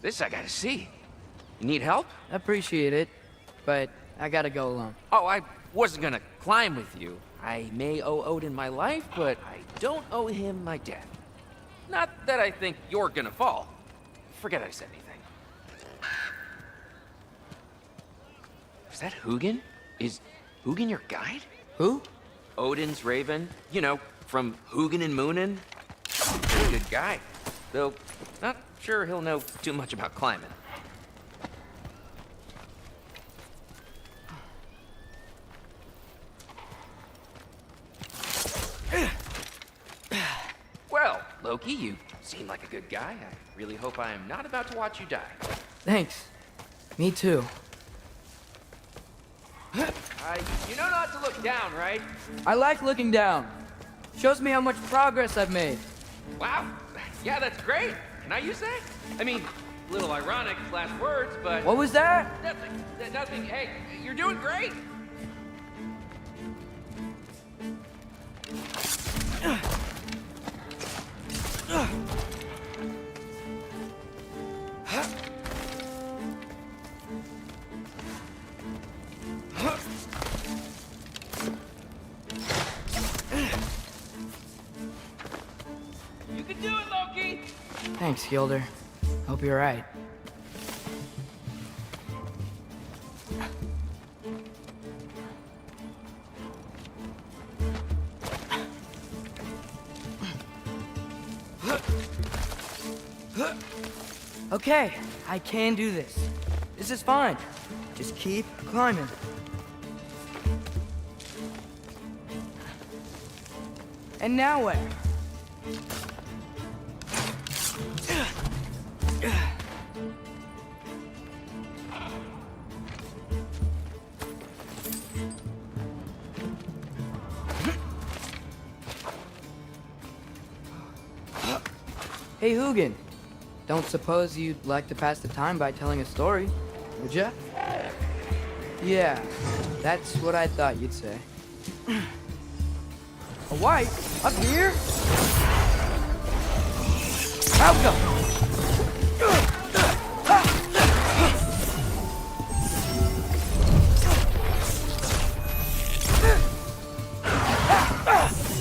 This I gotta see. You need help? Appreciate it, but I gotta go alone. Oh, I wasn't gonna climb with you. I may owe Odin my life, but I don't owe him my death. Not that I think you're gonna fall. Forget I said anything. Is that Hugin? Is Hugin your guide? Who? Odin's raven. You know, from Hugin and Moonin. Pretty good guy. Though, not sure he'll know too much about climbing. Well, Loki, you seem like a good guy. I really hope I am not about to watch you die. Thanks. Me too. You know not to look down, right? I like looking down. Shows me how much progress I've made. Wow. Yeah, that's great. Can I use that? I mean, a little ironic last words, but... What was that? Nothing. Hey, you're doing great. You can do it, Loki! Thanks, Gilder. Hope you're right. Okay, I can do this. This is fine. Just keep climbing. And now where? Hey, Hugin. Don't suppose you'd like to pass the time by telling a story, would ya? Yeah, that's what I thought you'd say. A wight? Up here? Outcome!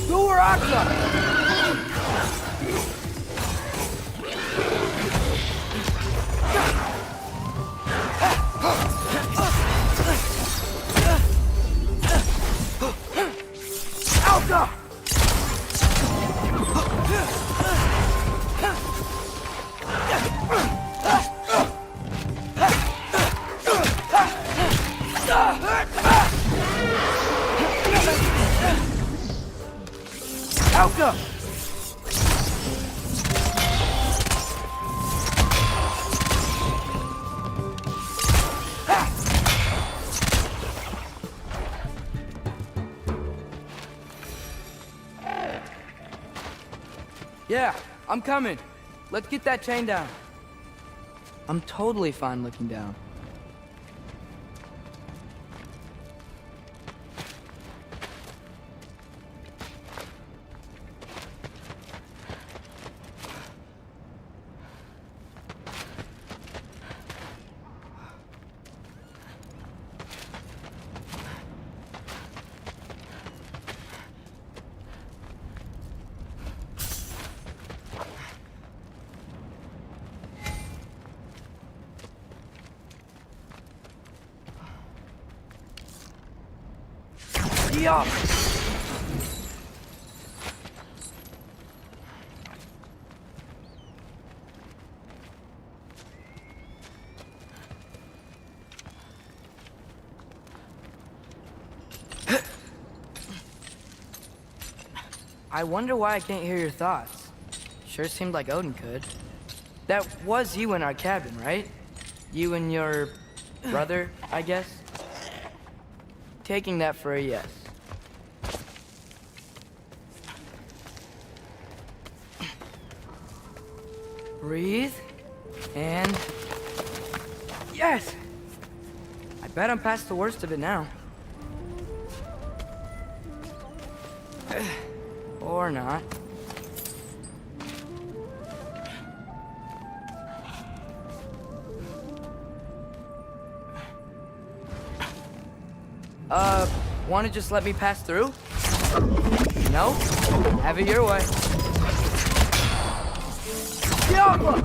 War Ragnarök! Outcome! Yeah, I'm coming. Let's get that chain down. I'm totally fine looking down. Up. I wonder why I can't hear your thoughts. Sure seemed like Odin could. That was you in our cabin, right? You and your brother, I guess? Taking that for a yes. Breathe, and... Yes! I bet I'm past the worst of it now. Or not. wanna just let me pass through? No? Have it your way. Diablo!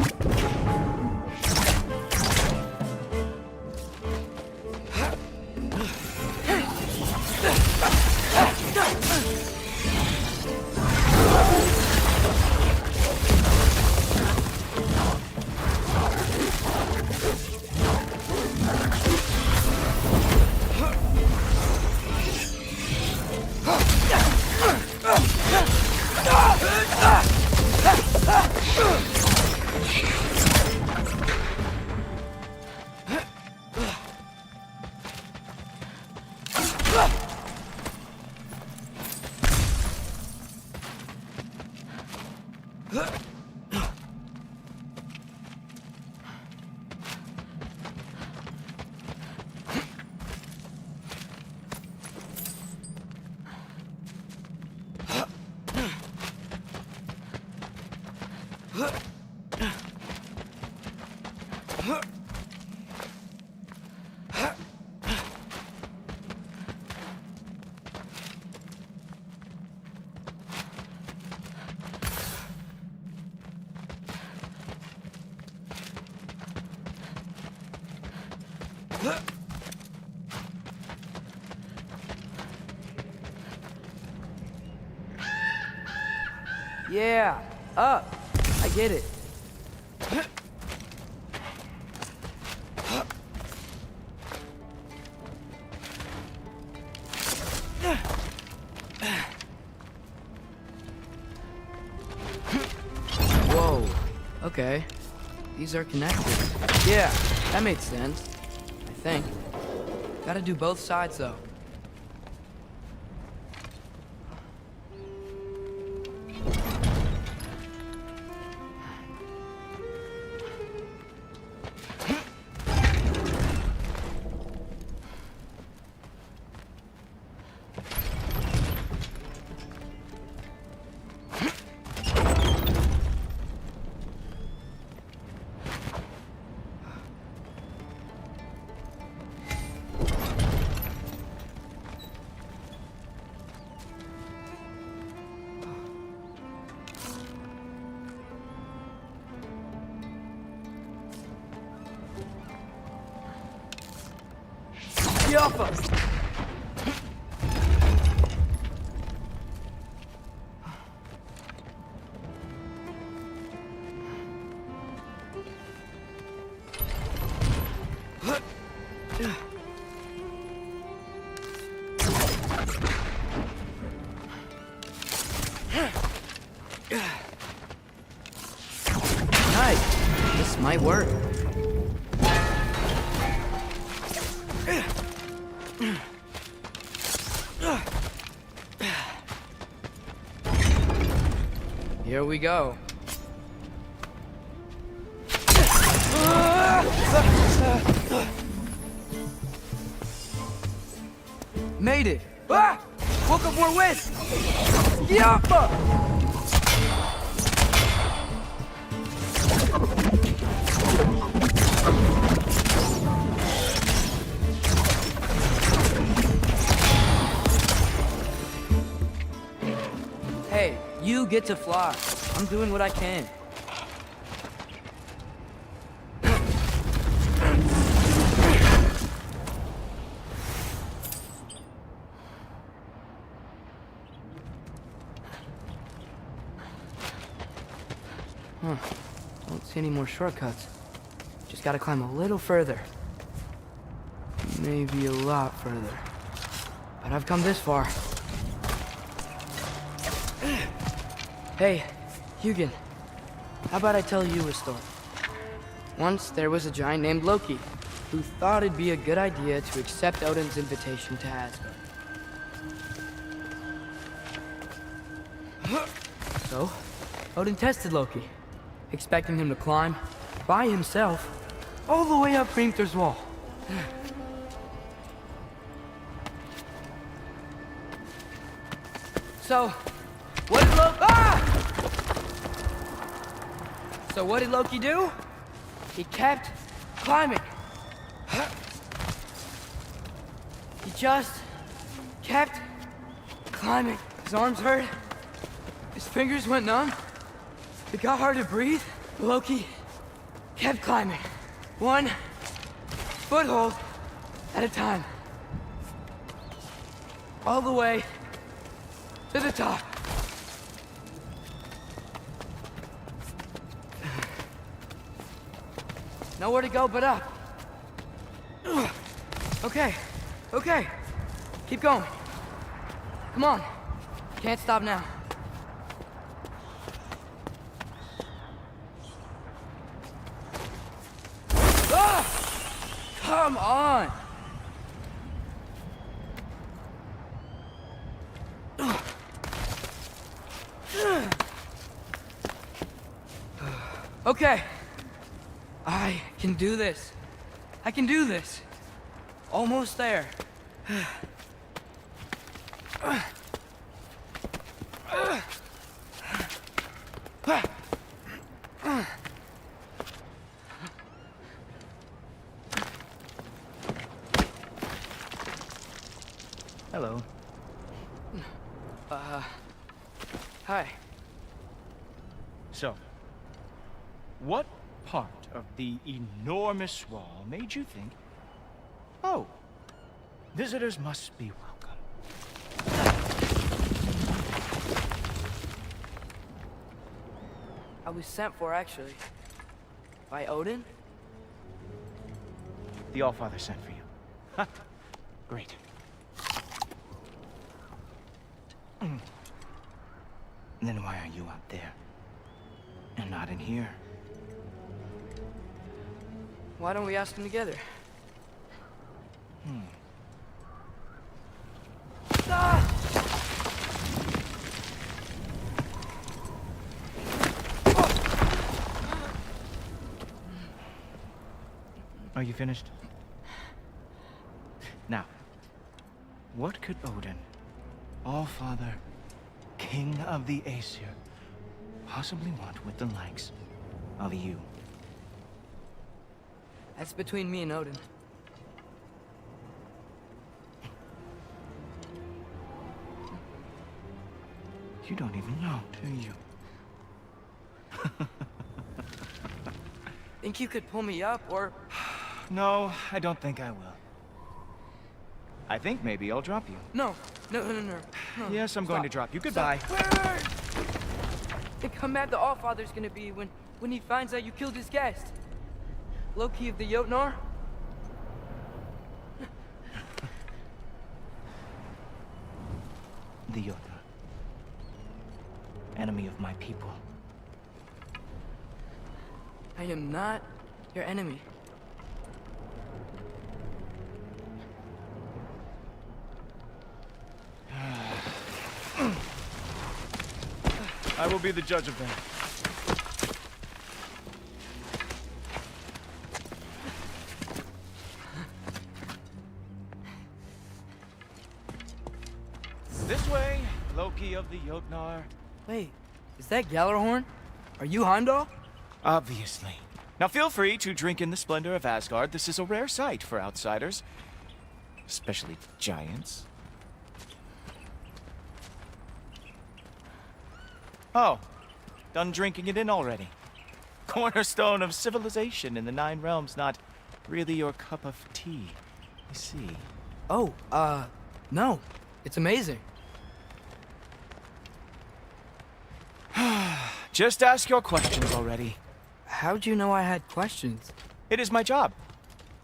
Yeah, up. I get it. Whoa. Okay. These are connected. Yeah, that made sense. I think. Gotta do both sides, though. Alpha! Nice. This might work. Here we go. Made it! Ah! Woke up more west! Yappa! Hey, you get to fly. I'm doing what I can. Huh. Don't see any more shortcuts. Just gotta climb a little further. Maybe a lot further. But I've come this far. Hey, Hugin. How about I tell you a story? Once there was a giant named Loki, who thought it'd be a good idea to accept Odin's invitation to Asgard. So, Odin tested Loki, expecting him to climb, by himself, all the way up Hrimthur's wall. So, what did Loki do? He kept climbing. He just kept climbing. His arms hurt. His fingers went numb. It got hard to breathe. Loki kept climbing. One foothold at a time. All the way to the top. Nowhere to go but up. Okay, okay. Keep going. Come on. Can't stop now. Ah! Come on! Okay. I can do this. I can do this. Almost there. Hello. Hi. So, what part of the enormous wall made you think, oh, visitors must be welcome? I was sent for, actually. By Odin? The Allfather sent for you. Ha! Great. Then why are you out there? And not in here? Why don't we ask them together? Ah! Are you finished? Now, what could Odin, Allfather, King of the Aesir, possibly want with the likes of you? That's between me and Odin. You don't even know, do you? Think you could pull me up, or... No, I don't think I will. I think maybe I'll drop you. No. No. Yes, I'm going to drop you. Goodbye. Wait. Think how mad the Allfather's gonna be when he finds out you killed his guest. Loki of the Jotnar? The Jotnar. Enemy of my people. I am not your enemy. I will be the judge of that. This way, Loki of the Jotnar. Wait, is that Gjallarhorn? Are you Heimdall? Obviously. Now feel free to drink in the splendor of Asgard. This is a rare sight for outsiders. Especially giants. Oh, done drinking it in already. Cornerstone of civilization in the Nine Realms, not really your cup of tea, I see. Oh, no. It's amazing. Just ask your questions already. How'd you know I had questions? It is my job.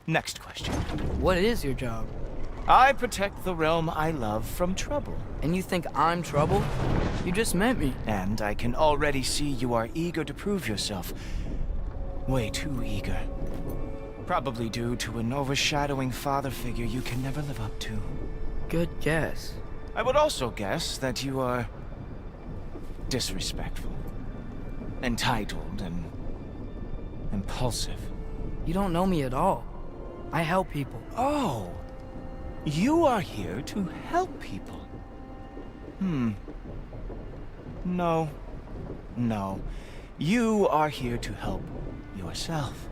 Next question. What is your job? I protect the realm I love from trouble. And you think I'm trouble? You just met me. And I can already see you are eager to prove yourself. Way too eager. Probably due to an overshadowing father figure you can never live up to. Good guess. I would also guess that you are disrespectful, entitled, and impulsive. You don't know me at all. I help people. Oh, you are here to help people. No. You are here to help yourself.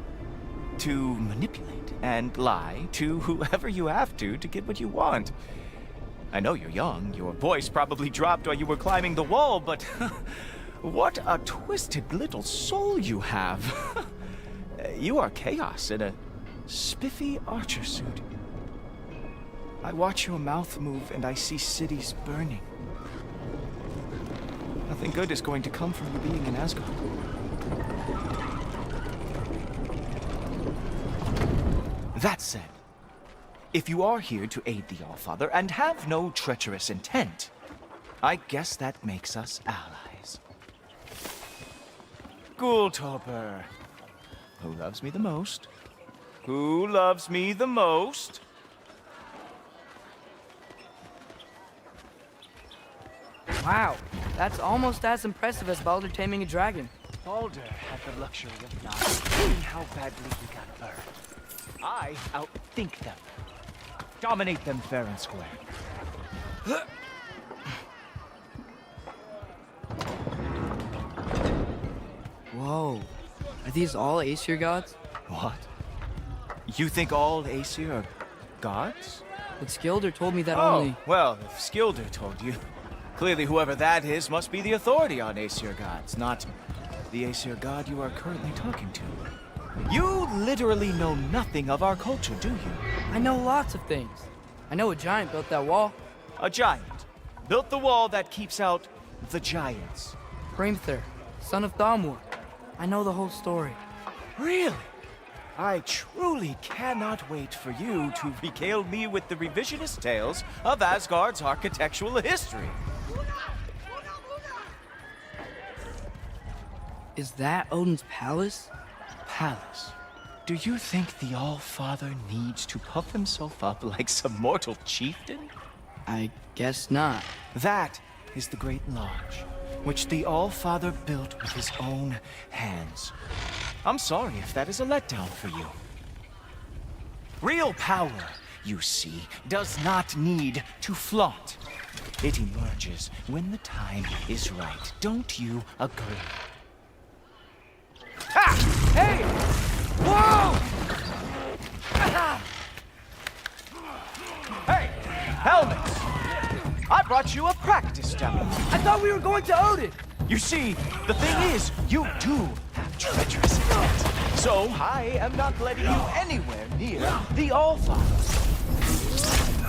To manipulate and lie to whoever you have to get what you want. I know you're young. Your voice probably dropped while you were climbing the wall, but what a twisted little soul you have. You are chaos in a spiffy archer suit. I watch your mouth move and I see cities burning. Nothing good is going to come from you being in Asgard. That said, if you are here to aid the Allfather and have no treacherous intent, I guess that makes us allies. Gulltober. Who loves me the most? Who loves me the most? Wow, that's almost as impressive as Baldur taming a dragon. Baldur had the luxury of not seeing how badly he got burned. I outthink them. Dominate them fair and square. Whoa, are these all Aesir gods? What? You think all Aesir are gods? But Skilder told me that Oh, only... well, if Skilder told you, clearly whoever that is must be the authority on Aesir gods, not the Aesir god you are currently talking to. You literally know nothing of our culture, do you? I know lots of things. I know a giant built that wall. A giant built the wall that keeps out the giants. Hrimthur, son of Thamur. I know the whole story. Really? I truly cannot wait for you to regale me with the revisionist tales of Asgard's architectural history. Is that Odin's palace? Palace. Do you think the All-Father needs to puff himself up like some mortal chieftain? I guess not. That is the Great Lodge, which the All-Father built with his own hands. I'm sorry if that is a letdown for you. Real power, you see, does not need to flaunt. It emerges when the time is right. Don't you agree? Ha! Hey! Whoa! Hey! Helmets! I brought you a practice demo. I thought we were going to Odin! You see, the thing is, you do have treacherous intent. So I am not letting you anywhere near the Allfather.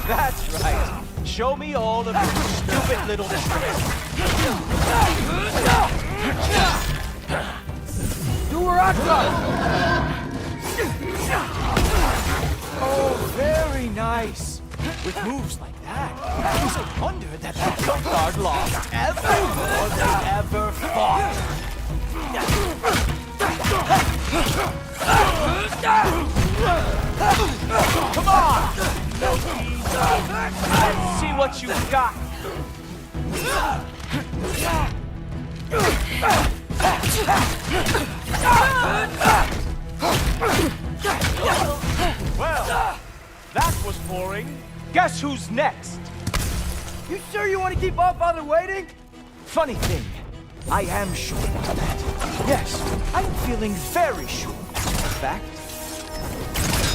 That's right. Show me all of your stupid little tricks. You were outside! Oh, very nice. With moves like that, it's a wonder that the Guard lost ever more they ever fought. Come on! Let's see what you've got. Well, that was boring. Guess who's next? You sure you want to keep Allfather waiting? Funny thing, I am sure about that. Yes, I'm feeling very sure. In fact,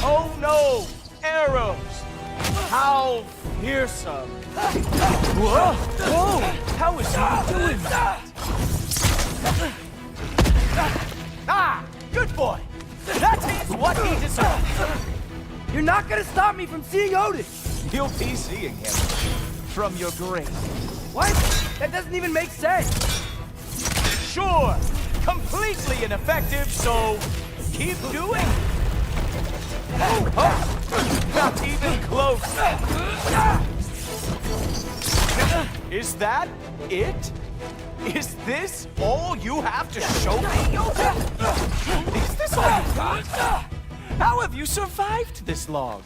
oh no! Arrows! How fearsome! Whoa! Whoa! How is he doing that? Ah! Good boy! That is what he deserves! You're not gonna stop me from seeing Odin! You'll be seeing him from your grave. What? That doesn't even make sense! Sure! Completely ineffective, so keep doing it! Oh, not even close! Is that it? Is this all you have to show me, Yoda? Is this all you got? How have you survived this long?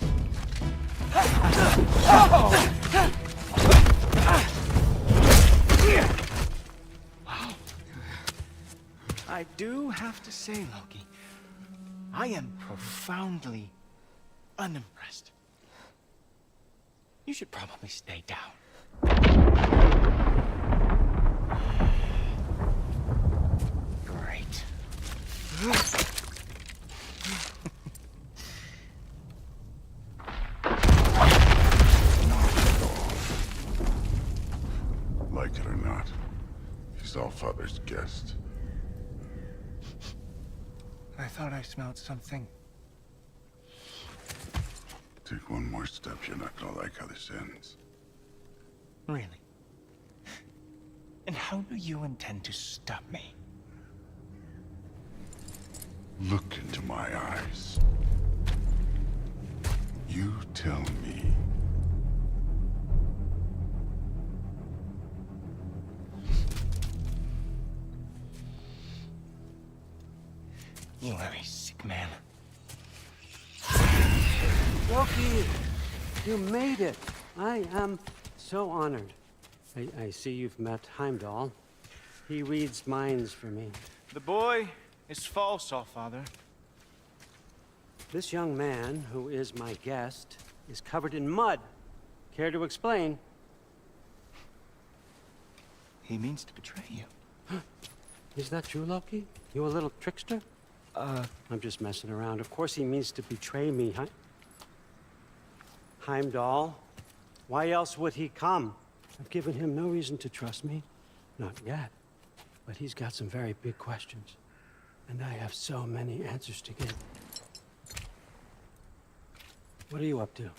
Oh. Wow. I do have to say, Loki, I am profoundly unimpressed. You should probably stay down. Great. Allfather's guest. I thought I smelled something. Take one more step, you're not gonna like how this ends. Really? And how do you intend to stop me? Look into my eyes. You tell me. You are a sick man. Loki, you made it. I am so honored. I see you've met Heimdall. He reads minds for me. The boy is false, Allfather. This young man, who is my guest, is covered in mud. Care to explain? He means to betray you. Is that true, Loki? You a little trickster? I'm just messing around. Of course he means to betray me, Heimdall. Why else would he come? I've given him no reason to trust me. Not yet. But he's got some very big questions. And I have so many answers to give. What are you up to?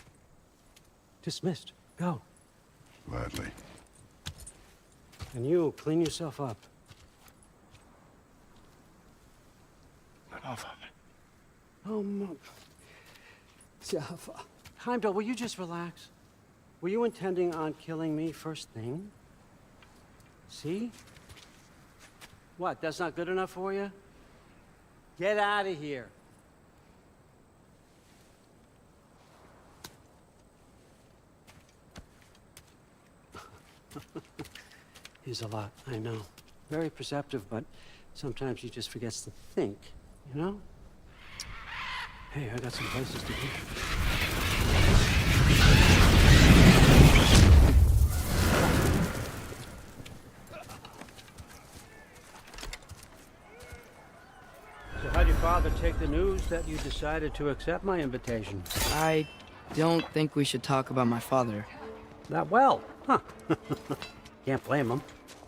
Dismissed. Go. Gladly. And you, clean yourself up. But Allfather. Oh, my... Jaffa. Heimdall, will you just relax? Were you intending on killing me first thing? See? What, that's not good enough for you? Get out of here. He's a lot, I know. Very perceptive, but sometimes he just forgets to think, you know? Hey, I got some places to be. So how'd your father take the news that you decided to accept my invitation? I don't think we should talk about my father. Not well, huh? Can't blame him.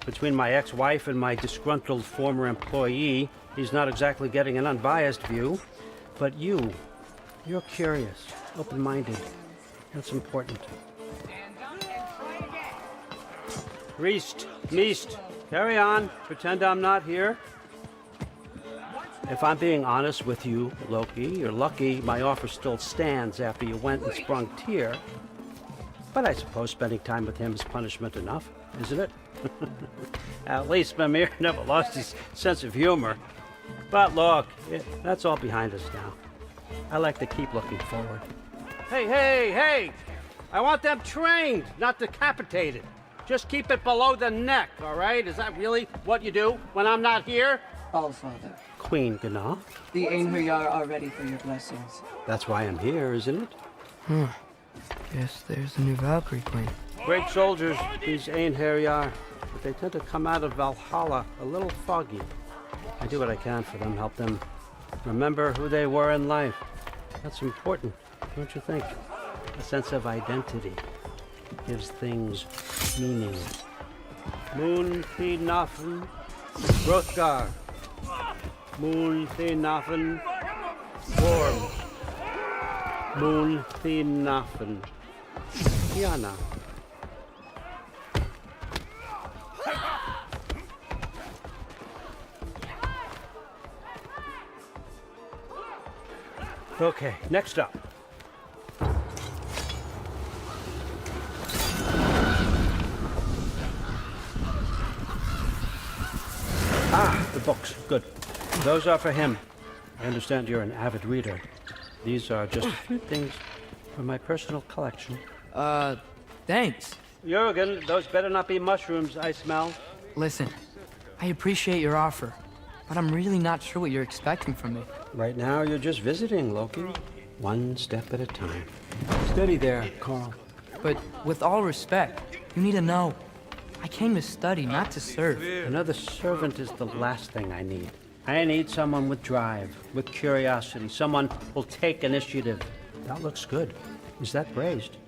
Between my ex-wife and my disgruntled former employee, he's not exactly getting an unbiased view. But you're curious, open-minded. That's important. Reist, Meest, carry on. Pretend I'm not here. If I'm being honest with you, Loki, you're lucky my offer still stands after you went and sprung Tyr. But I suppose spending time with him is punishment enough, isn't it? At least Mimir never lost his sense of humor. But look, that's all behind us now. I like to keep looking forward. Hey! I want them trained, not decapitated. Just keep it below the neck, all right? Is that really what you do when I'm not here? Allfather, Queen Gná. the Einherjar are ready for your blessings. That's why I'm here, isn't it? Guess there's a new Valkyrie queen. Great soldiers, these Einherjar. But they tend to come out of Valhalla a little foggy. I do what I can for them, help them remember who they were in life. That's important, don't you think? A sense of identity gives things meaning. Moon Thinafen, Hrothgar. Moon Thinafen, Worm. Moon Thinafen, Kiana. Okay, next up. The books. Good. Those are for him. I understand you're an avid reader. These are just a few things from my personal collection. Thanks. Jurgen, those better not be mushrooms I smell. Listen, I appreciate your offer, but I'm really not sure what you're expecting from me. Right now, you're just visiting, Loki. One step at a time. Steady there, Carl. But with all respect, you need to know, I came to study, not to serve. Another servant is the last thing I need. I need someone with drive, with curiosity, someone who'll take initiative. That looks good. Is that praised?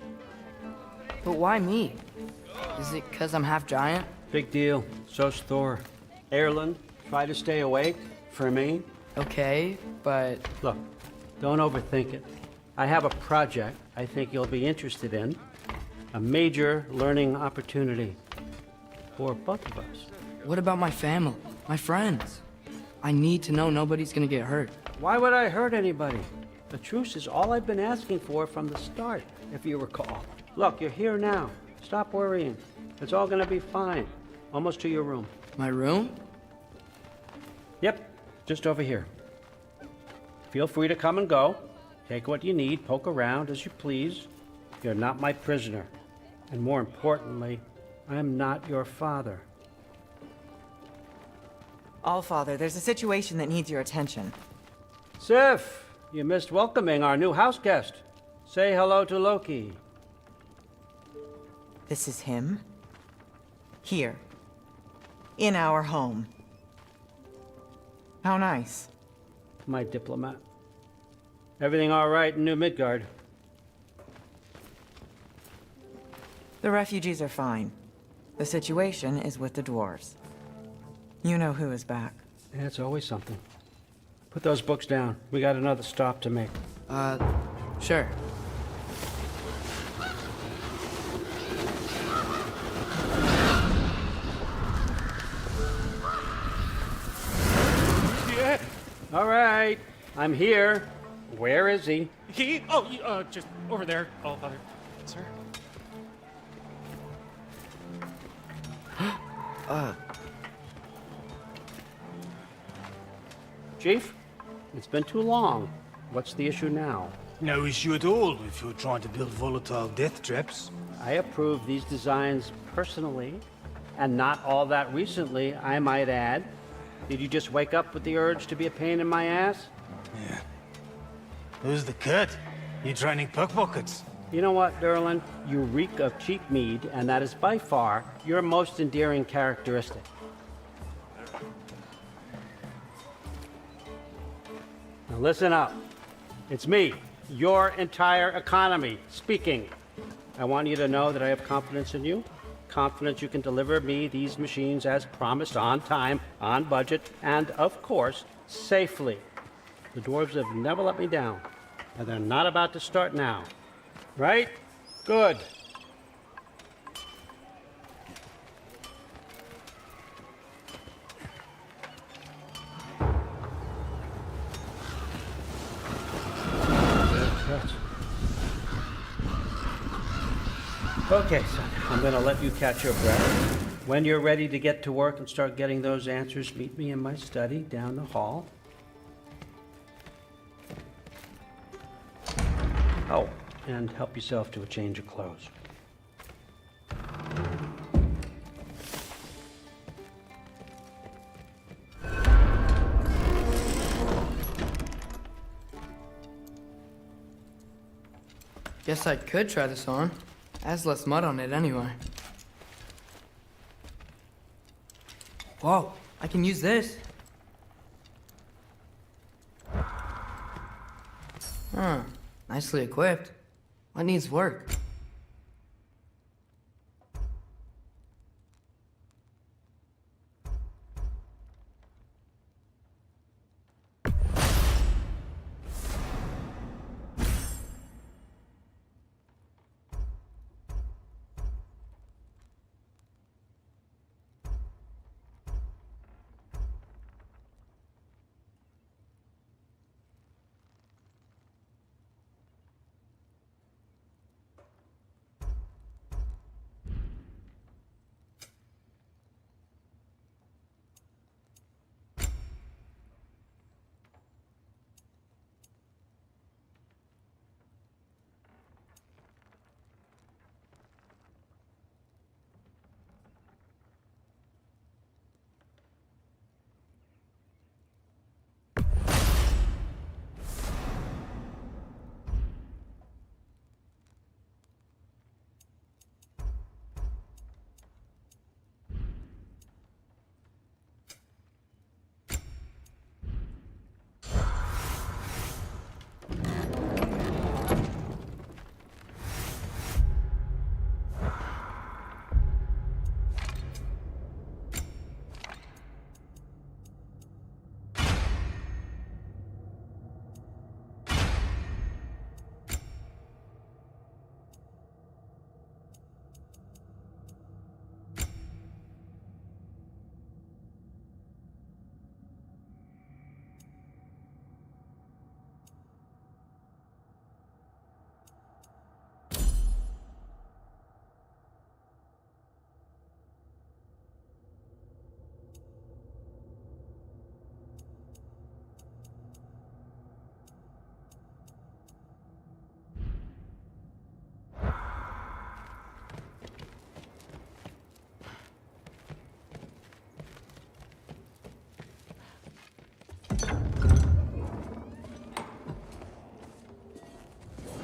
But why me? Is it 'cause I'm half giant? Big deal. So's Thor. Ireland, try to stay awake for me. Okay, but Look, don't overthink it. I have a project I think you'll be interested in. A major learning opportunity for both of us. what about my family, my friends? I need to know nobody's gonna get hurt. Why would I hurt anybody? The truce is all I've been asking for from the start, if you recall. Look, you're here now. Stop worrying. It's all gonna be fine. Almost to your room. My room? Yep, just over here. Feel free to come and go. Take what you need, poke around as you please. You're not my prisoner. And more importantly, I'm not your father. Allfather, there's a situation that needs your attention. Sif, you missed welcoming our new house guest. Say hello to Loki. This is him. Here. In our home. How nice. My diplomat. Everything all right in New Midgard? The refugees are fine. The situation is with the dwarves. You know who is back. Yeah, it's always something. Put those books down. We got another stop to make. Sure. Yeah. All right, I'm here. Where is he? He? Oh, just over there. Oh, Father. Sir? Chief, it's been too long. What's the issue now? No issue at all if you're trying to build volatile death traps. I approve these designs personally, and not all that recently, I might add. Did you just wake up with the urge to be a pain in my ass? Yeah. Who's the cut? You training pickpockets? You know what, Derlin? You reek of cheap mead, and that is by far your most endearing characteristic. Now listen up. It's me, your entire economy, speaking. I want you to know that I have confidence in you. Confidence you can deliver me these machines as promised, on time, on budget, and of course, safely. The dwarves have never let me down, and they're not about to start now. Right? Good. Okay, son, I'm gonna let you catch your breath. When you're ready to get to work and start getting those answers, meet me in my study down the hall. Oh, and help yourself to a change of clothes. Guess I could try this on. Has less mud on it anyway. Whoa, I can use this. Huh, nicely equipped. What needs work?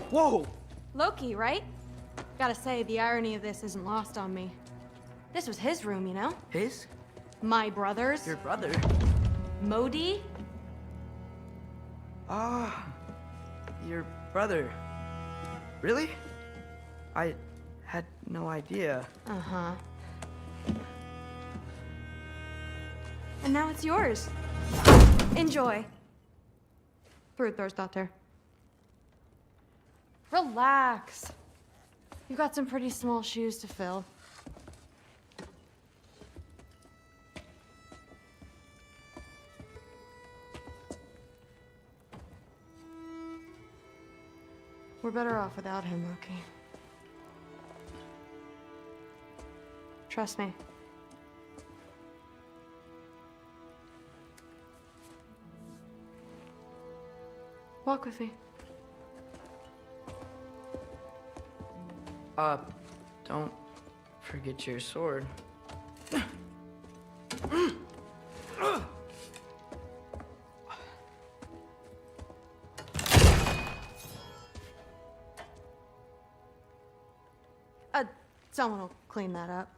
Whoa! Loki, right? Gotta say, the irony of this isn't lost on me. This was his room, you know? His? My brother's. Your brother? Modi? Ah, your brother. Really? I had no idea. Uh-huh. And now it's yours. Enjoy. Daughter. Relax. You've got some pretty small shoes to fill. We're better off without him, Loki. Trust me. Walk with me. Don't forget your sword. Someone will clean that up.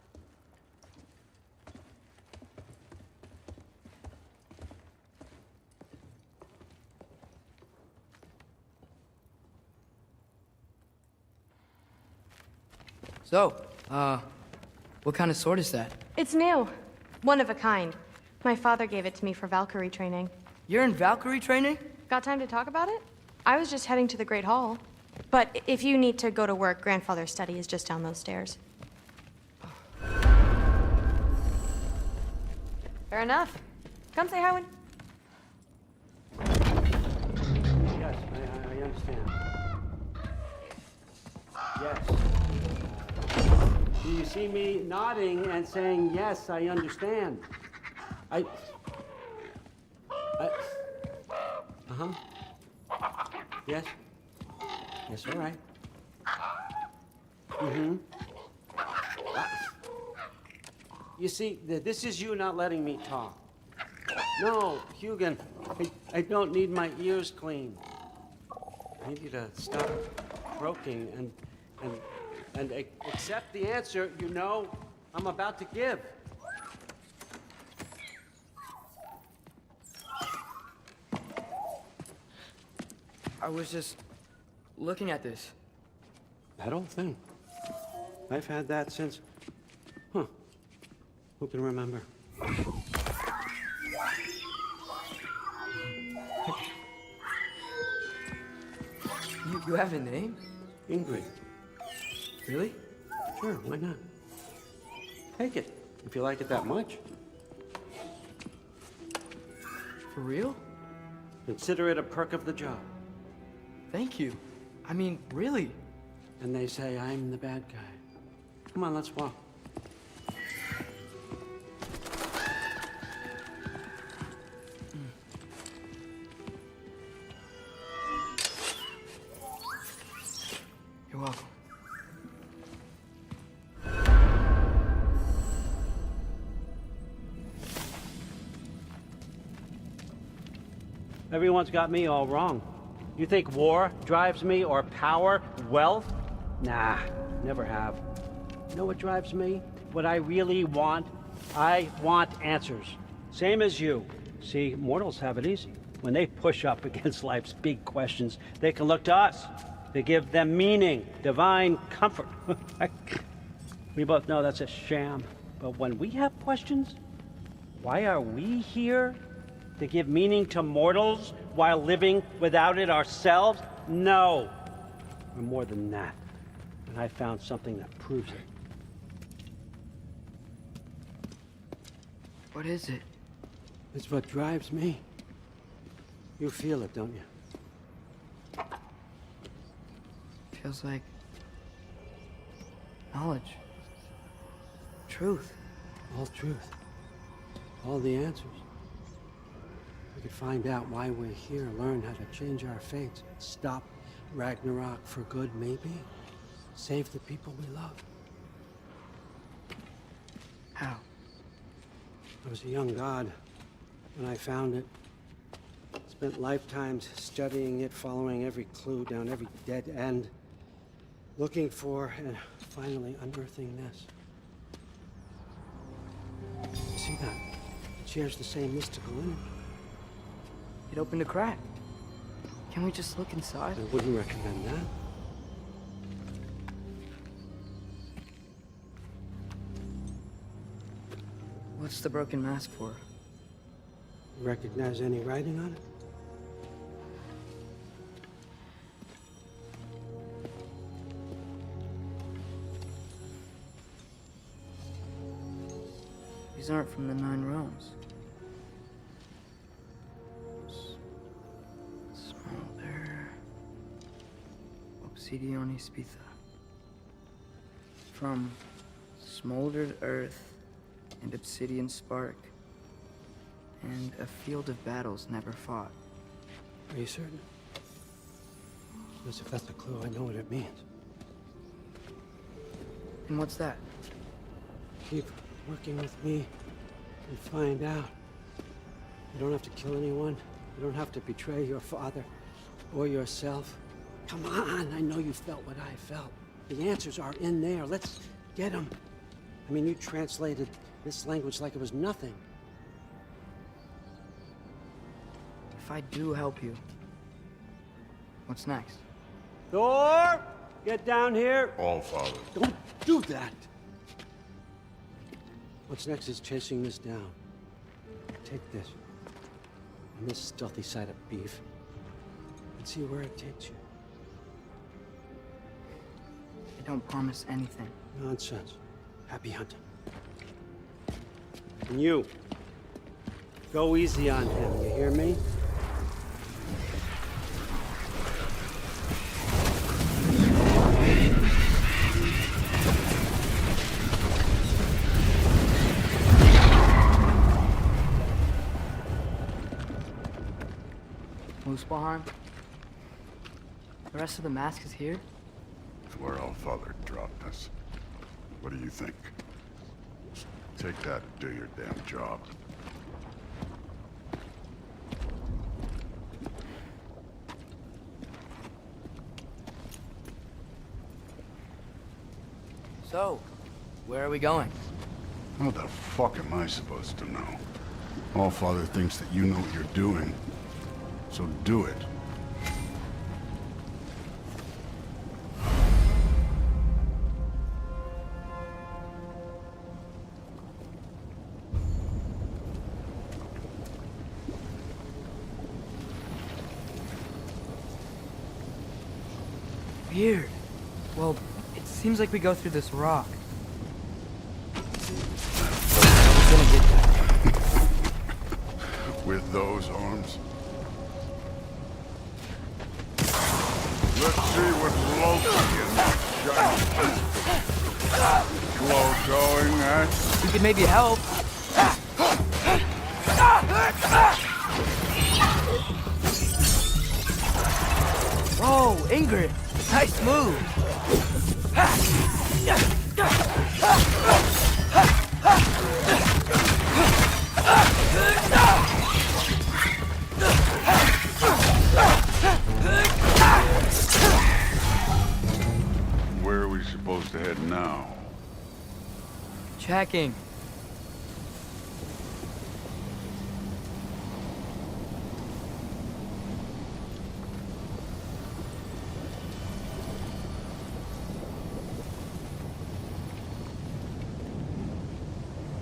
So, what kind of sword is that? It's new. One of a kind. My father gave it to me for Valkyrie training. You're in Valkyrie training? Got time to talk about it? I was just heading to the Great Hall. But if you need to go to work, Grandfather's study is just down those stairs. Fair enough. Come say hi when... Yes, I understand. Yes. Do you see me nodding and saying, yes, I understand? Uh-huh. Yes. Yes, all right. Mm-hmm. You see, this is you not letting me talk. No, Hugin, I don't need my ears cleaned. I need you to stop croaking and accept the answer you know I'm about to give. I was just looking at this. That old thing. I've had that since... Huh. Who can remember? You have a name? Ingrid. Really? Sure, why not? Take it, if you like it that much. For real? Consider it a perk of the job. Thank you. I mean, really. And they say I'm the bad guy. Come on, let's walk. You're welcome. Everyone's got me all wrong. You think war drives me, or power, wealth? Nah, never have. You know what drives me? What I really want? I want answers. Same as you. See, mortals have it easy. When they push up against life's big questions, they can look to us. They give them meaning, divine comfort. We both know that's a sham. But when we have questions, why are we here? To give meaning to mortals while living without it ourselves? No. We're more than that. And I found something that proves it. What is it? It's what drives me. You feel it, don't you? Feels like knowledge. Truth. All truth. All the answers. We could find out why we're here, learn how to change our fates, stop Ragnarok for good, maybe. Save the people we love. How? I was a young god when I found it. It's Spent lifetimes studying it, following every clue down every dead end, looking for and finally unearthing this. See that? It shares the same mystical energy. It opened a crack. Can we just look inside? I wouldn't recommend that. What's the broken mask for? Recognize any writing on it? These aren't from the Nine Realms. Smolder. Obsidione Spitha. From smoldered earth and obsidian spark, and a field of battles never fought. Are you certain? Because if that's a clue, I know what it means. And what's that? Keep working with me and find out. You don't have to kill anyone. You don't have to betray your father or yourself. Come on, I know you felt what I felt. The answers are in there. Let's get them. I mean, you translated this language like it was nothing. If I do help you, what's next? Thor! Get down here! All Father. Don't do that! What's next is chasing this down. Take this, and this stealthy side of beef, and see where it takes you. I don't promise anything. Nonsense. Happy hunting. And you, go easy on him, you hear me? Muspelheim? The rest of the mask is here? It's where All Father dropped us. What do you think? Take that and do your damn job. So, where are we going? How the fuck am I supposed to know? All Father thinks that you know what you're doing, so do it. Weird. Well, it seems like we go through this rock. I was gonna get that. With those arms? Let's see what Loki and that shiny glow going at. We could maybe help. Whoa, Ingrid! Nice move! Where are we supposed to head now? Checking.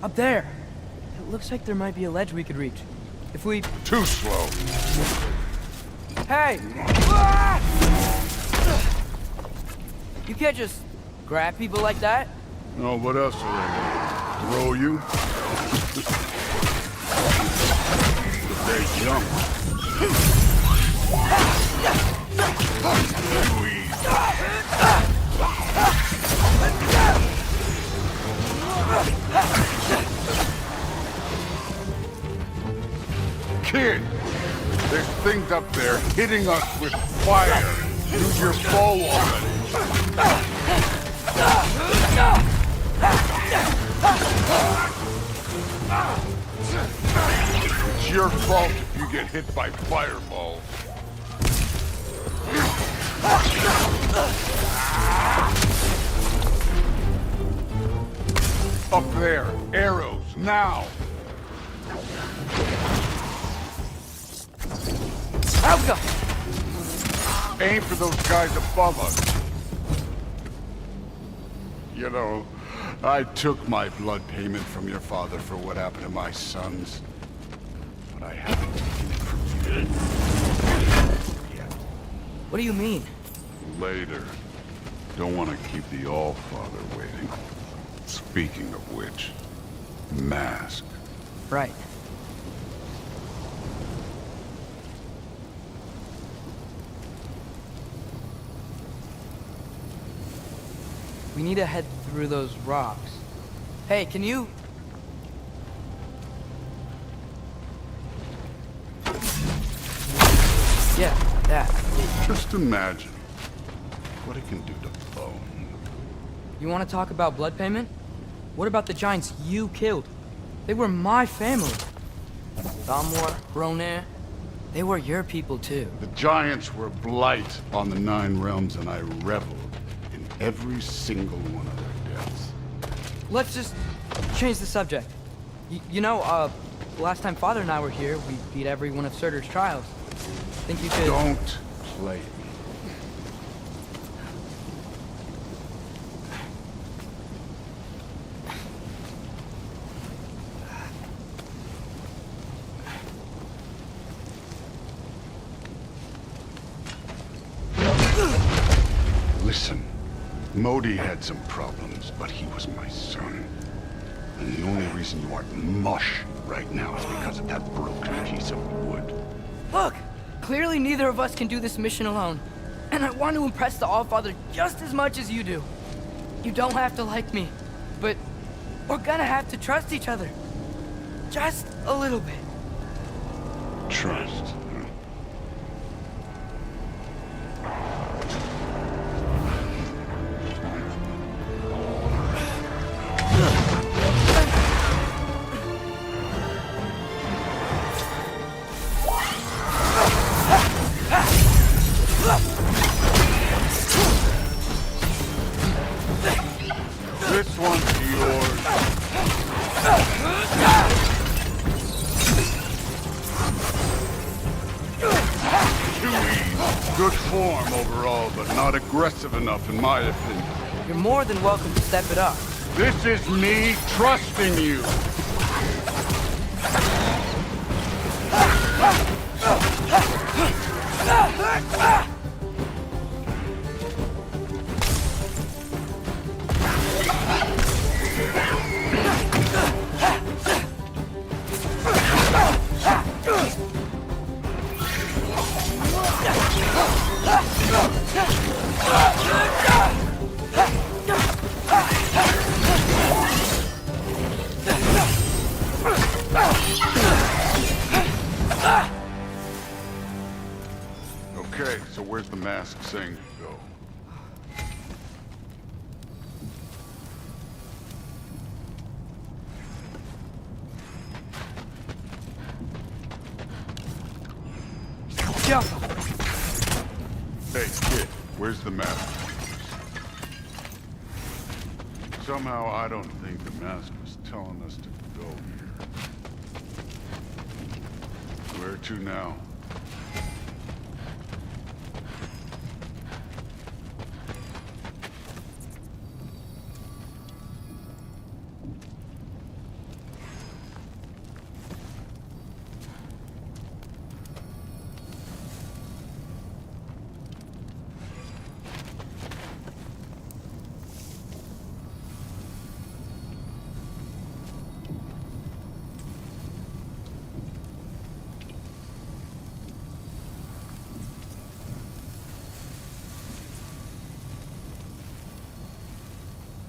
Up there! It looks like there might be a ledge we could reach. If we... Too slow. Hey! You can't just grab people like that. Oh, what else are they gonna throw you? They jump. Kid, there's things up there hitting us with fire. Use your bow already. It's your fault if you get hit by fireballs. Up there, arrows, now! I'll go. Aim for those guys above us. You know, I took my blood payment from your father for what happened to my sons. But I haven't taken it from you yet. What do you mean? Later. Don't want to keep the All-Father waiting. Speaking of which, mask. Right. We need to head through those rocks. Hey, can you... Yeah, that. Just imagine what it can do to bone. You want to talk about blood payment? What about the giants you killed? They were my family. Thamor, Ronir, they were your people too. The giants were blight on the 9 realms, and I reveled in every single one of their deaths. Let's just change the subject. You know, last time Father and I were here, we beat every one of Surtur's trials. Think you could... Don't play me. Listen, Modi had some problems, but he was my son. And the only reason you aren't mush right now is because of that broken piece of wood. Look! Clearly neither of us can do this mission alone. And I want to impress the All-Father just as much as you do. You don't have to like me, but we're gonna have to trust each other. Just a little bit. Trust. This one's yours. Too easy. Good form overall, but not aggressive enough in my opinion. You're more than welcome to step it up. This is me trusting you. Okay, so where's the mask saying to go? Yeah. Hey, kid, where's the mask? Somehow I don't think the mask was telling us to go here. Where to now?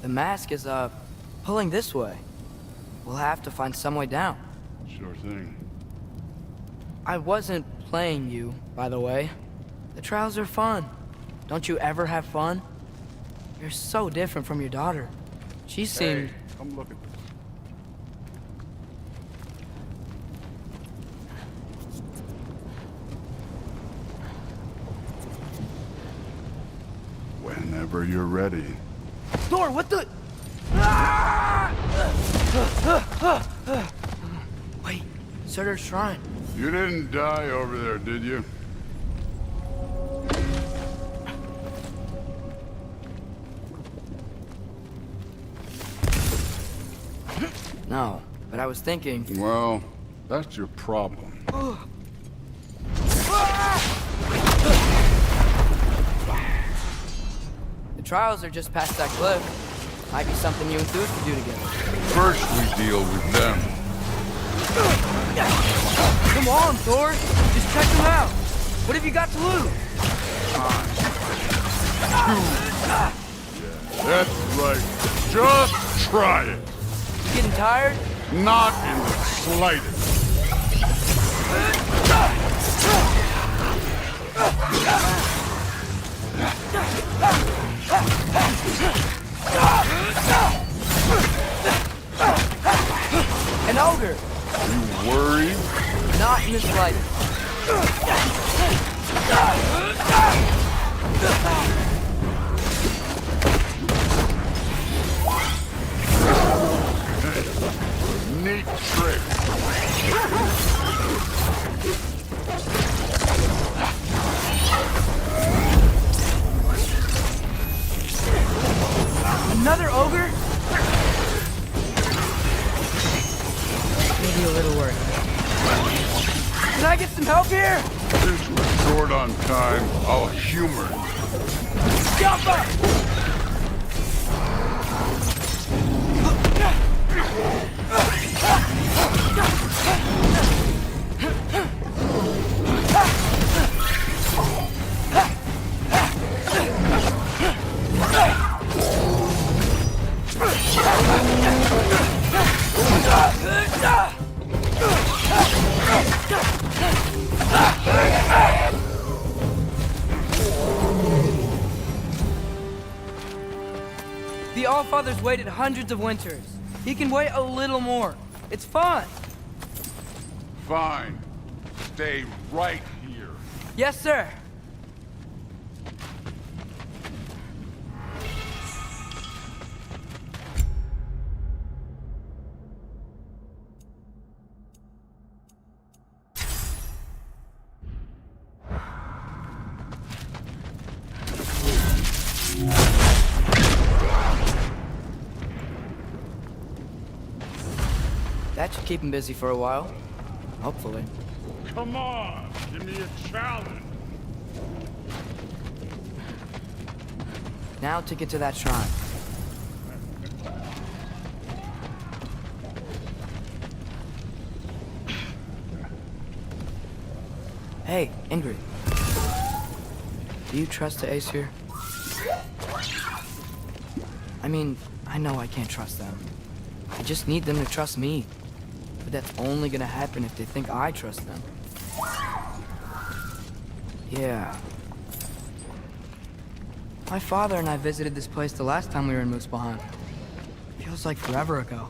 The mask is, pulling this way. We'll have to find some way down. Sure thing. I wasn't playing you, by the way. The trials are fun. Don't you ever have fun? You're so different from your daughter. She seemed... Hey, come look at this. Whenever you're ready. Thor, what the? Wait, Surtur's shrine. You didn't die over there, did you? No, but I was thinking. Well, that's your problem. The trials are just past that cliff. Might be something you and Thu's could do together. First we deal with them. Come on, Thor! Just check them out! What have you got to lose? That's right. Just try it. You getting tired? Not in the slightest. An ogre! You worried? Not in the slightest. Neat trick. Another ogre? Maybe a little worried. Can I get some help here? Since we're short on time, I'll humor you. Jump up! The Allfather's waited hundreds of winters. He can wait a little more. It's fun. Fine. Stay right here. Yes, sir. That should keep him busy for a while. Hopefully. Come on, give me a challenge. Now to get to that shrine. Hey, Ingrid. Do you trust the Aesir? I mean, I know I can't trust them. I just need them to trust me. But that's only gonna happen if they think I trust them. Yeah. My father and I visited this place the last time we were in Muspelheim. Feels like forever ago.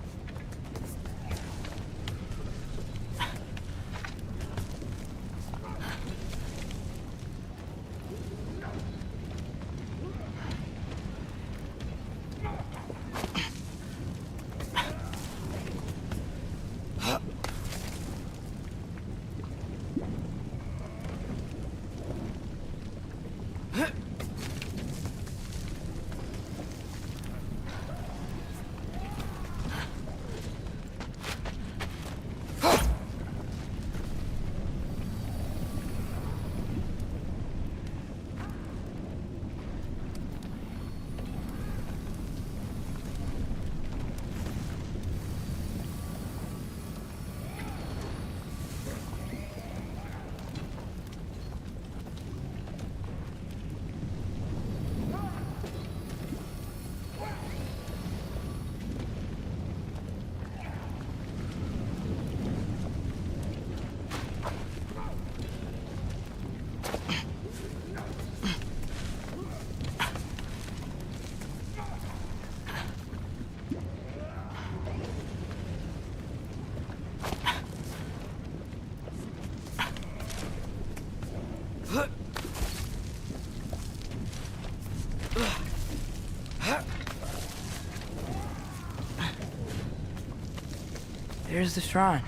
Here's the shrine.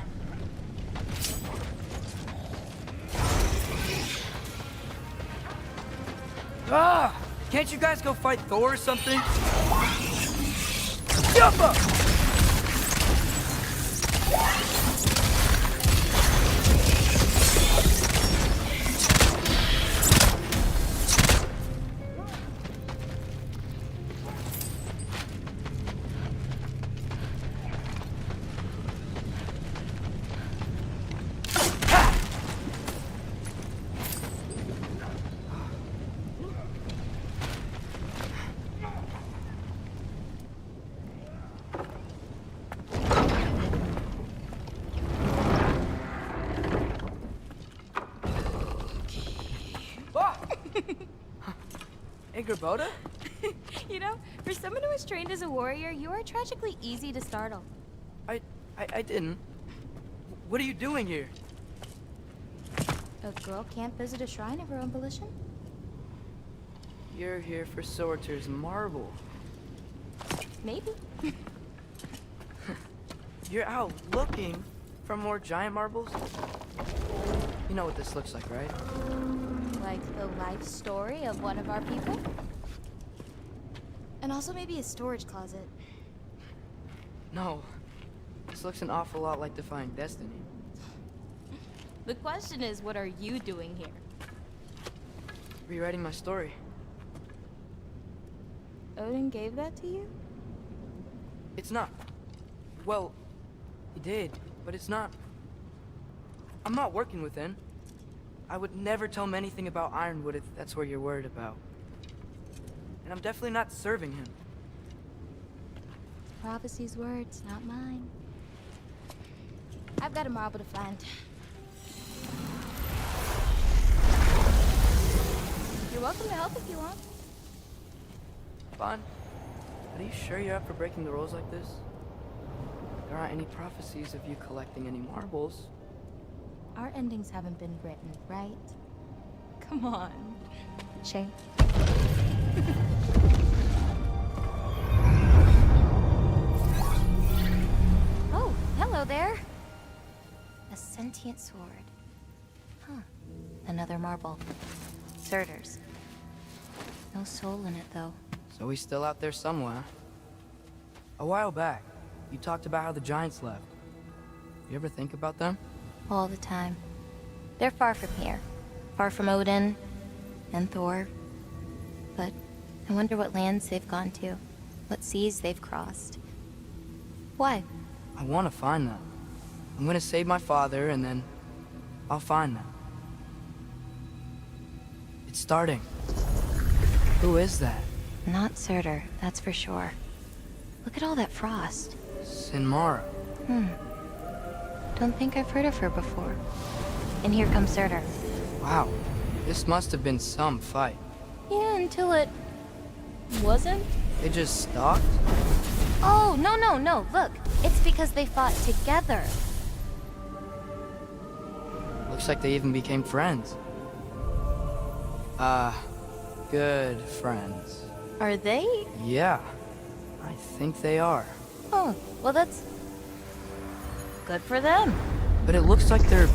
Ah! Can't you guys go fight Thor or something? Jump up! Boda? You know, for someone who was trained as a warrior, you are tragically easy to startle. I didn't. What are you doing here? A girl can't visit a shrine of her own volition? You're here for Sorter's marble. Maybe. You're out looking for more giant marbles? You know what this looks like, right? Like the life story of one of our people? And also maybe a storage closet. No. This looks an awful lot like Defying Destiny. The question is, what are you doing here? Rewriting my story. Odin gave that to you? It's not. Well, he did, but it's not. I'm not working with him. I would never tell him anything about Ironwood if that's what you're worried about. And I'm definitely not serving him. Prophecy's words, not mine. I've got a marble to find. You're welcome to help if you want. Bon, are you sure you're up for breaking the rules like this? There aren't any prophecies of you collecting any marbles. Our endings haven't been written, right? Come on. Shay. Oh, hello there. A sentient sword. Huh. Another marble. Surtur's. No soul in it, though. So he's still out there somewhere. A while back, you talked about how the giants left. You ever think about them? All the time. They're far from here. Far from Odin and Thor. But I wonder what lands they've gone to. What seas they've crossed. Why? I want to find them. I'm gonna save my father, and then I'll find them. It's starting. Who is that? Not Surtur, that's for sure. Look at all that frost. Sinmara. Don't think I've heard of her before. And here comes Surtur. Wow. This must have been some fight. Yeah, until it... wasn't? They just stalked? Oh, no. Look, it's because they fought together. Looks like they even became friends. Good friends. Are they? Yeah, I think they are. Oh, well that's... good for them. But it looks like their,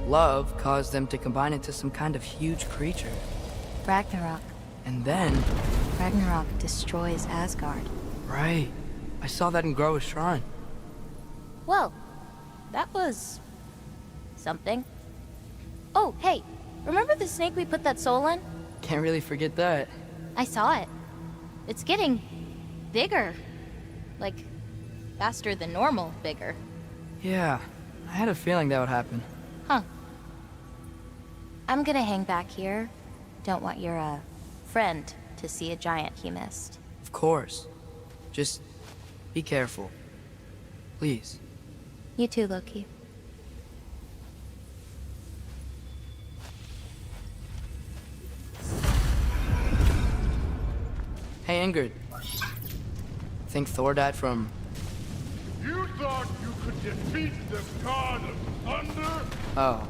love caused them to combine into some kind of huge creature. Ragnarok. And then... Ragnarok destroys Asgard. Right. I saw that in Groa's shrine. Well, that was... something. Oh, hey, remember the snake we put that soul in? Can't really forget that. I saw it. It's getting... bigger. Like, faster than normal bigger. Yeah, I had a feeling that would happen. Huh. I'm gonna hang back here. Don't want your, friend to see a giant he missed. Of course. Just be careful. Please. You too, Loki. Hey, Ingrid. Think Thor died from... You thought you could defeat the god of thunder? Oh.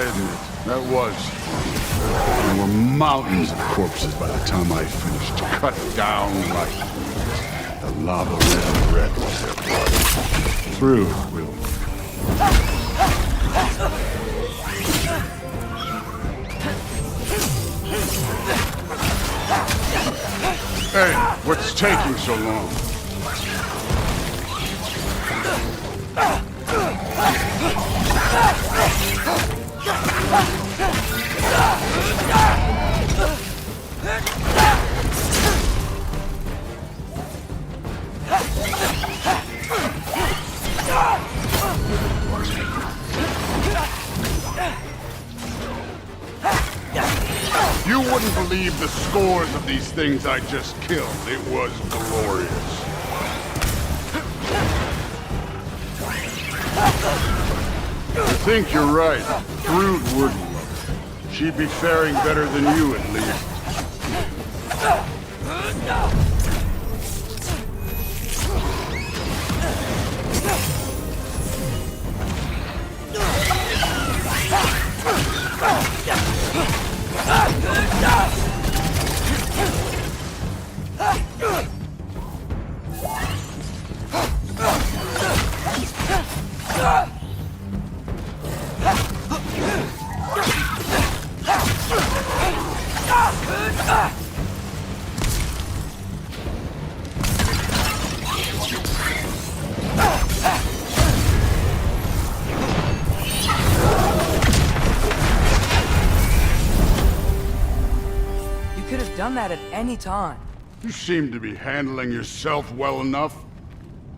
admit, that was fun. There were mountains of corpses by the time I finished, cut down like weeds. The lava red was their blood. Through, Will. Hey, what's taking so long? You wouldn't believe the scores of these things I just killed. It was glorious. I think you're right. Brood wouldn't love it. She'd be faring better than you, at least. Done that at any time. You seem to be handling yourself well enough.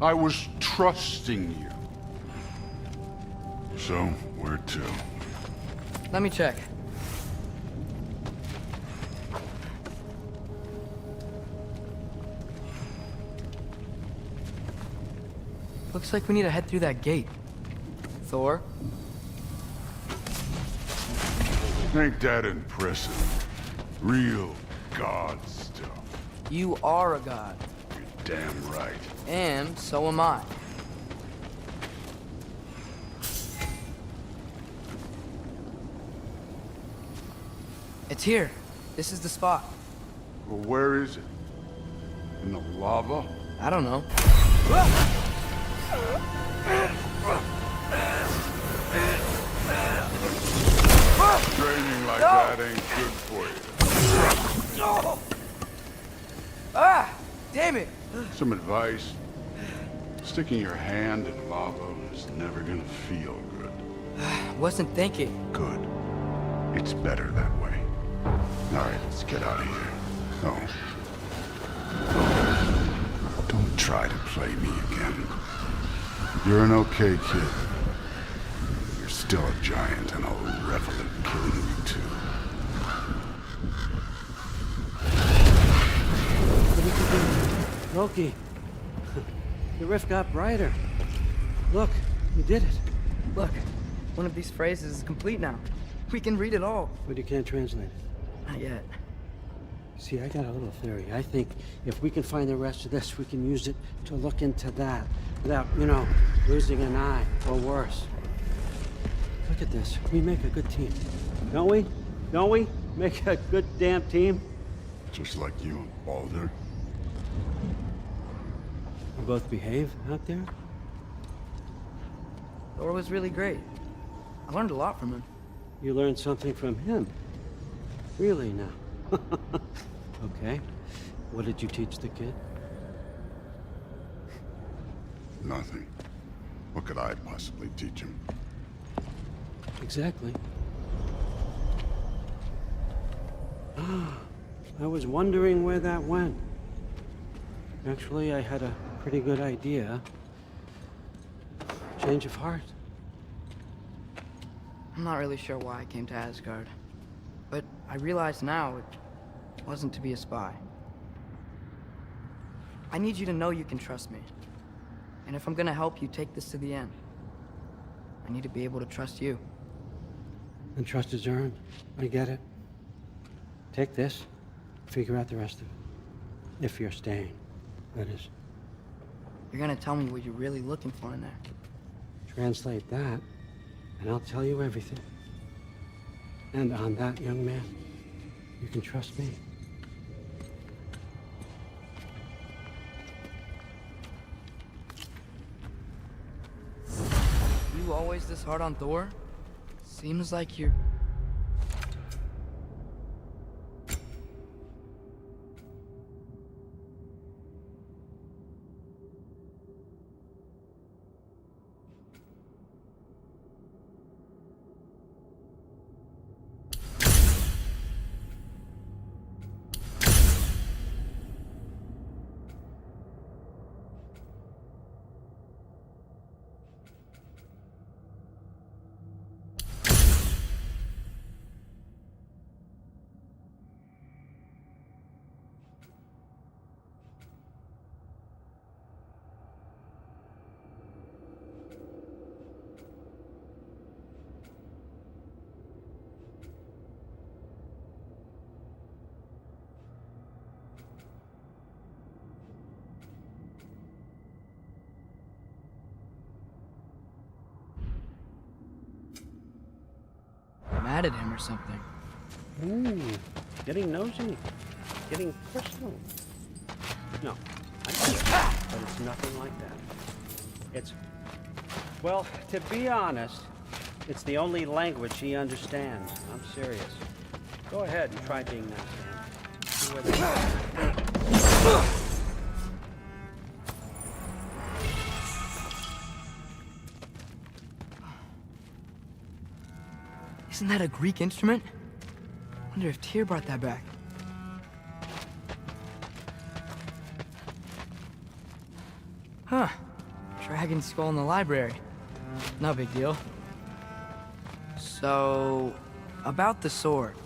I was trusting you. So, where to? Let me check. Looks like we need to head through that gate. Thor? Ain't that impressive? Real god stuff. You are a god. You're damn right. And so am I. It's here. This is the spot. Well, where is it? In the lava? I don't know. Training like that ain't good for you. Ah! Damn it! Some advice. Sticking your hand in lava is never gonna feel good. Wasn't thinking. Good. It's better that way. Alright, let's get out of here. Oh. Don't try to play me again. You're an okay kid. You're still a giant, and I'll revel in killing you too. Loki, the rift got brighter. Look, you did it. Look, one of these phrases is complete now. We can read it all. But you can't translate it. Not yet. See, I got a little theory. I think if we can find the rest of this, we can use it to look into that without, losing an eye or worse. Look at this. We make a good team. Don't we? Don't we? Make a good damn team? Just like you and Baldur. We both behave out there? Thor was really great. I learned a lot from him. You learned something from him? Really now? Okay. What did you teach the kid? Nothing. What could I possibly teach him? Exactly. I was wondering where that went. Actually, I had a pretty good idea. Change of heart. I'm not really sure why I came to Asgard. But I realize now it wasn't to be a spy. I need you to know you can trust me. And if I'm gonna help you take this to the end, I need to be able to trust you. And trust is earned. I get it. Take this, figure out the rest of it. If you're staying, that is. You're gonna tell me what you're really looking for in there. Translate that, and I'll tell you everything. And on that, young man, you can trust me. You always this hard on Thor? Seems like you're... mad at him or something. Getting nosy. Getting personal. No, I get it, but it's nothing like that. It's, well, to be honest, it's the only language he understands. I'm serious. Go ahead and try being nice to him. See where they go. Isn't that a Greek instrument? Wonder if Tyr brought that back. Huh. Dragon skull in the library. No big deal. So, about the sword.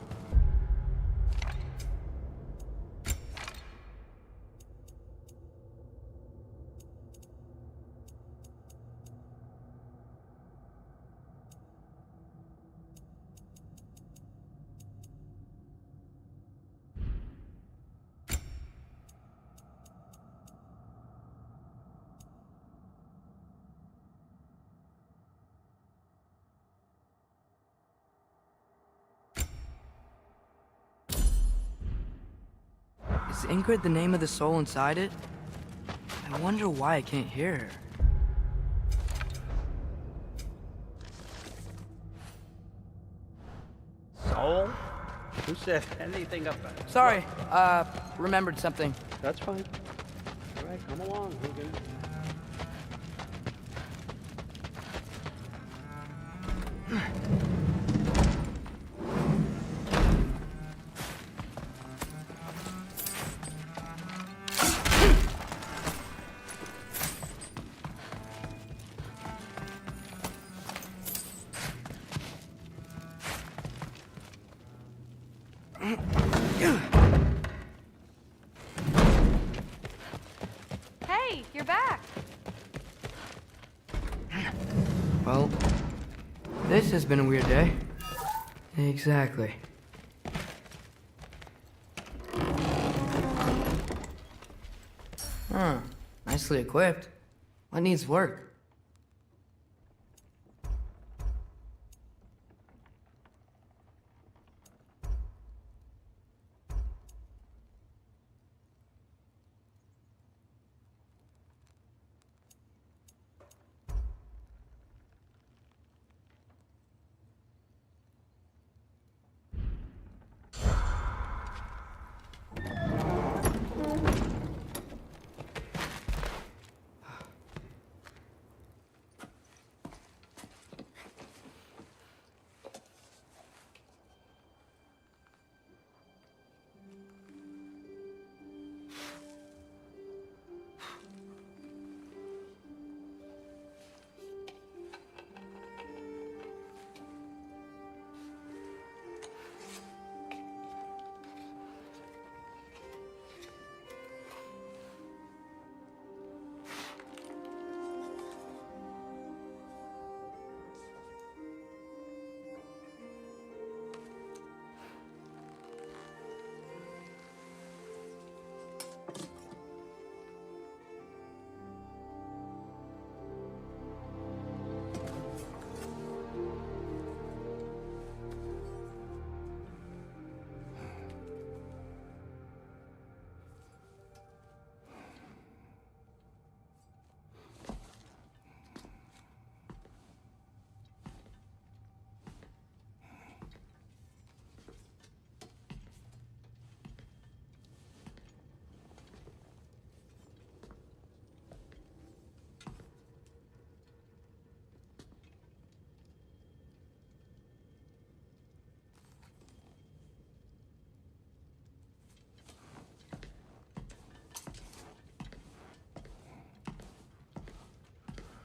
Is Ingrid the name of the soul inside it? I wonder why I can't hear her. Soul? Who said anything about it? Sorry, remembered something. That's fine. All right, come along, Hogan. Hey, you're back. Well, this has been a weird day. Exactly. Huh. Nicely equipped. What needs work?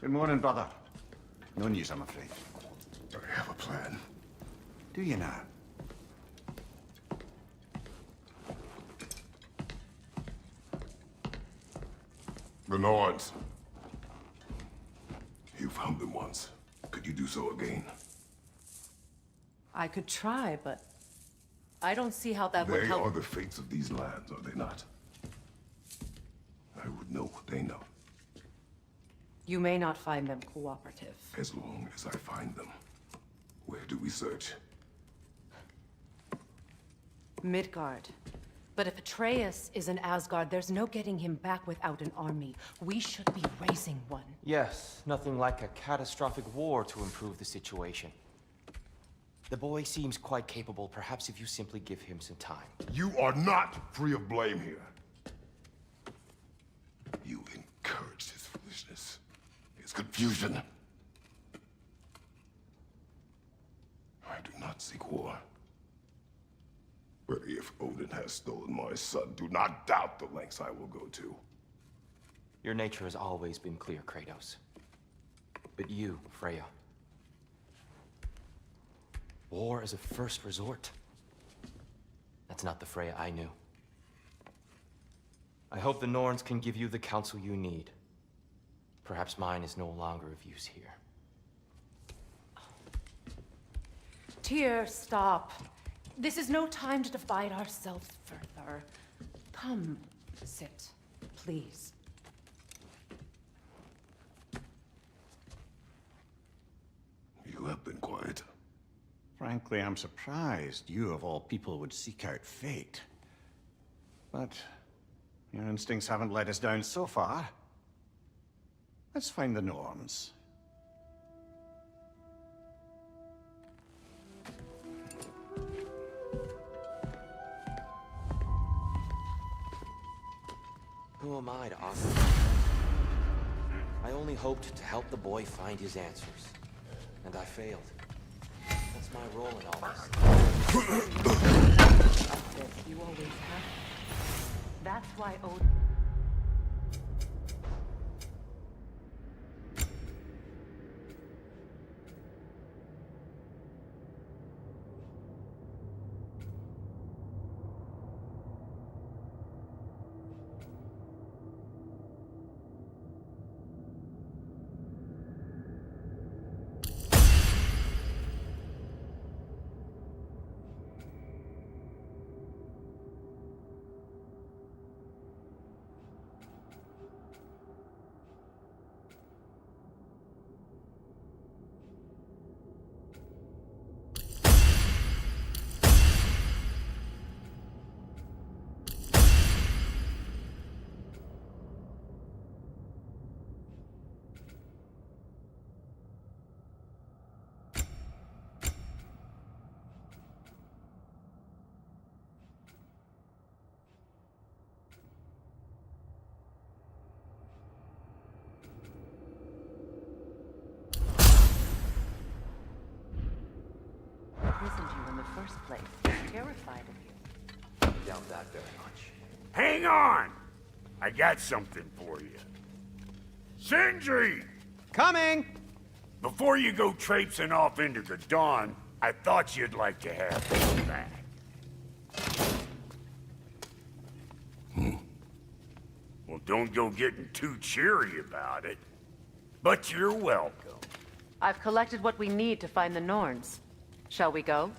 Good morning, brother. No news, I'm afraid. I have a plan. Do you now? The Nords. You found them once. Could you do so again? I could try, but I don't see how that would They help. are the fates of these lands, are they not? I would know what they know, You may not find them cooperative. as long as I find them. Where do we search? Midgard. But if Atreus is in Asgard, there's no getting him back without an army. We should be raising one. Yes, nothing like a catastrophic war to improve the situation. The boy seems quite capable. Perhaps if you simply give him some time. You are not free of blame here. You encouraged his foolishness, his confusion. I do not seek war. But if Odin has stolen my son, do not doubt the lengths I will go to. Your nature has always been clear, Kratos. But you, Freya. War is a first resort. That's not the Freya I knew. I hope the Norns can give you the counsel you need. Perhaps mine is no longer of use here. Tyr, stop. This is no time to divide ourselves further. Come, sit, please. You have been quiet. Frankly, I'm surprised you, of all people, would seek out fate. But your instincts haven't let us down so far. Let's find the Norns. Who am I to offer? I only hoped to help the boy find his answers. And I failed. That's my role in all this. You always have. That's why Odin... imprisoned you in the first place. Terrified of you. Doubt that very much. Hang on! I got something for you. Sindri! Coming! Before you go traipsing off into the dawn, I thought you'd like to have this back. Well, don't go getting too cheery about it. But you're welcome. I've collected what we need to find the Norns. Shall we go?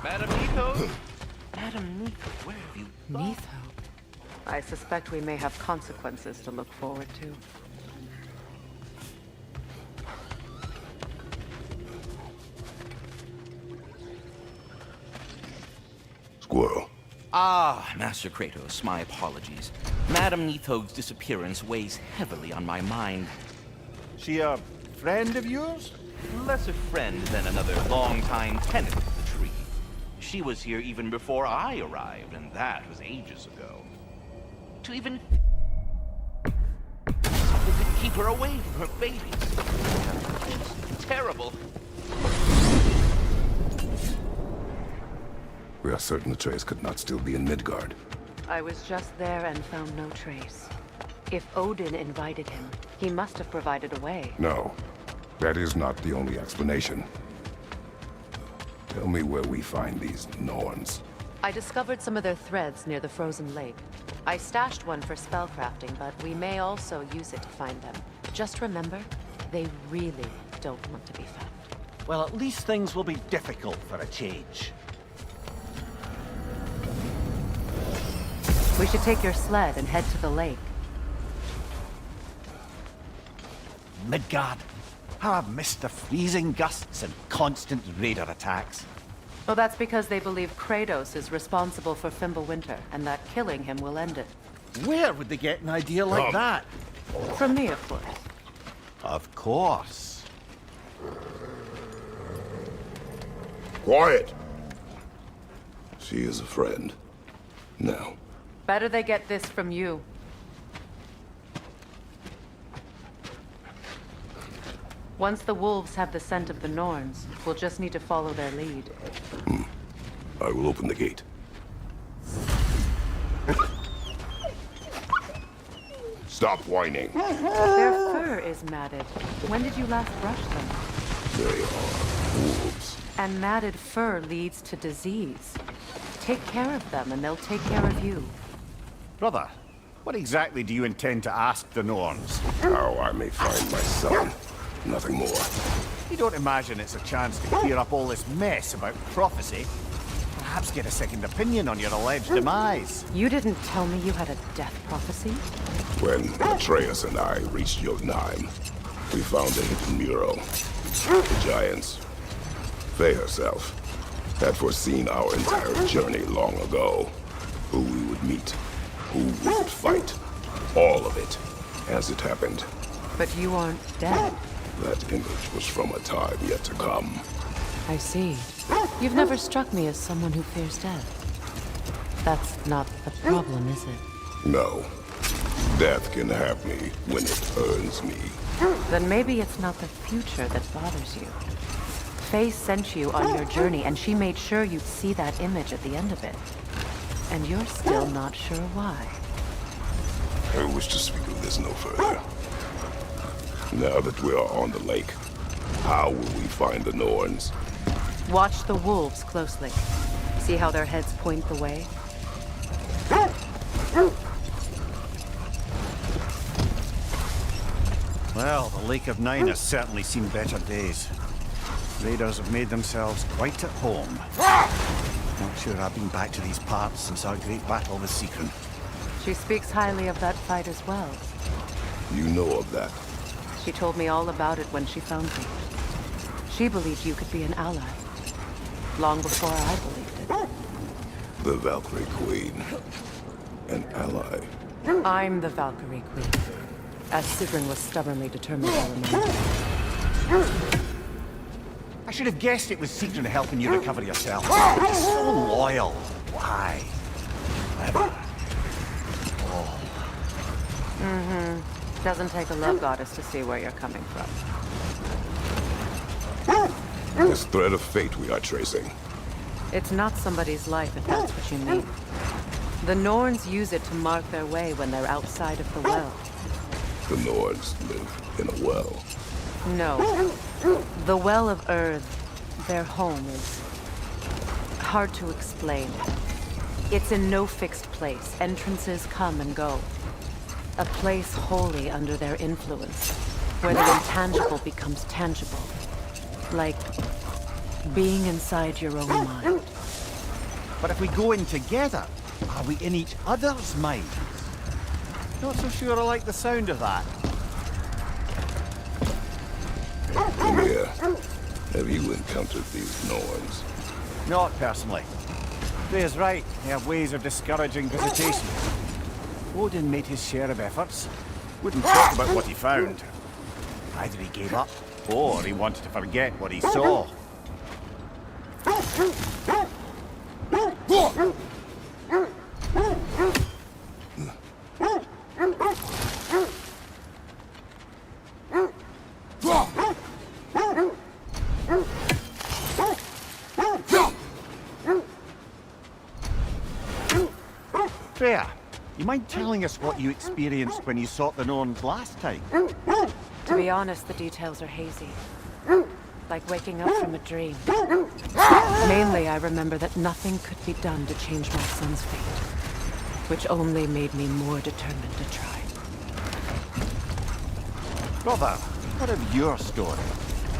Madam Neath. Madam Neath, where have you gone? Neath. I suspect we may have consequences to look forward to. Squirrel. Ah, Master Kratos, my apologies. Madam Neathog's disappearance weighs heavily on my mind. She a friend of yours? Less a friend than another longtime tenant of the tree. She was here even before I arrived, and that was ages ago. To even keep her away from her babies. It's terrible. We are certain Atreus could not still be in Midgard. I was just there and found no trace. If Odin invited him, he must have provided a way. No, that is not the only explanation. Tell me where we find these Norns. I discovered some of their threads near the frozen lake. I stashed one for spellcrafting, but we may also use it to find them. Just remember, they really don't want to be found. Well, at least things will be difficult for a change. We should take your sled and head to the lake. Midgard. How I've missed the freezing gusts and constant raider attacks. Well, that's because they believe Kratos is responsible for Fimbulwinter, and that killing him will end it. Where would they get an idea like that? From me, of course. Of course. Quiet! She is a friend. Now. Better they get this from you. Once the wolves have the scent of the Norns, we'll just need to follow their lead. I will open the gate. Stop whining. Their fur is matted. When did you last brush them? They are wolves. And matted fur leads to disease. Take care of them, and they'll take care of you. Brother, what exactly do you intend to ask the Norns? How I may find my son. Nothing more. You don't imagine it's a chance to clear up all this mess about prophecy? Perhaps get a second opinion on your alleged demise. You didn't tell me you had a death prophecy? When Atreus and I reached Jotunheim, we found a hidden mural. The giants, Faye herself, had foreseen our entire journey long ago. Who we would meet, who we would fight. All of it, as it happened. But you aren't dead. That image was from a time yet to come. I see. You've never struck me as someone who fears death. That's not the problem, is it? No. Death can have me when it earns me. Then maybe it's not the future that bothers you. Faye sent you on your journey, and she made sure you'd see that image at the end of it. And you're still not sure why. I wish to speak of this no further. Now that we are on the lake, how will we find the Norns? Watch the wolves closely. See how their heads point the way? Well, the Lake of Nine has certainly seen better days. Raiders have made themselves quite at home. Not sure I've been back to these parts since our great battle with Seekron. She speaks highly of that fight as well. You know of that? She told me all about it when she found me. She believed you could be an ally. Long before I believed it. The Valkyrie Queen. An ally. I'm the Valkyrie Queen. As Sigrun was stubbornly determined to remain. I should have guessed it was Seekron helping you recover yourself. He's so loyal. Why? Clever. Oh. Mm-hmm. Doesn't take a love goddess to see where you're coming from. This thread of fate we are tracing. It's not somebody's life, if that's what you mean. The Norns use it to mark their way when they're outside of the well. The Norns live in a well. No. The Well of Earth, their home, is hard to explain. It's in no fixed place. Entrances come and go. A place wholly under their influence, where the intangible becomes tangible. Like being inside your own mind. But if we go in together, are we in each other's minds? Not so sure I like the sound of that. Ymir, have you encountered these Norns? Not personally. Freya's right. They have ways of discouraging visitation. Odin made his share of efforts. Wouldn't talk about what he found. Either he gave up, or he wanted to forget what he saw. Freya, you mind telling us what you experienced when you sought the Norns last time? To be honest, the details are hazy. Like waking up from a dream. Mainly, I remember that nothing could be done to change my son's fate, which only made me more determined to try. Brother, what of your story?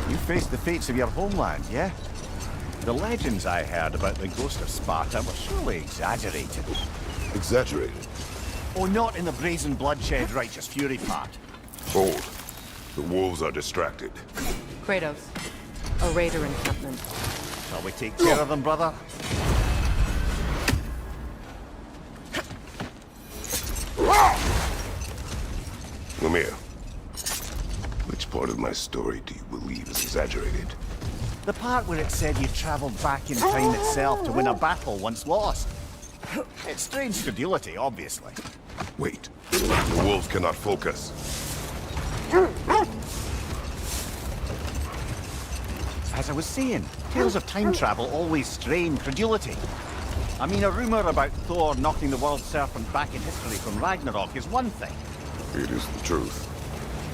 You faced the fates of your homeland, yeah? The legends I heard about the ghost of Sparta were surely exaggerated. Exaggerated? Oh, not in the brazen bloodshed righteous fury part. Hold. The wolves are distracted. Kratos, a raider encampment. Shall we take care of them, brother? Lemire, which part of my story do you believe is exaggerated? The part where it said you travelled back in time itself to win a battle once lost. It's strange credulity, obviously. Wait. The wolves cannot focus. As I was saying, tales of time travel always strain credulity. I mean, a rumour about Thor knocking the world serpent back in history from Ragnarok is one thing. It is the truth.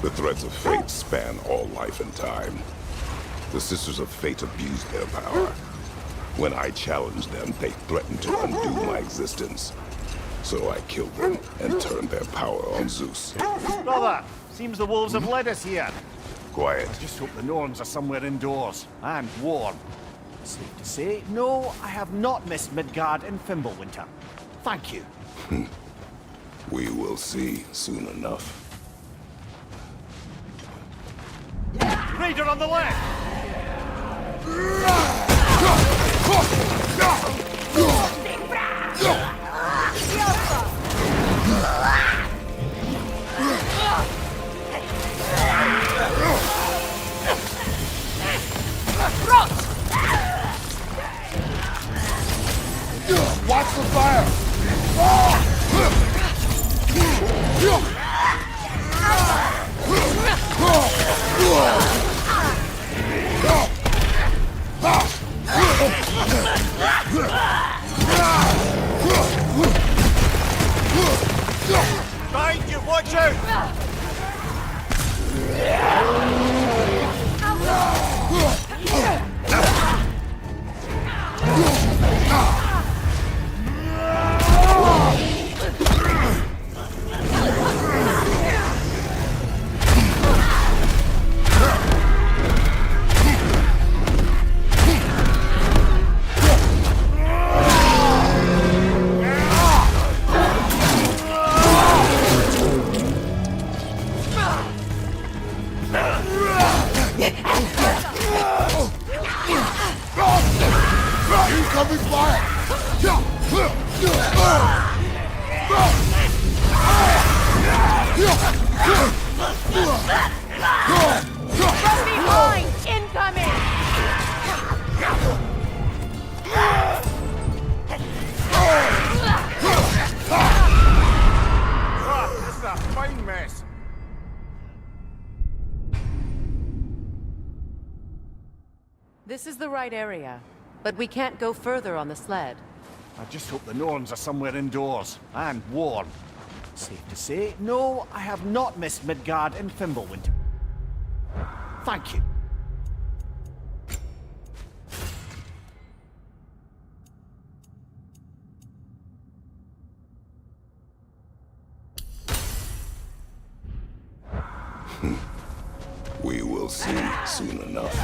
The threads of fate span all life and time. The Sisters of Fate abused their power. When I challenged them, they threatened to undo my existence. So I killed them and turned their power on Zeus. Brother, seems the wolves have led us here. Quiet. I just hope the Norns are somewhere indoors and warm. Safe to say, no, I have not missed Midgard in Fimbulwinter. Thank you. We will see soon enough. Raider on the left! Watch the fire! Behind you, watch out! Incoming fire! From behind! Incoming! This is a fine mess. This is the right area, but we can't go further on the sled. I just hope the Norns are somewhere indoors and warm. Safe to say, no, I have not missed Midgard in Fimbulwinter. Thank you. We will see soon enough.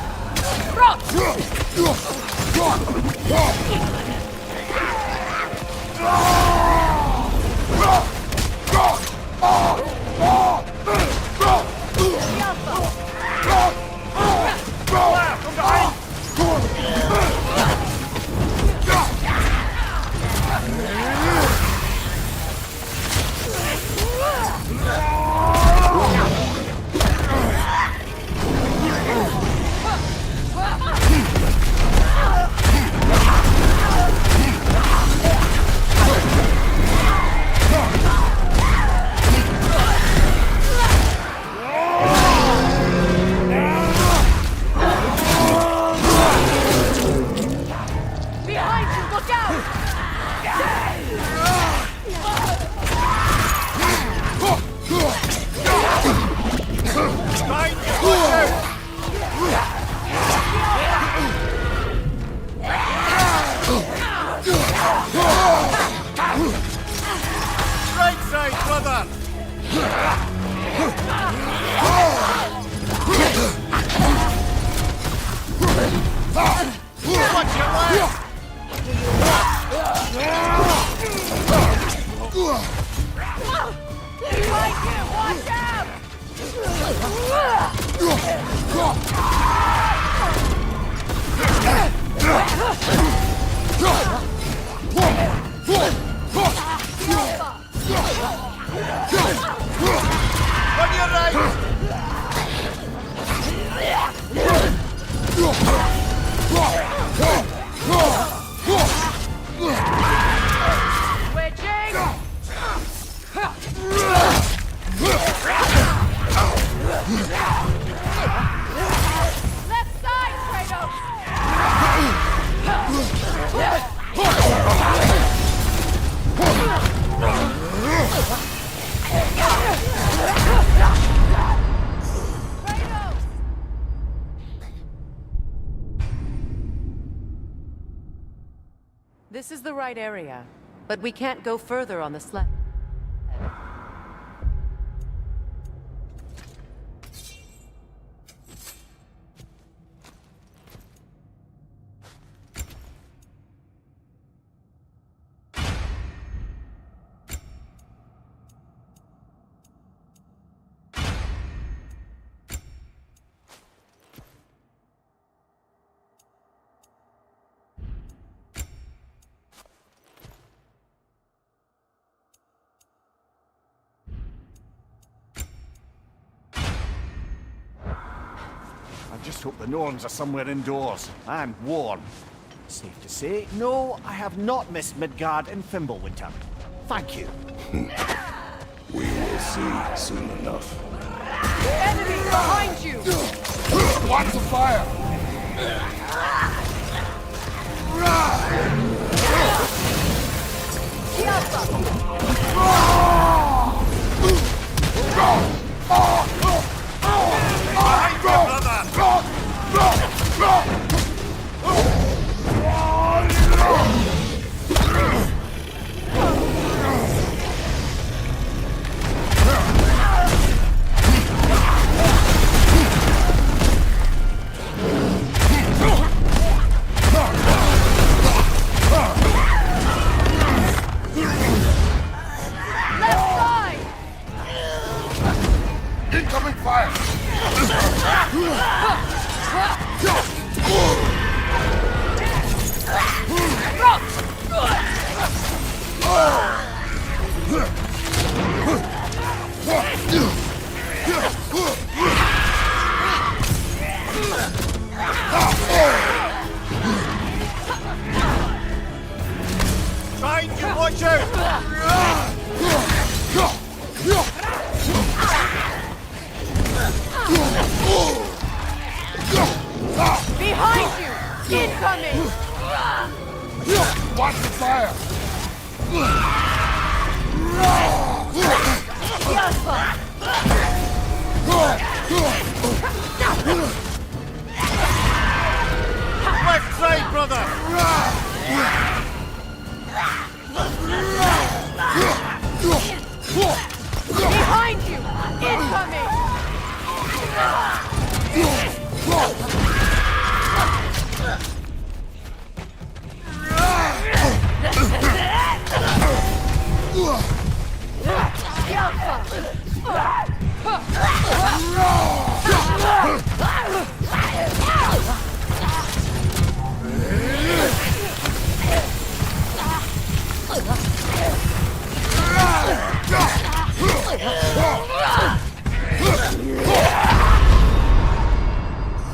Left side, Kratos! This is the right area, but we can't go further on the sled. I just hope the Norns are somewhere indoors, and warm. Safe to say, no, I have not missed Midgard and Fimbulwinter. Thank you. We will see soon enough. Enemy behind you! Watch the fire! Incoming fire! Trying to watch out! Behind you! Incoming! Watch the fire! Left side, brother! Behind you! Incoming!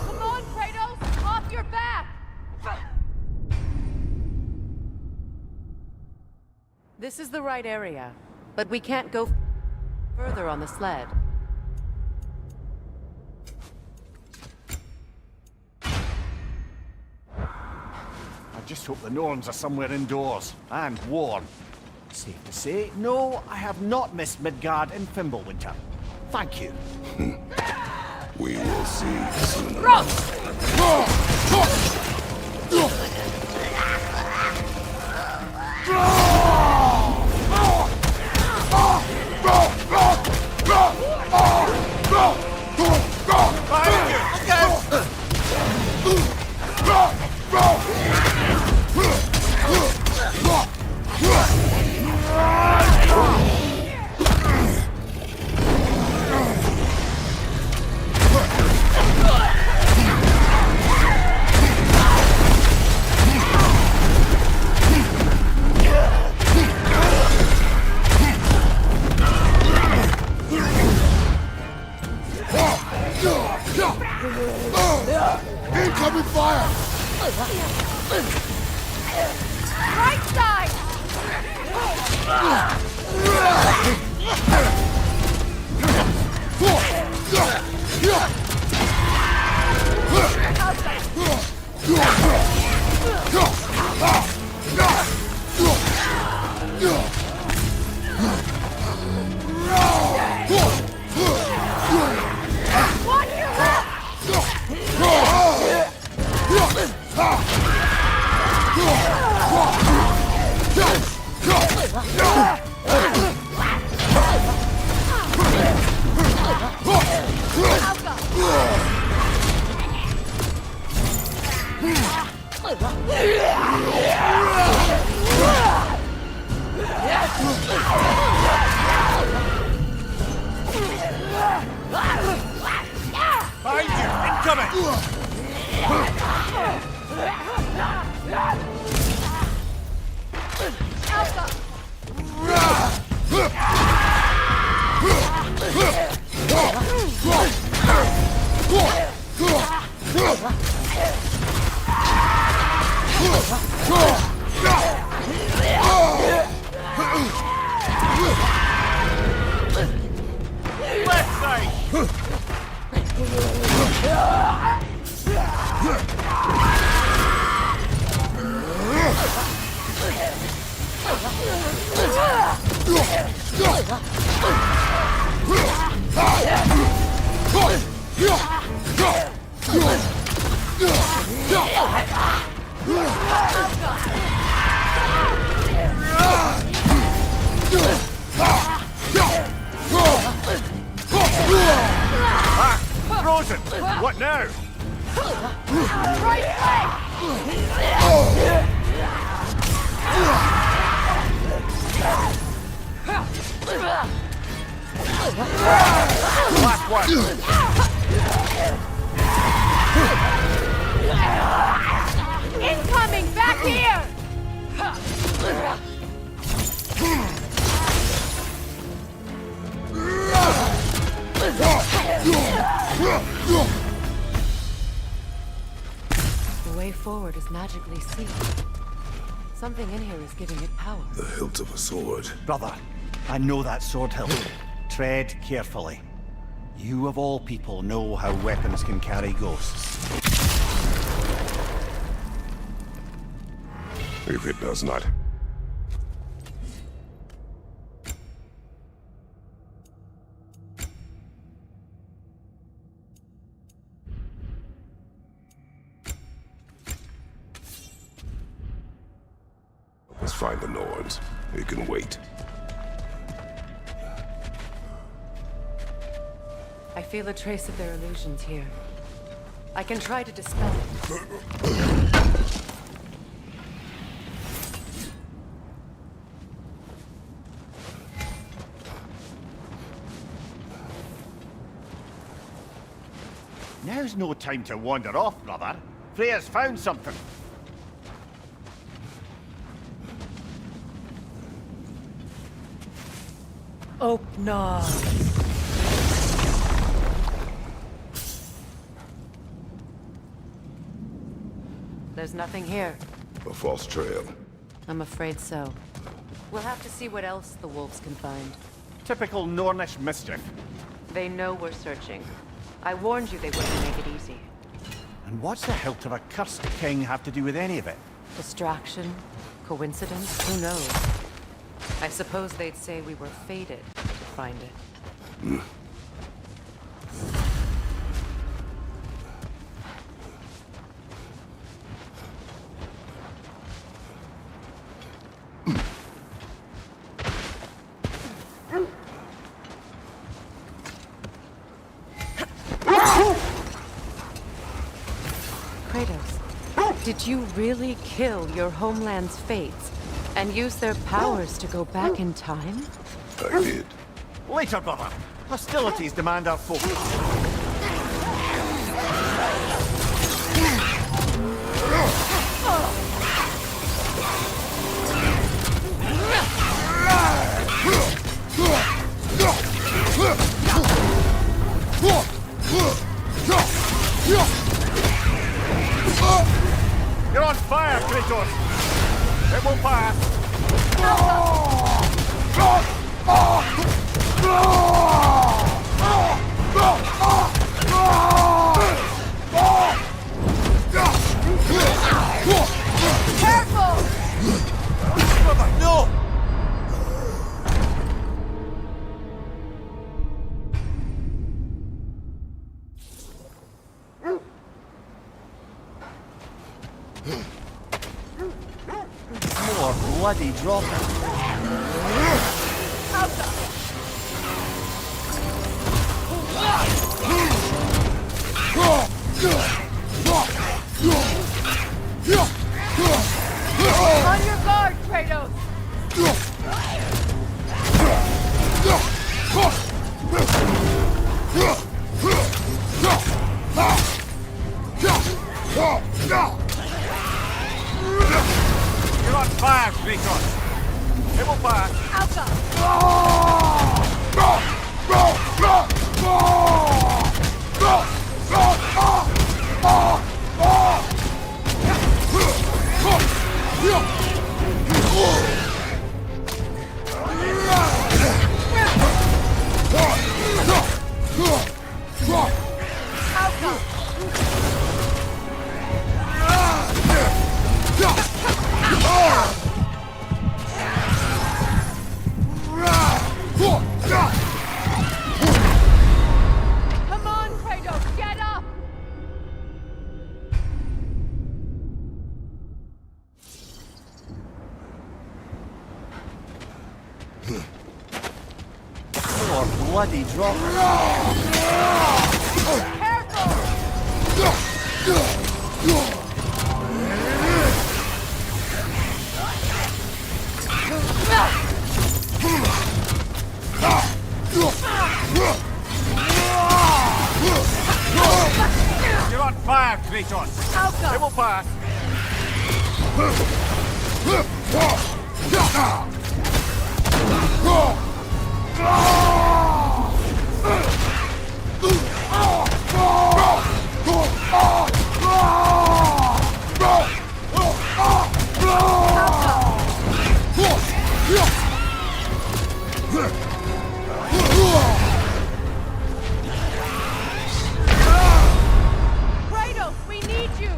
Come on, Kratos! Off your back! This is the right area, but we can't go further on the sled. I just hope the Norns are somewhere indoors, and warm. Safe to say, no, I have not missed Midgard and Fimbulwinter. Thank you. We will see soon enough. Incoming fire! Right side! Behind you! Incoming! Left side! Frozen! What now? Right Last one! Incoming! Back here! The way forward is magically sealed. Something in here is giving it power. The hilt of a sword. Brother, I know that sword hilt. Tread carefully. You of all people know how weapons can carry ghosts. If it does not. Let's find the Norns. It can wait. I feel a trace of their illusions here. I can try to dispel it. Now's no time to wander off, brother. Freya's found something. Open. There's nothing here. A false trail. I'm afraid so. We'll have to see what else the wolves can find. Typical Nornish mischief. They know we're searching. I warned you they wouldn't make it easy. And what's the hilt of a cursed king have to do with any of it? Distraction? Coincidence? Who knows? I suppose they'd say we were fated to find it. Kratos, did you really kill your homeland's fates and use their powers to go back in time? I did. Later, brother. Hostilities demand our focus. Yeah! You're on fire, Kratos! It will pass! Careful! No! More bloody dropping. On your guard, Kratos! You're on fire, Kratos! It will pass! Alka! Come on, Kratos, get up! More bloody dropping. You're on fire, Kratos! Alka! It will pass! Kratos, we need you!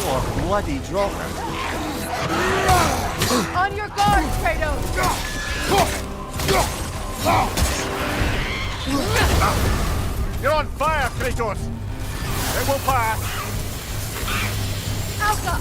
More bloody dropping. On your guard, Kratos! You're on fire, Kratos! It will pass! Alka!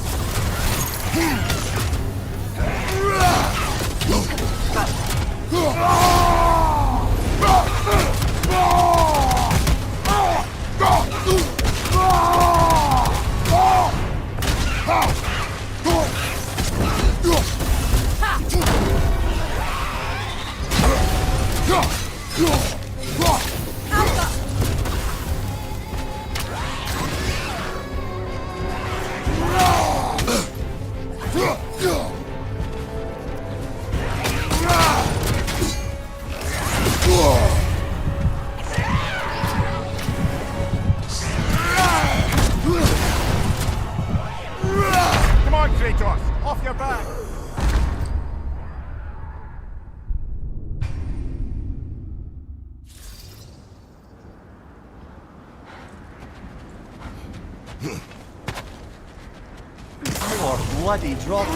back! More bloody drop.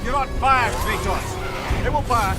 You're on fire, Kratos! It will pass!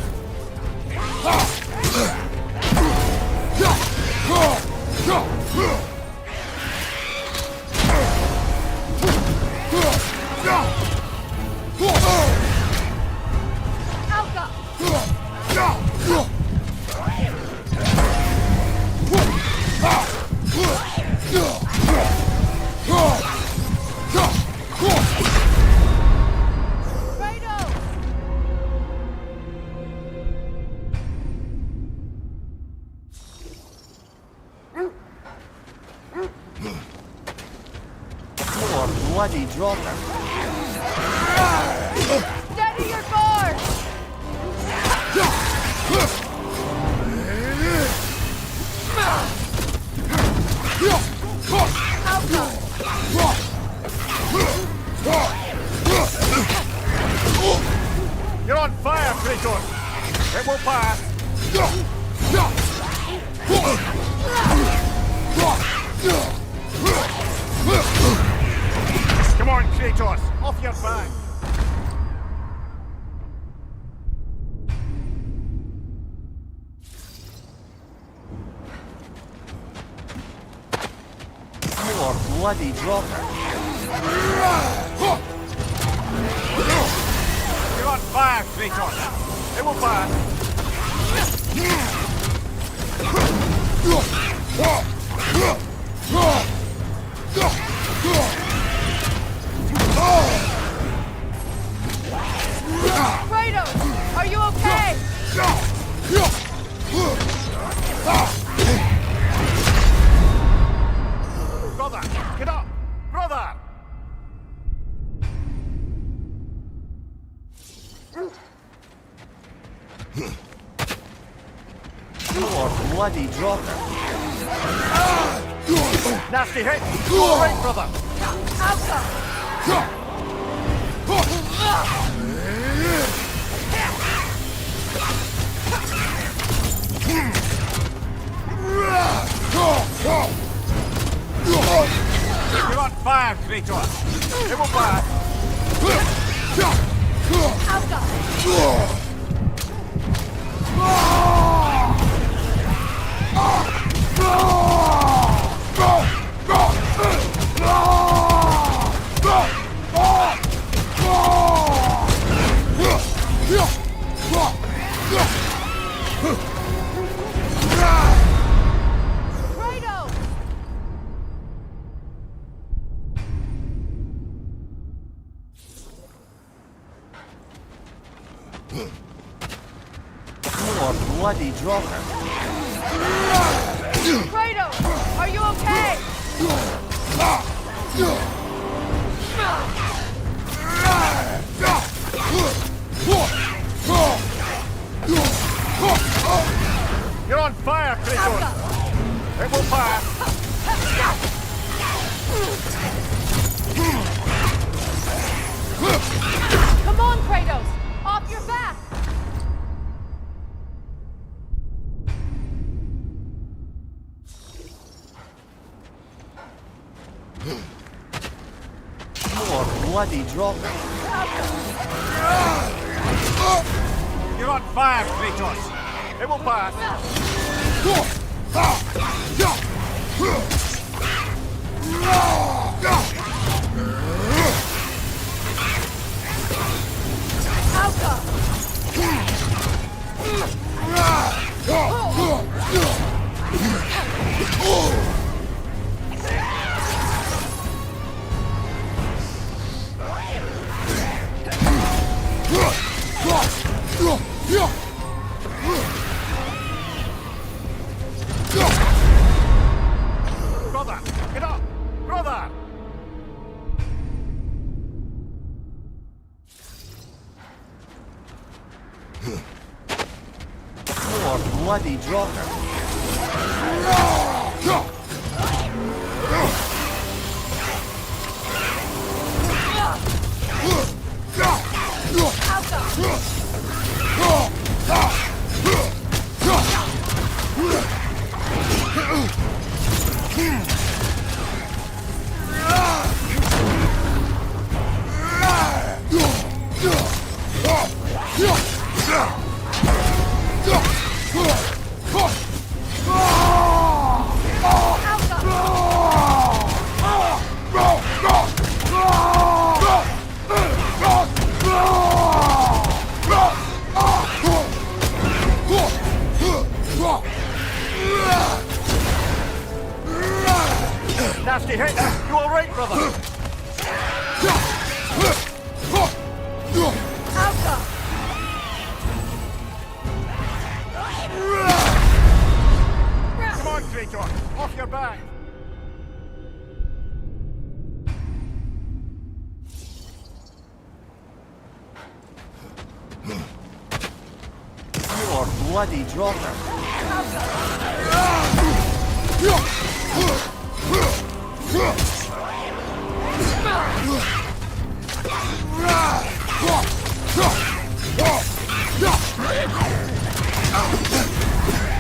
More bloody drop. Steady your bar! You're on fire, Kratos! It will pass! Come on, Kratos! Off your back! More bloody drop. You're on fire, Kratos! It will pass! Kratos, are you okay? Brother, get up! Brother! More bloody drop. Nasty hit! All right, brother! You're on fire, Kratos! It will pass! More bloody drop. Kratos, are you okay? You're on fire, Kratos! It will pass! Come on, Kratos! Off your back! More bloody drop. You're on fire, Kratos! It will pass! Brother, get up! Brother! Poor bloody Draugr. Nasty hit! You alright, brother? Come on, Kratos! Off your back! Poor bloody Draugr.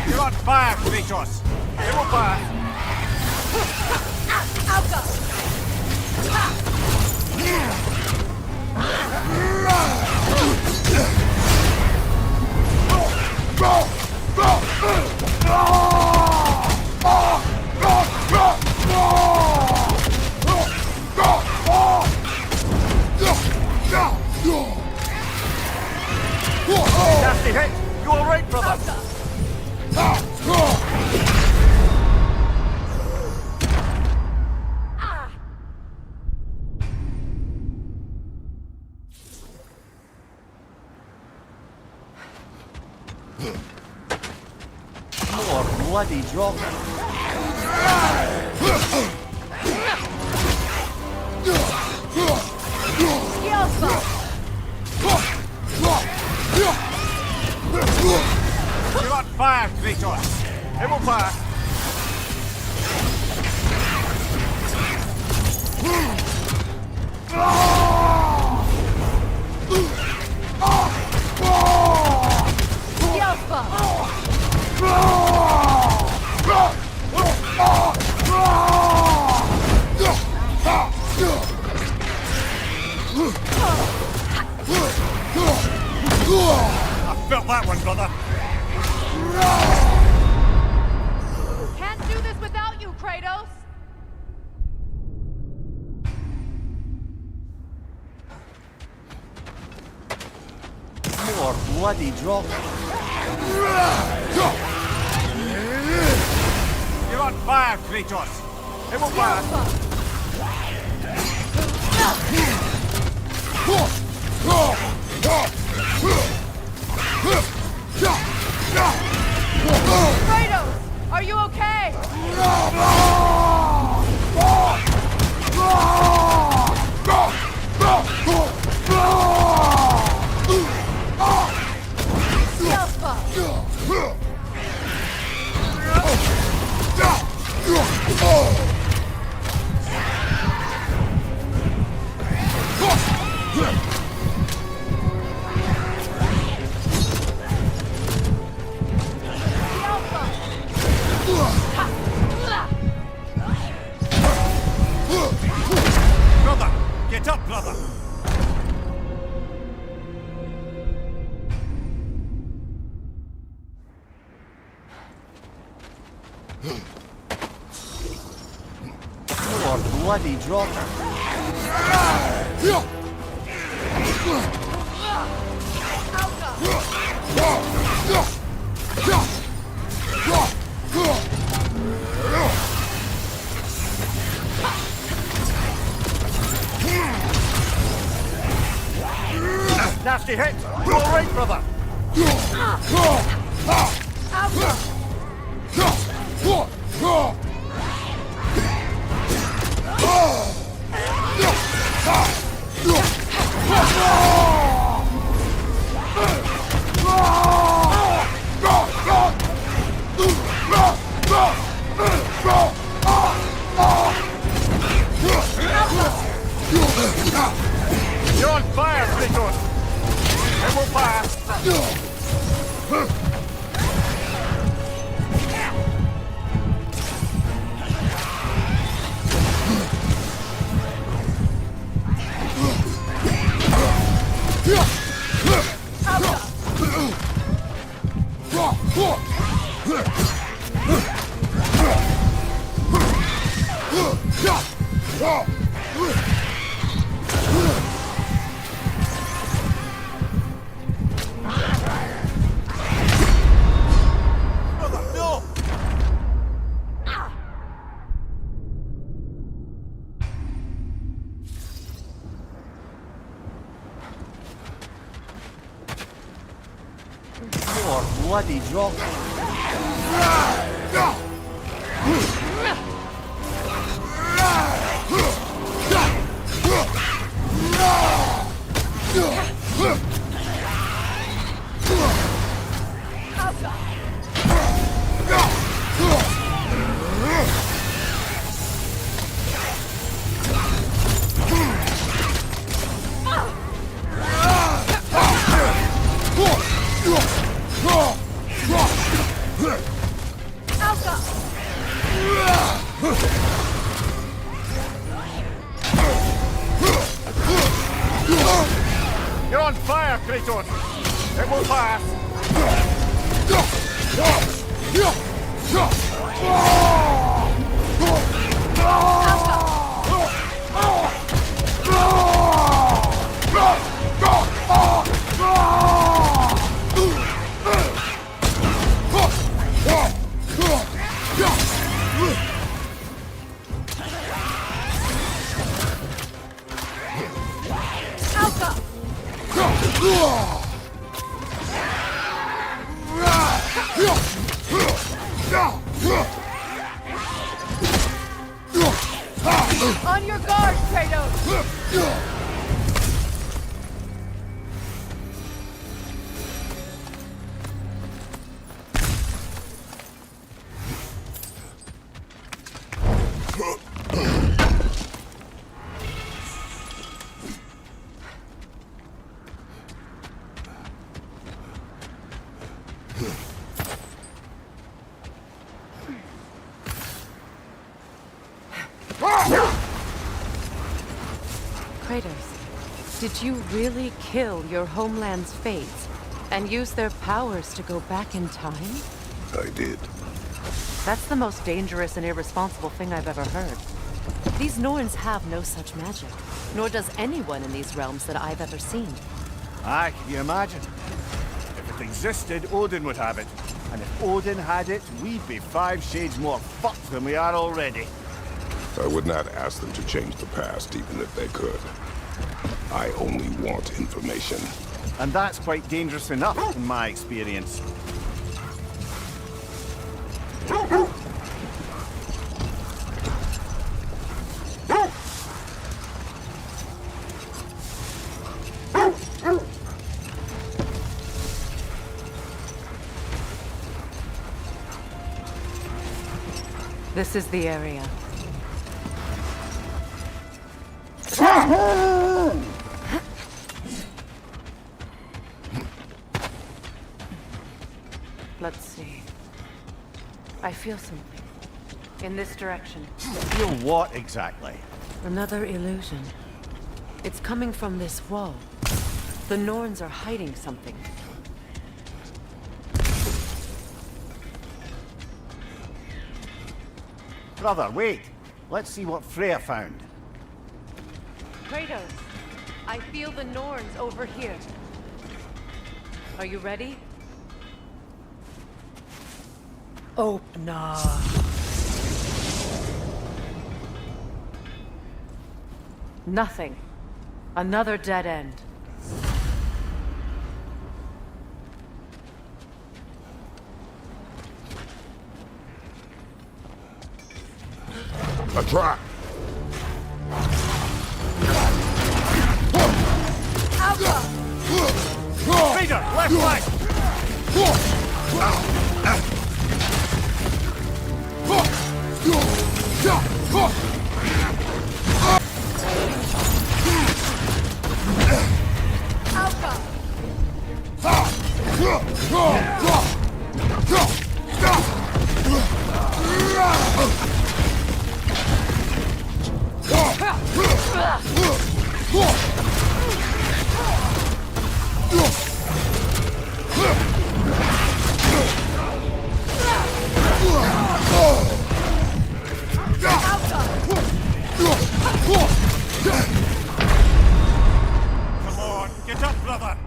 You're on fire, Kratos! They will pass! Nasty hit! You alright, brother? Poor bloody Draugr. You're on fire, Kratos! It will pass! I felt that one, brother! Can't do this without you, Kratos! Poor bloody Draugr. You're on fire, Kratos! It will pass! Kratos! Are you okay? Brother! Get up, brother! Poor bloody Draugr. nasty hit. You all right, brother? You're on fire, Kratos! It will pass! More bloody drops. You're on fire, Kratos! It will pass! On your guard, Kratos! Kratos, did you really kill your homeland's fates and use their powers to go back in time? I did. That's the most dangerous and irresponsible thing I've ever heard. These Norns have no such magic, nor does anyone in these realms that I've ever seen. Aye, can you imagine? If it existed, Odin would have it. And if Odin had it, we'd be 5 shades more fucked than we are already. I would not ask them to change the past, even if they could. I only want information. And that's quite dangerous enough, in my experience. This is the area. Let's see. I feel something. In this direction. Feel what exactly? Another illusion. It's coming from this wall. The Norns are hiding something. Brother, wait. Let's see what Freya found. Kratos, I feel the Norns over here. Are you ready? Open. Nothing. Another dead end. A trap! Peter, left flank! Come on, get up, brother!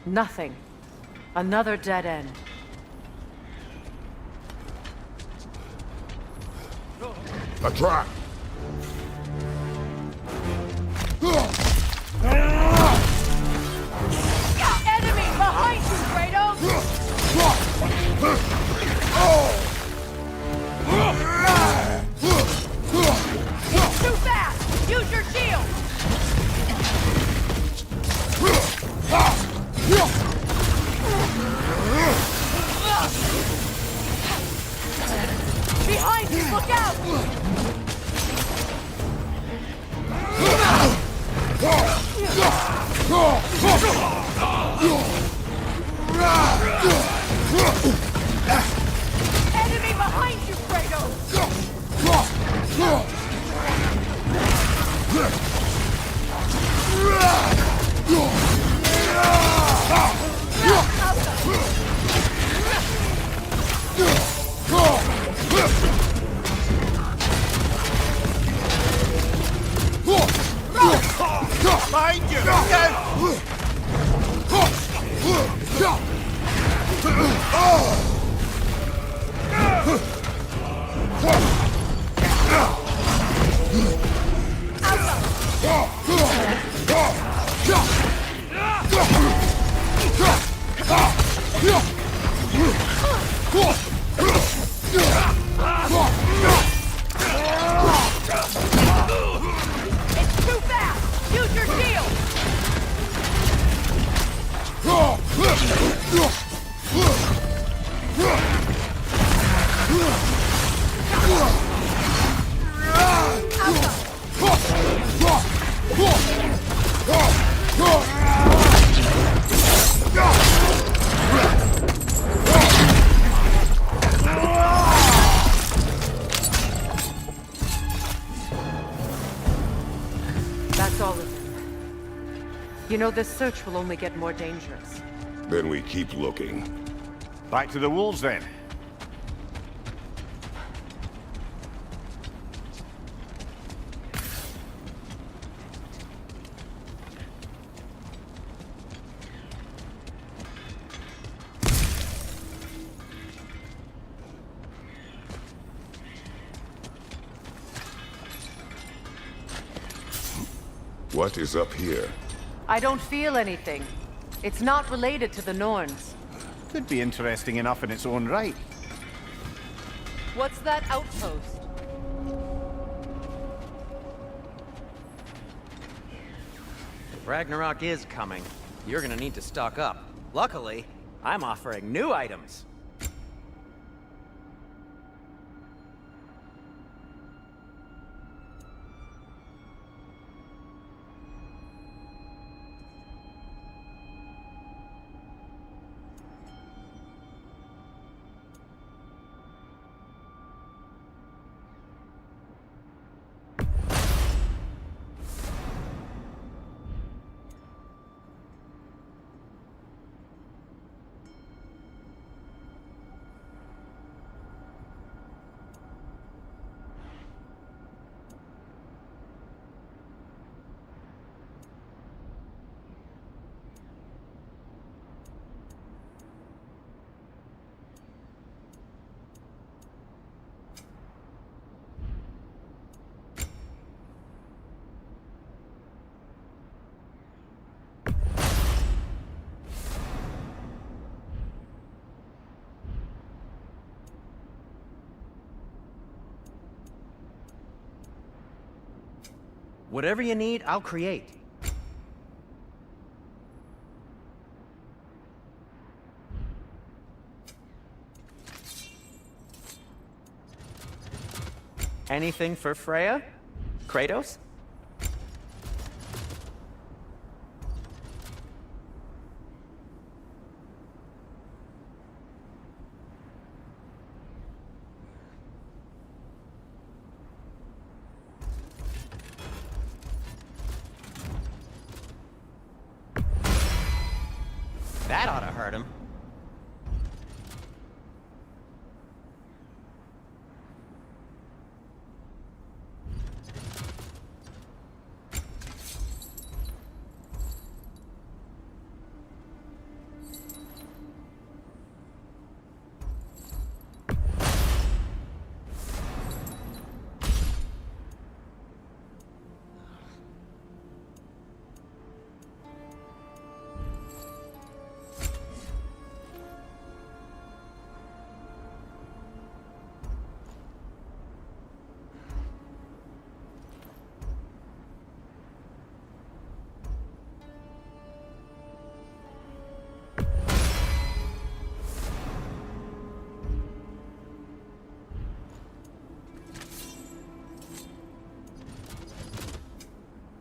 Nothing. Another dead end. A trap! Enemy behind you, Kratos! He's too fast! Use your shield! Behind you, look out! Enemy behind you, Kratos! Behind you! It's too fast! Use your shield! That's all of them. You know, this search will only get more dangerous. Then we keep looking. Back to the wolves, then. What is up here? I don't feel anything. It's not related to the Norns. Could be interesting enough in its own right. What's that outpost? If Ragnarok is coming, you're gonna need to stock up. Luckily, I'm offering new items. Whatever you need, I'll create. Anything for Freya? Kratos? That ought to hurt him.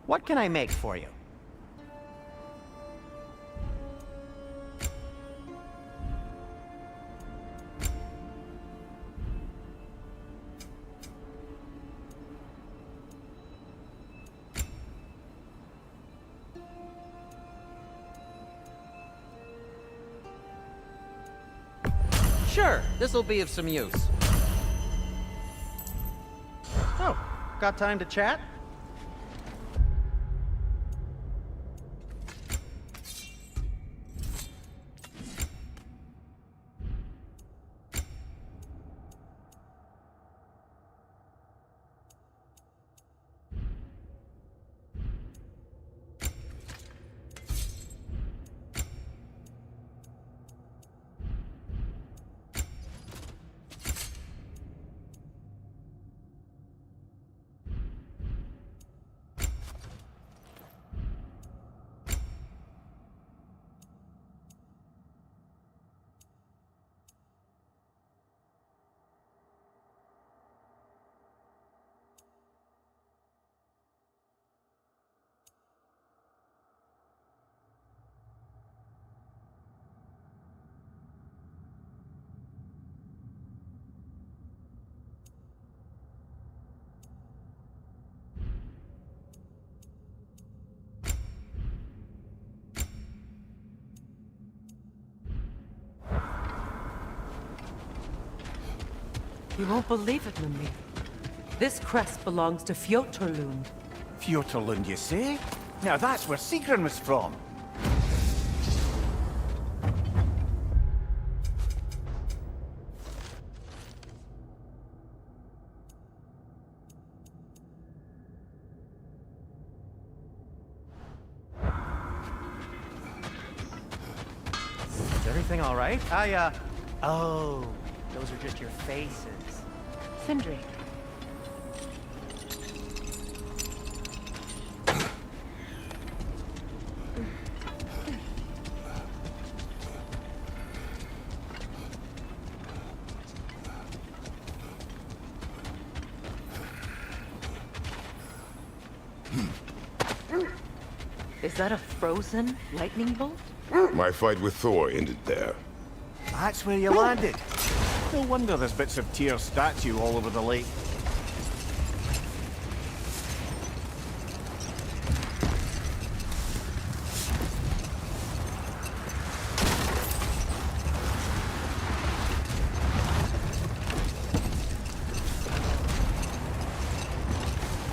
What can I make for you? Sure, this'll be of some use. Oh, got time to chat? You won't believe it, Mimir. This crest belongs to Fjotorlund. Fjotorlund, you say? Now that's where Sigrun was from. Is everything all right? Oh, those are just your faces. Sindri. Is that a frozen lightning bolt? My fight with Thor ended there. That's where you landed. No wonder there's bits of Tyr's statue all over the lake.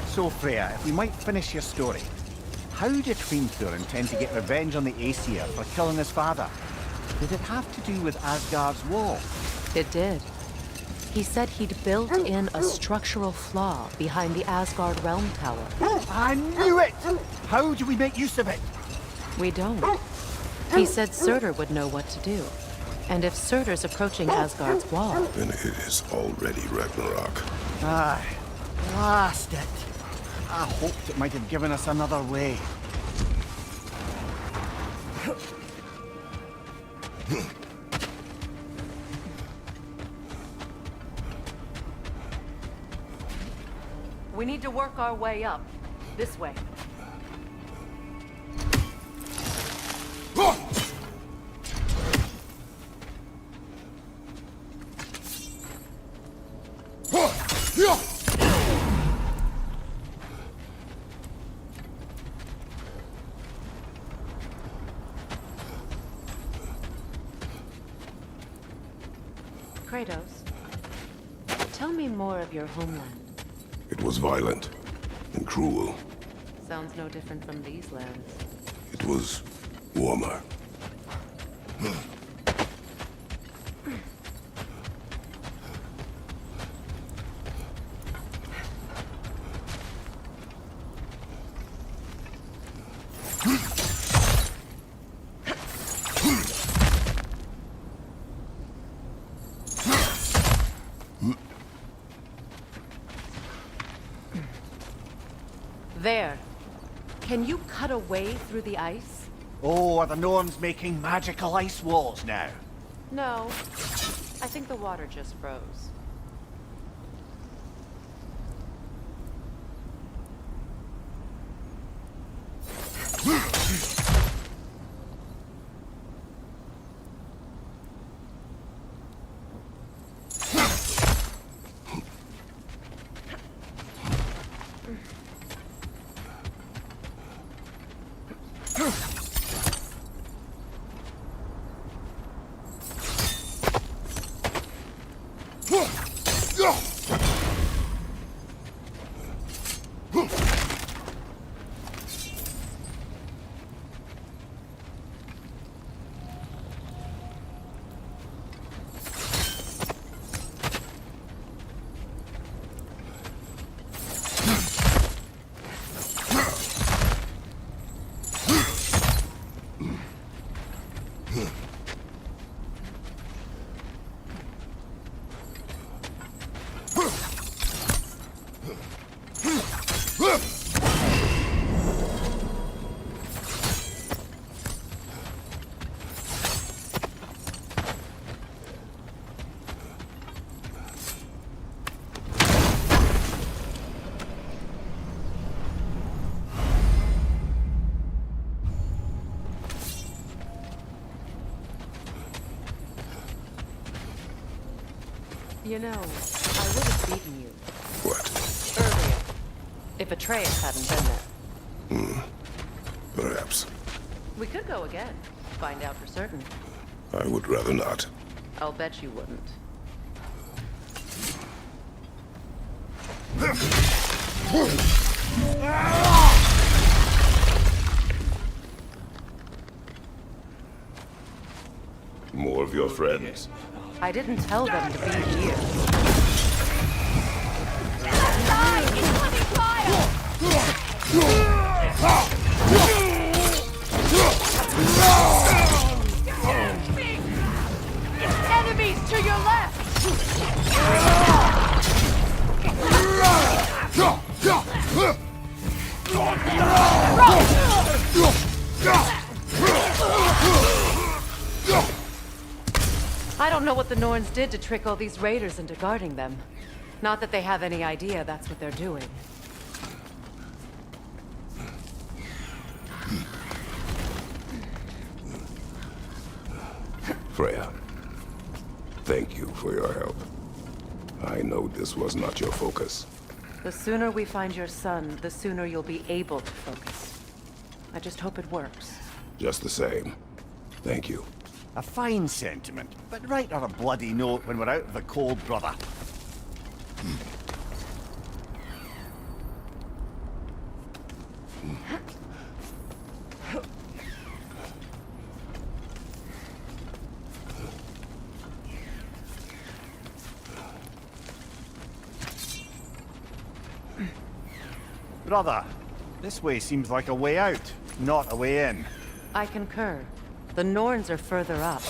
So, Freya, if we might finish your story. How did Hrimthur intend to get revenge on the Aesir for killing his father? Did it have to do with Asgard's wall? It did. He said he'd built in a structural flaw behind the Asgard Realm Tower. I knew it! How do we make use of it? We don't. He said Surtur would know what to do. And if Surtur's approaching Asgard's wall... Then it is already Ragnarok. Aye. Blast it. I hoped it might have given us another way. We need to work our way up. This way. Kratos, tell me more of your homeland. It was violent and cruel. Sounds no different from these lands. It was warmer. There. Can you cut a way through the ice? Oh, are the Norns making magical ice walls now? No. I think the water just froze. You know, I would have beaten you. What? Earlier. If Atreus hadn't been there. Perhaps. We could go again. Find out for certain. I would rather not. I'll bet you wouldn't. More of your friends. I didn't tell them to be here. Die! Incoming fire! Enemies to your left! I don't know what the Norns did to trick all these raiders into guarding them. Not that they have any idea that's what they're doing. Freya, thank you for your help. I know this was not your focus. The sooner we find your son, the sooner you'll be able to focus. I just hope it works. Just the same, thank you. A fine sentiment, but write her a bloody note when we're out of the cold, brother. Brother, this way seems like a way out, not a way in. I concur. The Norns are further up.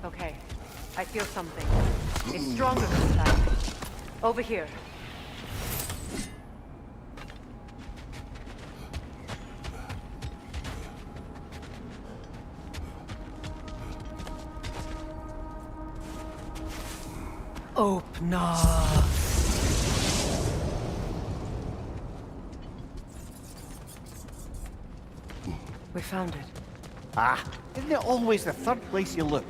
Okay, I feel something. It's stronger this time. Over here. Open up. We found it. Ah, isn't it always the third place you look?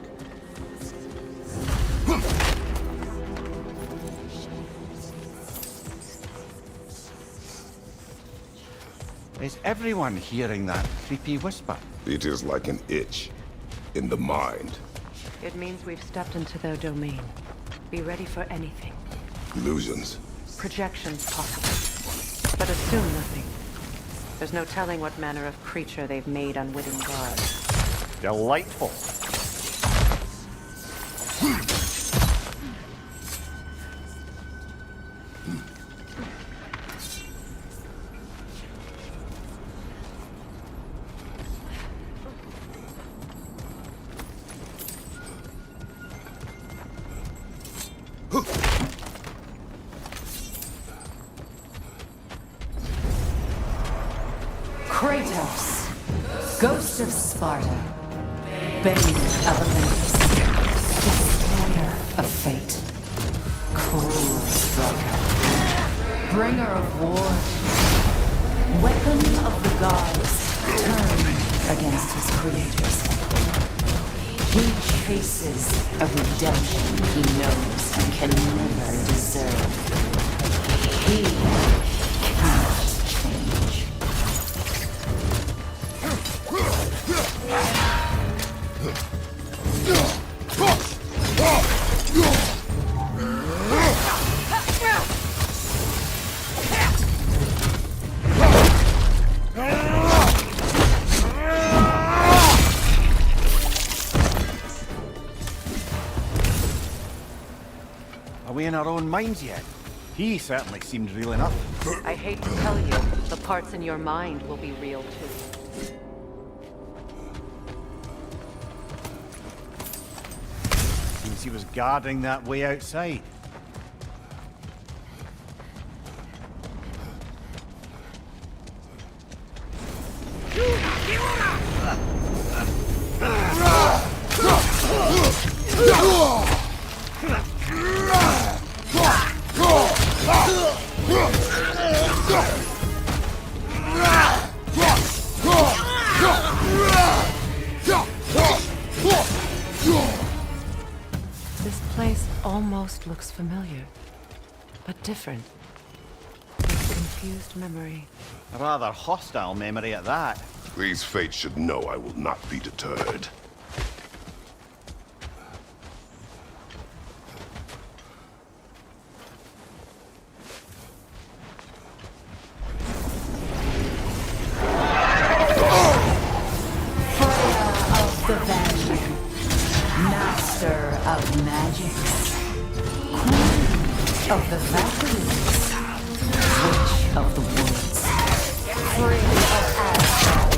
Is everyone hearing that creepy whisper? It is like an itch in the mind. It means we've stepped into their domain. Be ready for anything. Illusions. Projections possible. But assume nothing. There's no telling what manner of creature they've made unwitting guards. Delightful. Kratos, Ghost of Sparta, Bane of Olympus, Destroyer of Fate, Cruel Striker, Bringer of War, Weapon of the Gods, turned against his creators. He chases a redemption he knows and can never deserve. He cannot change. Are we in our own minds yet? He certainly seemed real enough. I hate to tell you, the parts in your mind will be real too. Seems he was guarding that way outside. This place almost looks familiar, but different. Like a confused memory. A rather hostile memory at that. These fates should know I will not be deterred. The Vanguard, Master of Magics, Queen of the Valkyries, Witch of the Woods, Free of Asgard,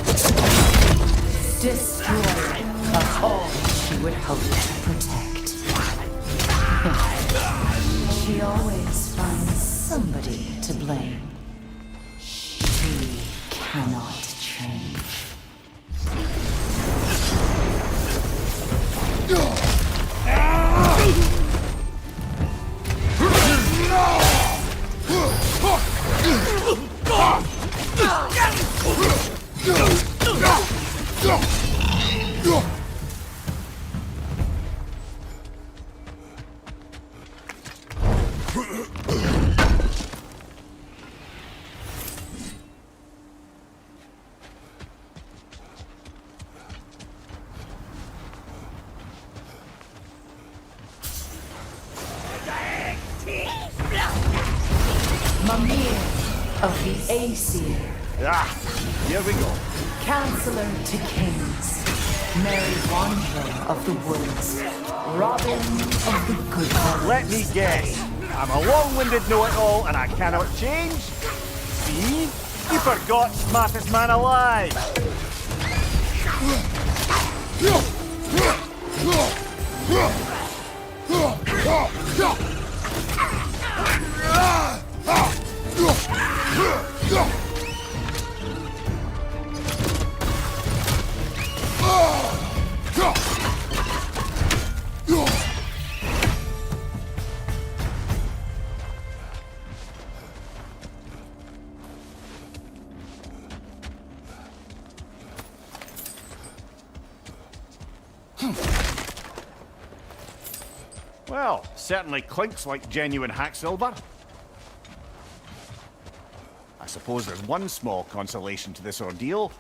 Destroyer of all she would hope to protect. She always finds somebody to blame. She cannot change. Mimir of the Aesir. Ah, here we go. Counselor to kings. Merry wanderer of the woods. Robin of the good ones. Let me guess. I'm a long-winded know-it-all and I cannot change? See? You forgot smartest man alive. Well, certainly clinks like genuine hack silver. I suppose there's one small consolation to this ordeal.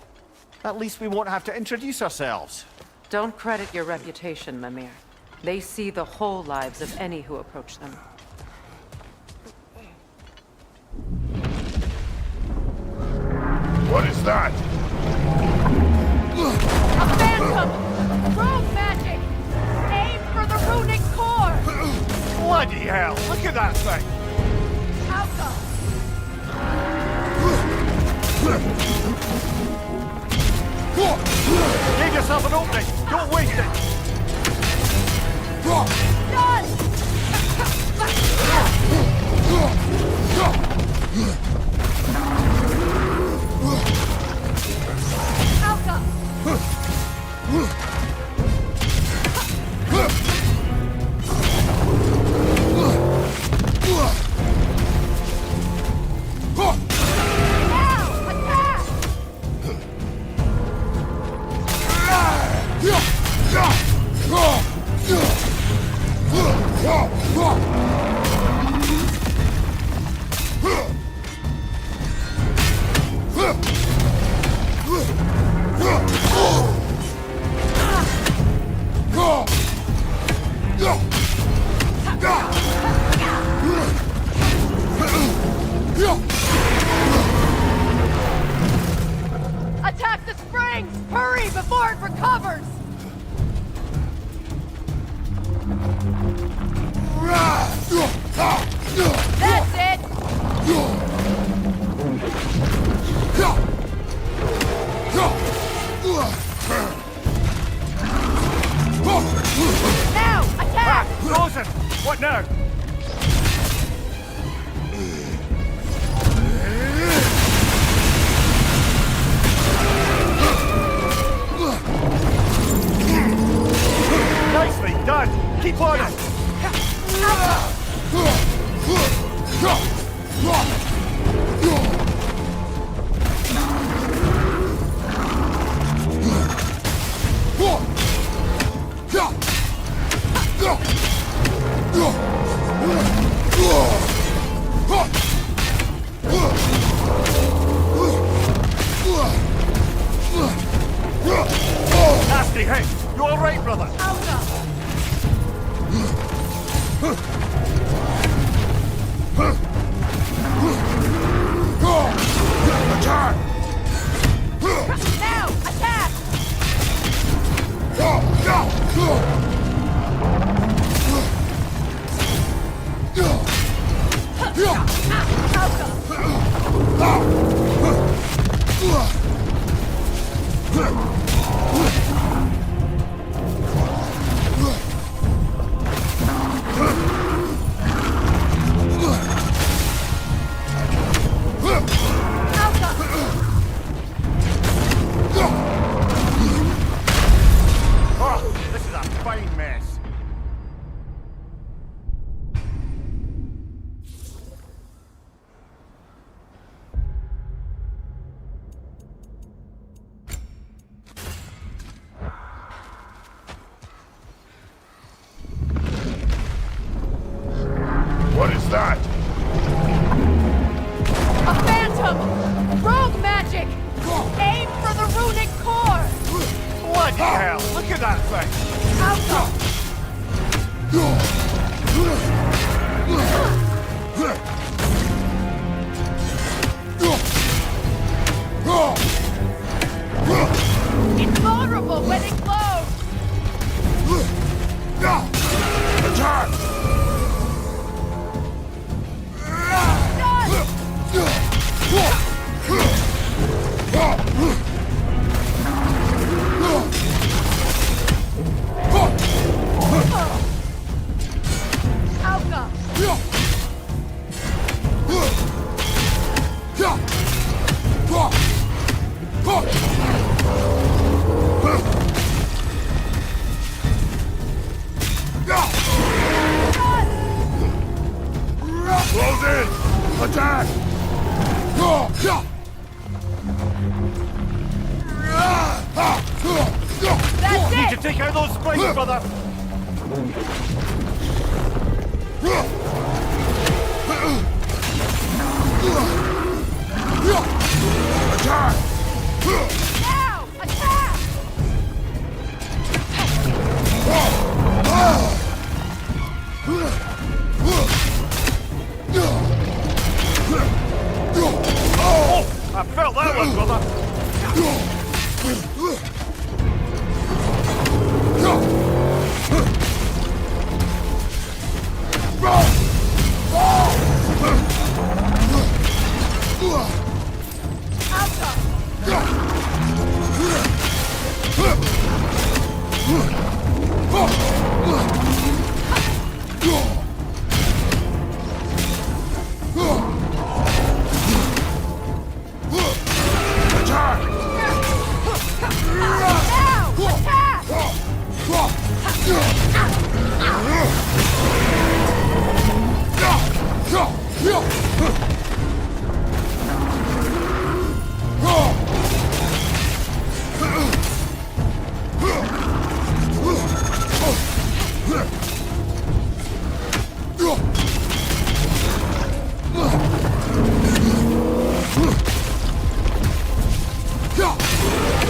At least we won't have to introduce ourselves. Don't credit your reputation, Mimir. They see the whole lives of any who approach them. What is that? A phantom! Rogue magic! Aim for the runic core! Bloody hell! Look at that thing! Alka! Give yourself an opening! Don't waste it! Done! Alka! Now! Attack! Attack the springs! Hurry before it recovers! That's it! Now! Attack! Frozen! What now? Nicely done! Keep on it! Nasty hit! You all right, brother? Attack! Now! Attack! Oh, this is a fine mess. Bloody hell! Look at that thing! It's vulnerable when it glows! Attack! Alka! Close in! Attack! That's Need it! to take out those springs, brother! Attack! Now! Attack! Oh! I felt that one, brother!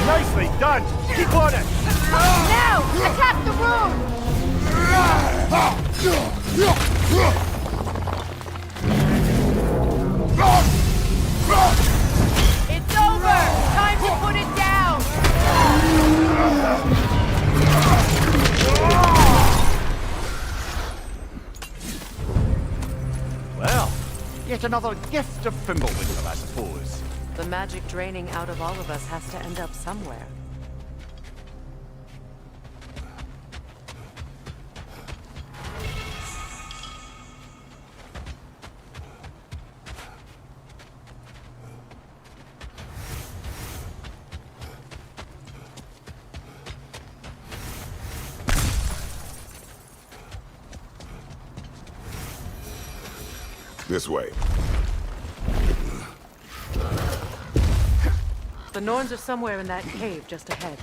Nicely done! Keep on it! Now! Attack the room! It's over! Time to put it down! Well, yet another gift of Fimbulwinter, I suppose. The magic draining out of all of us has to end up somewhere. This way. The Norns are somewhere in that cave just ahead.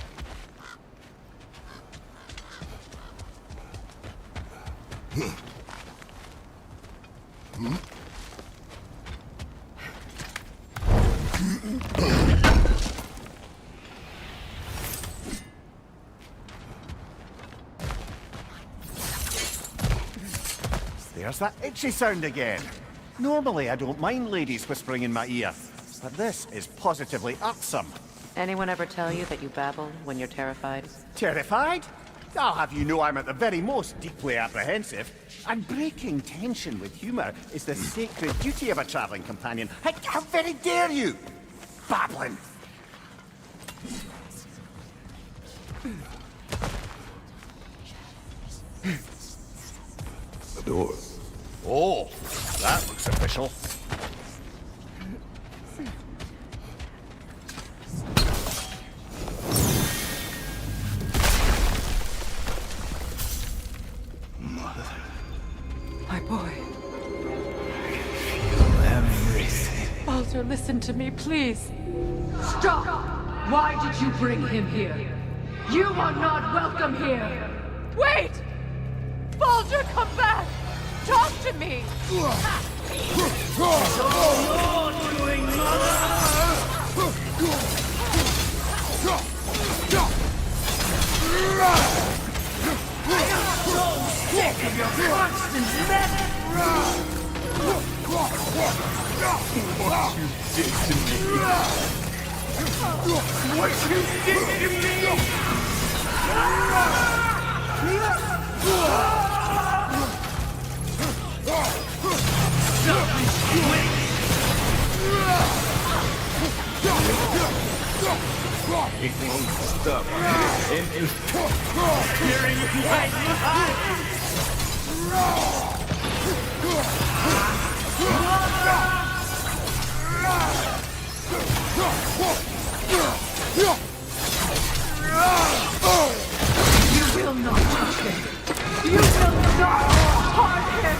There's that itchy sound again. Normally I don't mind ladies whispering in my ear, but this is positively irksome. Anyone ever tell you that you babble when you're terrified? Terrified? I'll have you know I'm at the very most deeply apprehensive. And breaking tension with humour is the sacred duty of a travelling companion. How very dare you! Babbling! The door. Oh, that looks official. My boy. Everything. Baldur, listen to me, please. Stop! Why did you bring him here? You are not welcome here! Wait! Baldur, come back! Talk to me! What you did to me! It won't stop. Hearing my You will not touch him. You will not harm him.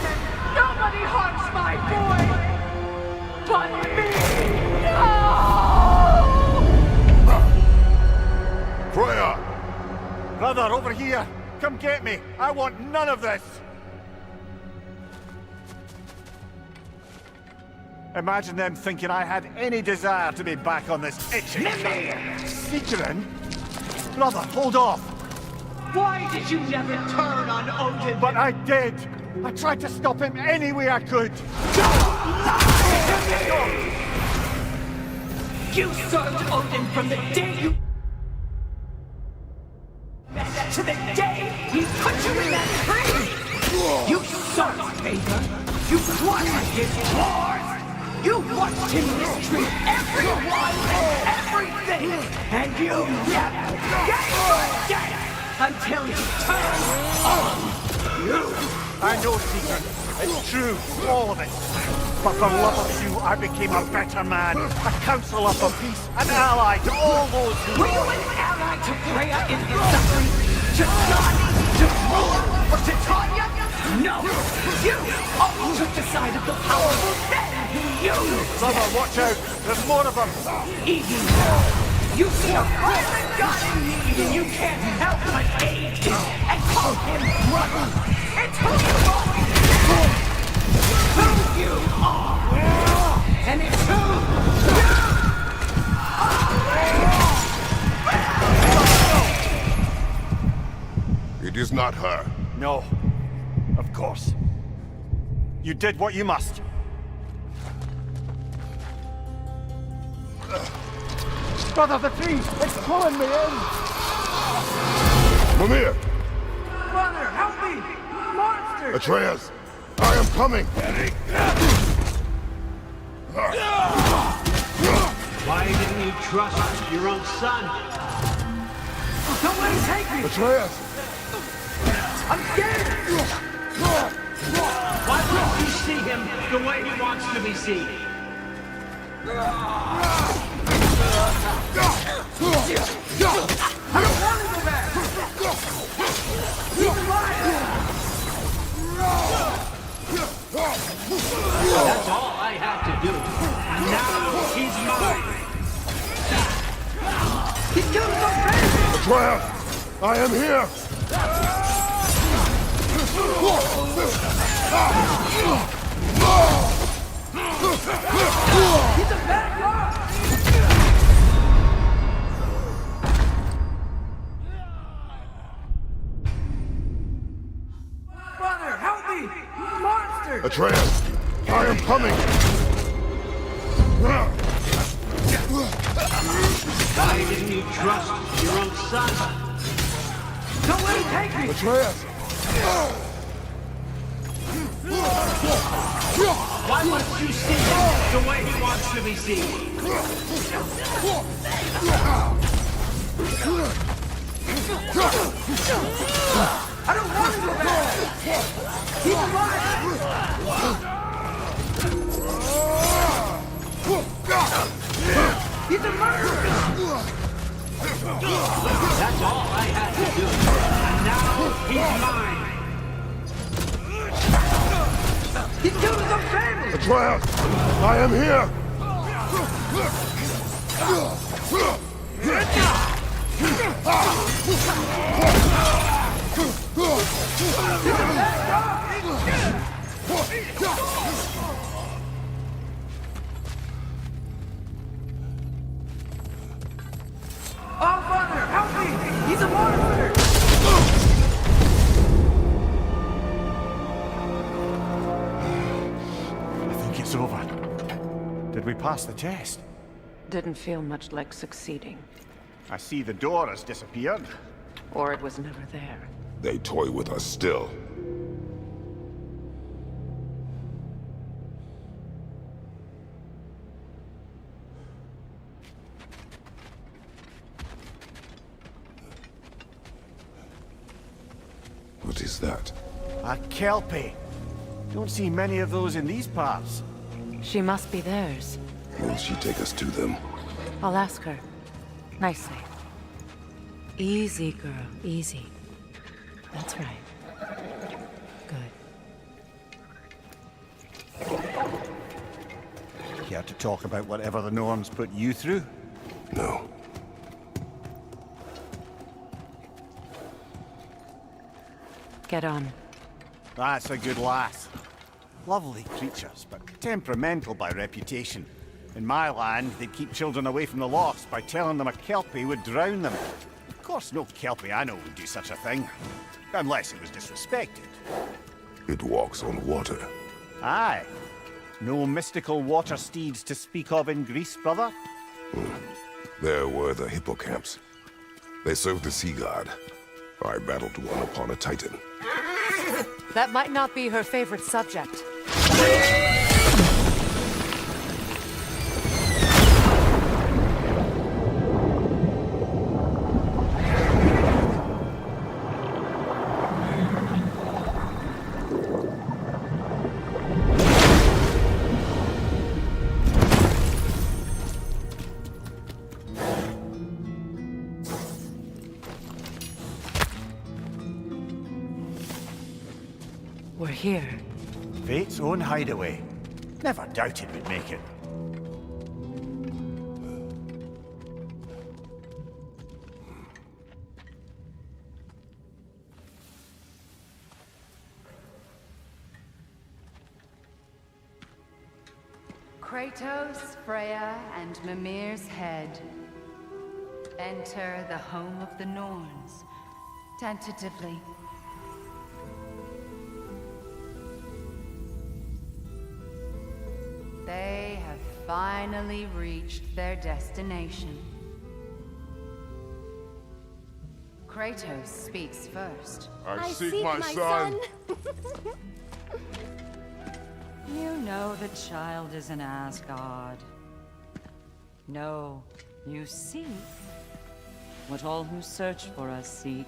Nobody harms my boy. But me. No! Freya! Brother, over here! Come get me! I want none of this! Imagine them thinking I had any desire to be back on this itching Seekerin? Brother, hold off! Why did you never turn on Odin? But I did! I tried to stop him any way I could! You served Odin from the day you... to the day he put you in that tree! You served Vader! You wanted his wars! You watched him mistreat everyone and everything! And you never gave your death until he turned on you! I know, Seeker. It's true, all of it. But for love of you, I became a better man, a counselor for peace, an ally to all those who... Were you an ally to Freya in his suffering? To Johnny? To Thor? Or to Tanya? No! You always took the side of the powerful men who used... Brother, watch out! There's more of them! Even now, you see a fallen god in need and you can't help but aid him and call him brother! It's who you've always been! Who you are! And it's who you are! It is not her. No. Of course. You did what you must. Brother, the tree! It's pulling me in! Mimir! Brother, help me! Monster! Atreus! I am coming! Why didn't you trust your own son? Don't let him take me! Atreus! I'm scared! Why won't you see him the way he wants to be seen? I don't want to go back! He's alive! That's all I had to do. And now he's mine! He's killing my friends! Atreus! I am here! He's a bad guy! Brother, help me! Monster! Atreus! I am coming! Why didn't you trust your own son? Don't let him take me! Atreus! Why must you see him the way he wants to be seen? I don't want to go back! He's alive! He's a murderer! That's all I had to do. And now he's mine. He's killing some family! Atreus! I am here! Oh, Father, help me! He's a monster! I think it's over. Did we pass the test? didn't feel much like succeeding. I see the door has disappeared. Or it was never there. They toy with us still. What is that? A kelpie. Don't see many of those in these parts. She must be theirs. Will she take us to them? I'll ask her. Nicely. Easy, girl. Easy. That's right. Good. Care to talk about whatever the Norns put you through? No. Get on. That's a good lass. Lovely creatures, but temperamental by reputation. In my land, they'd keep children away from the lost by telling them a kelpie would drown them. Of course, no kelpie I know would do such a thing. Unless it was disrespected. It walks on water. Aye. No mystical water steeds to speak of in Greece, brother? There were the hippocamps. They served the sea god. I battled one upon a titan. That might not be her favorite subject. We're here. Fate's own hideaway. Never doubted we'd make it. Kratos, Freya, and Mimir's head. Enter the home of the Norns. Tentatively. They have finally reached their destination. Kratos speaks first. I seek my son. You know the child is in Asgard. No, you seek what all who search for us seek.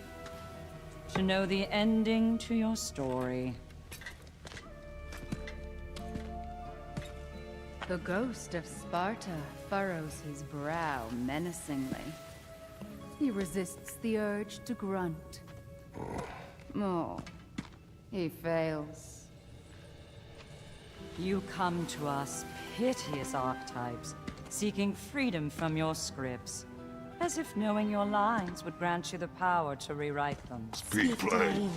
To know the ending to your story. The ghost of Sparta furrows his brow menacingly. He resists the urge to grunt. Oh, he fails. You come to us, piteous archetypes, seeking freedom from your scripts, as if knowing your lines would grant you the power to rewrite them. Speak plain.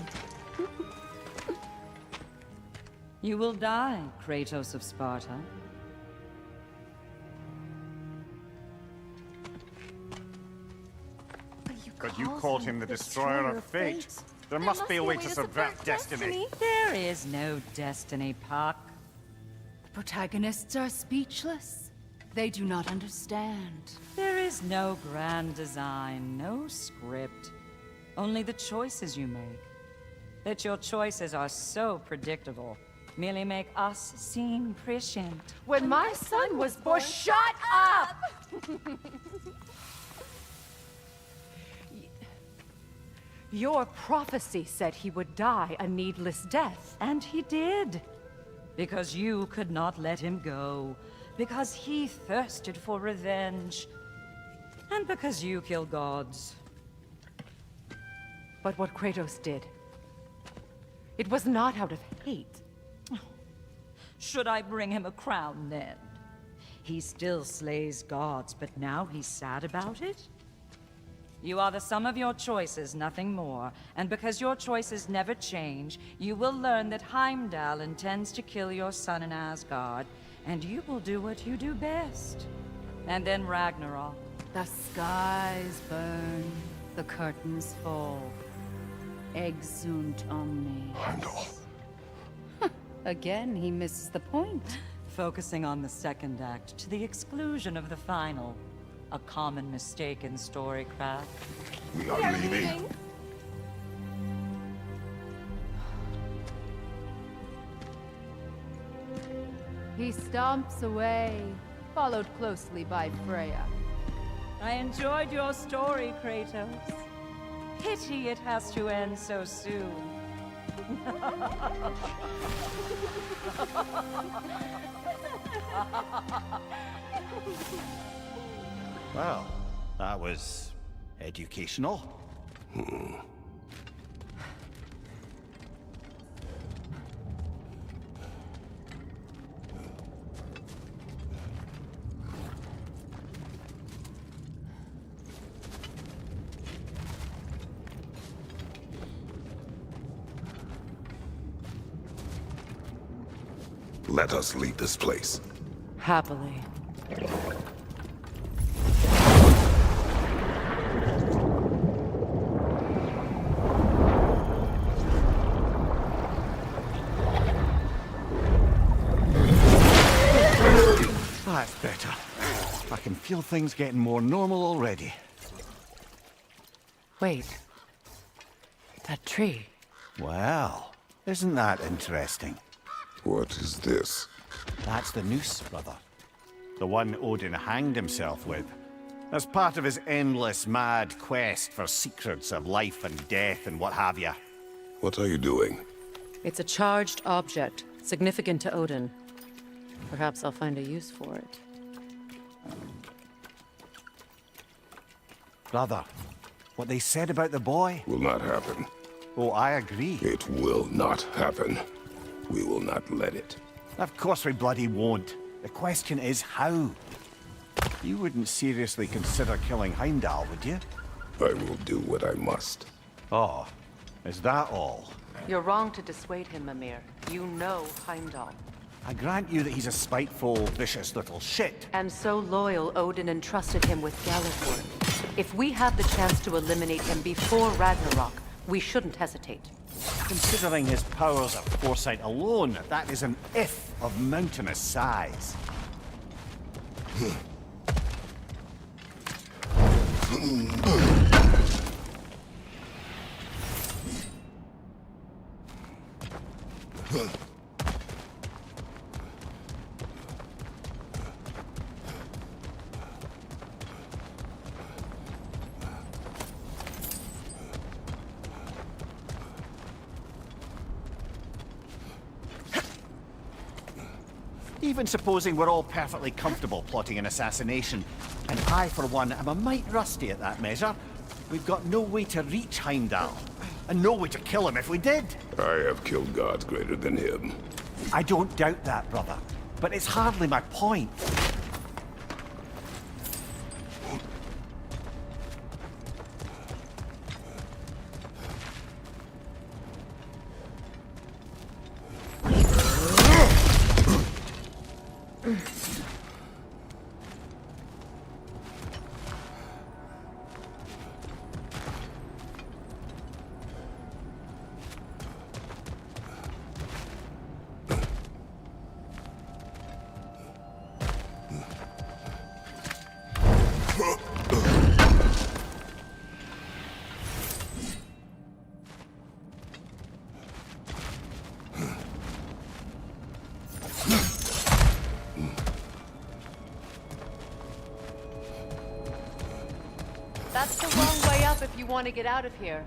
You will die, Kratos of Sparta. But you called him the Destroyer of Fate. There must be a way to subvert destiny. There is no destiny, Puck. The protagonists are speechless. They do not understand. There is no grand design, no script. Only the choices you make. That your choices are so predictable merely make us seem prescient. When my son was born, shut up! Your prophecy said he would die a needless death. And he did. Because you could not let him go. Because he thirsted for revenge. And because you kill gods. But what Kratos did, it was not out of hate. Should I bring him a crown then? He still slays gods, but now he's sad about it? You are the sum of your choices, nothing more. And because your choices never change, you will learn that Heimdall intends to kill your son in Asgard, and you will do what you do best. And then Ragnarok. The skies burn, the curtains fall. Exunt omnes. Heimdall. Again, he misses the point. focusing on the second act to the exclusion of the final. A common mistake in storycraft. We are leaving. He stomps away, followed closely by Freya. I enjoyed your story, Kratos. Pity it has to end so soon. Well, that was educational. Let us leave this place. Happily. That's better. I can feel things getting more normal already. Wait. That tree. Well, isn't that interesting? What is this? That's the noose, brother. The one Odin hanged himself with. As part of his endless, mad quest for secrets of life and death and what have you. What are you doing? It's a charged object, significant to Odin. Perhaps I'll find a use for it. Brother, what they said about the boy? Will not happen. Oh, I agree. It will not happen. We will not let it. Of course we bloody won't. The question is how? You wouldn't seriously consider killing Heimdall, would you? I will do what I must. Oh, is that all? You're wrong to dissuade him, Mimir. You know Heimdall. I grant you that he's a spiteful, vicious little shit. And so loyal, Odin entrusted him with Galliford. If we have the chance to eliminate him before Ragnarok, we shouldn't hesitate. Considering his powers of foresight alone, that is an if of mountainous size. Even supposing we're all perfectly comfortable plotting an assassination, and I, for one, am a mite rusty at that measure, we've got no way to reach Heimdall, and no way to kill him if we did. I have killed gods greater than him. I don't doubt that, brother, but it's hardly my point. That's the wrong way up if you want to get out of here.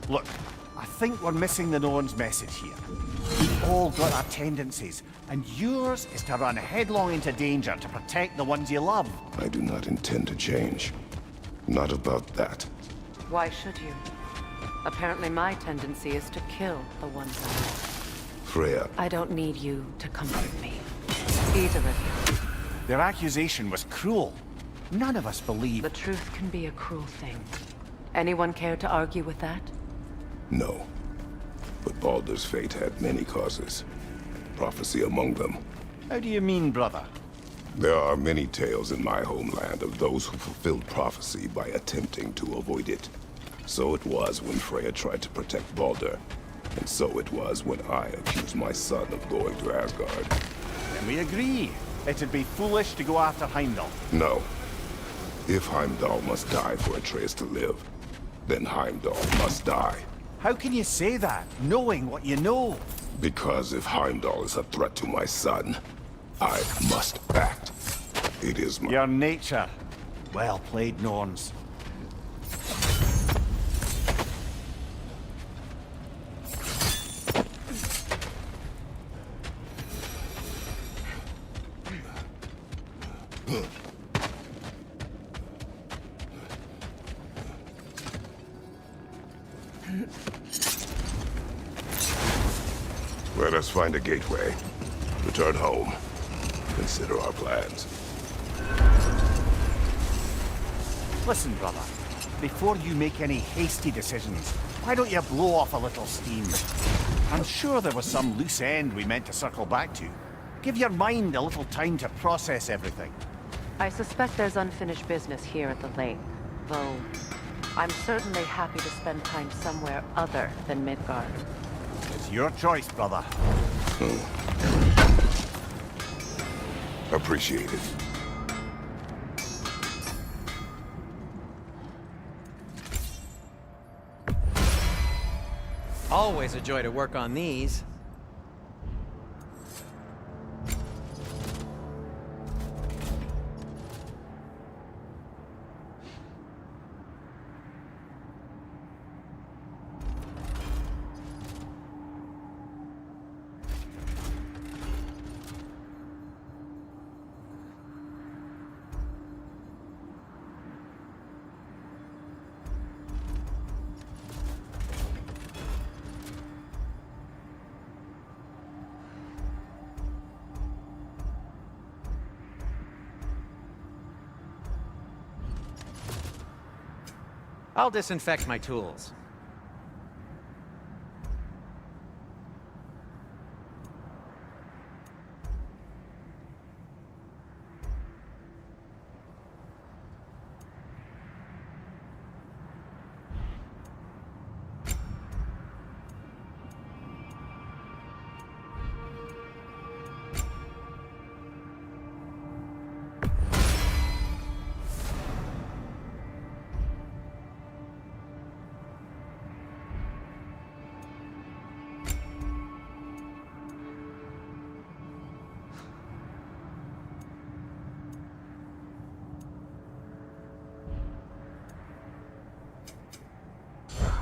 Look, I think we're missing the Norn's message here. We've all got our tendencies, and yours is to run headlong into danger to protect the ones you love. I do not intend to change. Not about that. Why should you? Apparently my tendency is to kill the ones I love. Freya, I don't need you to comfort me. Either of you. Their accusation was cruel. None of us believe... The truth can be a cruel thing. Anyone care to argue with that? No. But Baldur's fate had many causes. Prophecy among them. How do you mean, brother? There are many tales in my homeland of those who fulfilled prophecy by attempting to avoid it. So it was when Freya tried to protect Baldur. And so it was when I accused my son of going to Asgard. Then we agree. It'd be foolish to go after Heimdall. No. If Heimdall must die for Atreus to live, then Heimdall must die. How can you say that, knowing what you know? Because if Heimdall is a threat to my son, I must act. It is my... Your nature. Well played, Norns. Let us find a gateway. Return home. Consider our plans. Listen, brother. Before you make any hasty decisions, why don't you blow off a little steam? I'm sure there was some loose end we meant to circle back to. Give your mind a little time to process everything. I suspect there's unfinished business here at the lake, though I'm certainly happy to spend time somewhere other than Midgard. It's your choice, brother. Appreciate it. Always a joy to work on these. I'll disinfect my tools.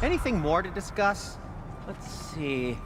Anything more to discuss? Let's see.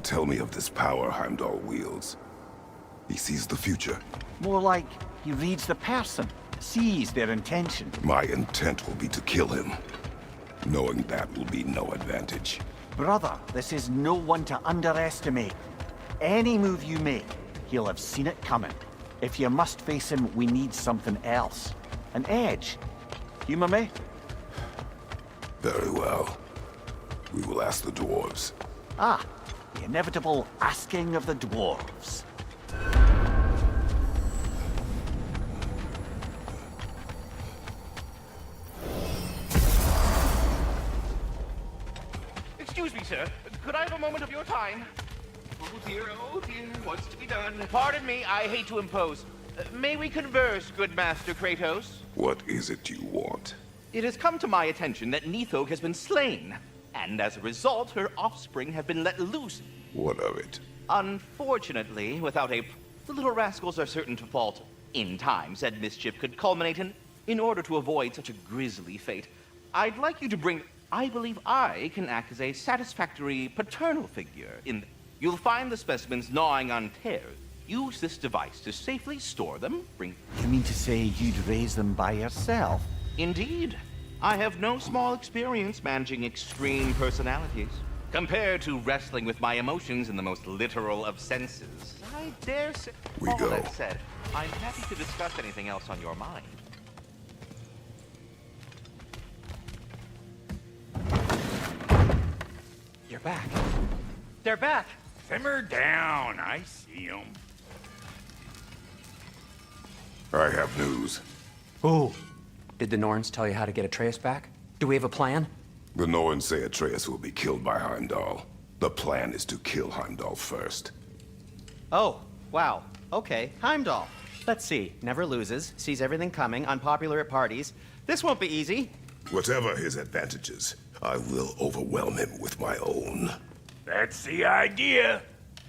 tell me of this power Heimdall wields. He sees the future. More like he reads the person, sees their intention. My intent will be to kill him. Knowing that will be no advantage. Brother, this is no one to underestimate. Any move you make, he'll have seen it coming. If you must face him, we need something else. An edge. Humor me? Very well. We will ask the dwarves. Ah, the inevitable asking of the dwarves. Excuse me, sir. Could I have a moment of your time? Oh dear, what's to be done? Pardon me, I hate to impose. May we converse, good Master Kratos? What is it you want? It has come to my attention that Nithog has been slain, and as a result, her offspring have been let loose. What of it? Unfortunately, without the little rascals are certain to fault. In time, said mischief could culminate in order to avoid such a grisly fate, I'd like you to bring... I believe I can act as a satisfactory paternal figure in... You'll find the specimens gnawing on tears. Use this device to safely store them, bring... You mean to say you'd raise them by yourself? Indeed. I have no small experience managing extreme personalities. Compared to wrestling with my emotions in the most literal of senses, I dare say... We All go. that said, I'm happy to discuss anything else on your mind. You're back. They're back. Simmer down. I see them. I have news. Ooh. Did the Norns tell you how to get Atreus back? Do we have a plan? The Norns say Atreus will be killed by Heimdall. The plan is to kill Heimdall first. Oh, wow. Okay, Heimdall. Let's see. Never loses, sees everything coming, unpopular at parties. This won't be easy. Whatever his advantages, I will overwhelm him with my own. That's the idea.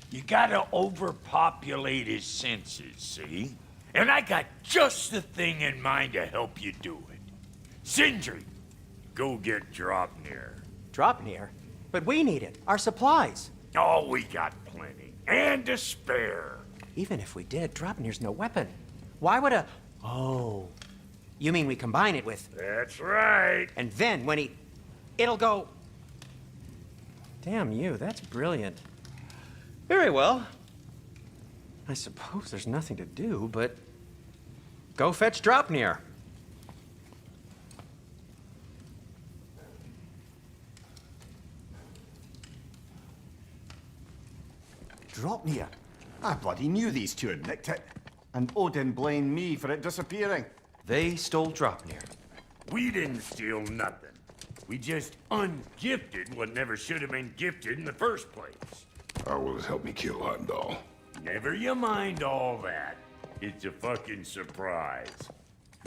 You gotta overpopulate his senses, see? And I got just the thing in mind to help you do it. Sindri, go get Draupnir. Draupnir? But we need it. Our supplies. Oh, we got plenty. And to spare. Even if we did, Draupnir's no weapon. Why would a... Oh. You mean we combine it with... That's right. And then when he... It'll go... Damn you, that's brilliant. Very well. I suppose there's nothing to do, but... Go fetch Draupnir. Draupnir? I bloody knew these two had nicked it. And Odin blamed me for it disappearing. They stole Draupnir. We didn't steal nothing. We just ungifted what never should have been gifted in the first place. How will it help me kill Heimdall? Never you mind all that. It's a fucking surprise.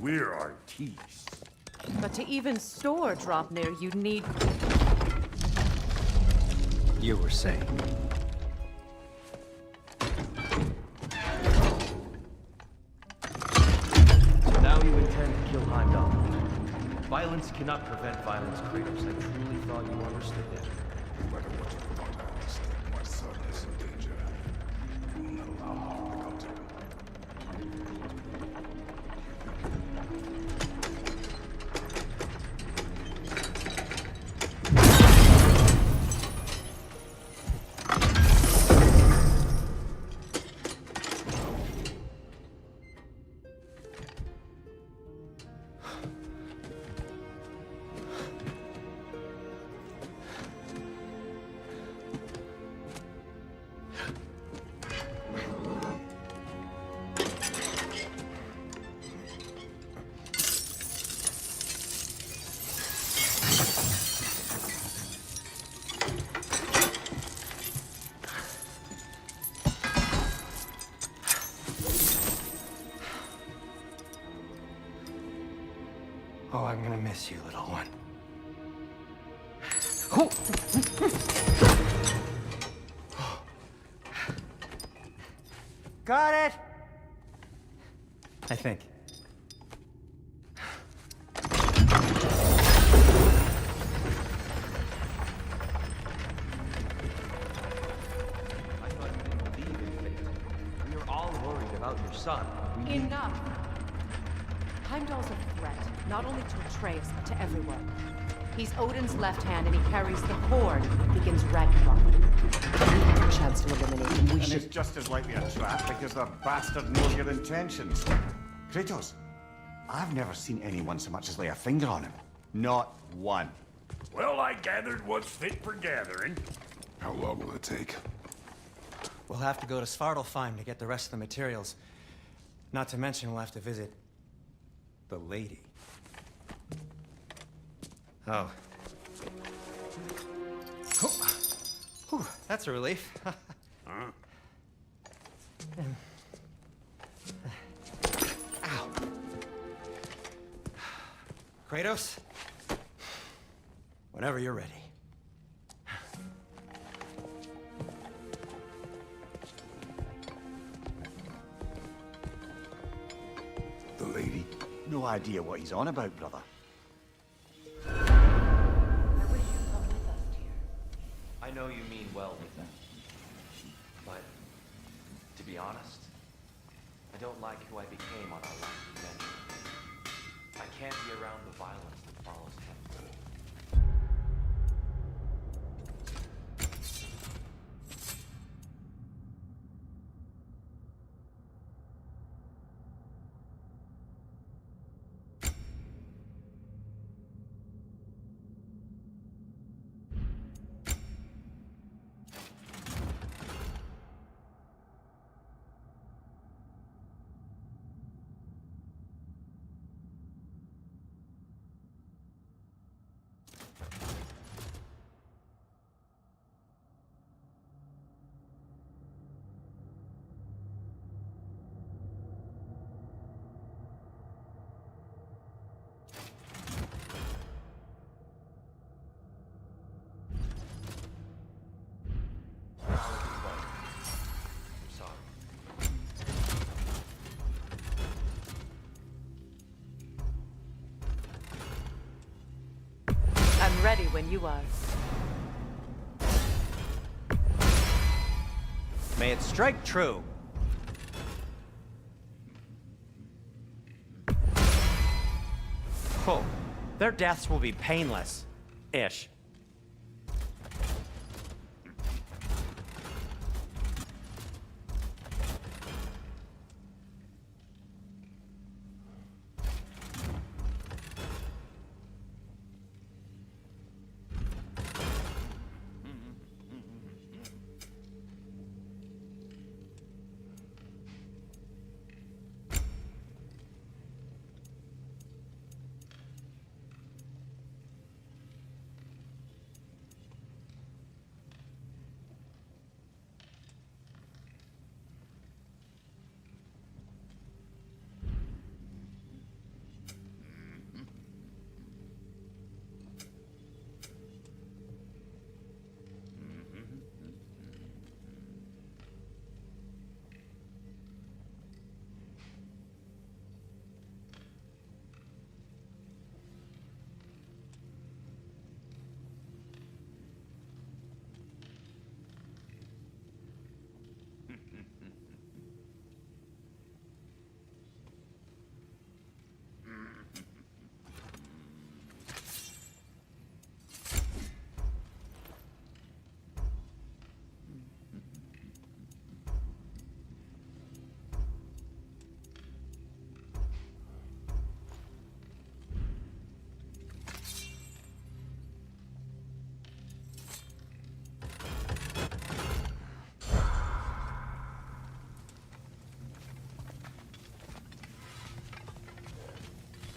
We're artistes. But to even store Draupnir, you'd need... You were saying. So now you intend to kill Heimdall. Violence cannot prevent violence, Kratos. I truly thought you understood that. No matter what you thought I understood, my son is in danger. You will not allow harm to come to him. Oh, I'm gonna miss you, little one. Got it! I think. Heimdall's a threat, not only to Atreus, but to everyone. He's Odin's left hand, and he carries the cord that begins Ragnarok. If you have a chance to eliminate him, we And should... it's just as likely a trap because the bastard knows your intentions. Kratos, I've never seen anyone so much as lay a finger on him. Not one. Well, I gathered what's fit for gathering. How long will it take? We'll have to go to Svartalfheim to get the rest of the materials. Not to mention we'll have to visit the lady. Oh. Whew, that's a relief. Ow. Kratos? Whenever you're ready. The lady? No idea what he's on about, brother. I know you mean well with them. But, to be honest, I don't like who I became on our last adventure. I can't be around the violence that follows him. I'm ready when you are. May it strike true. Oh, their deaths will be painless. Ish.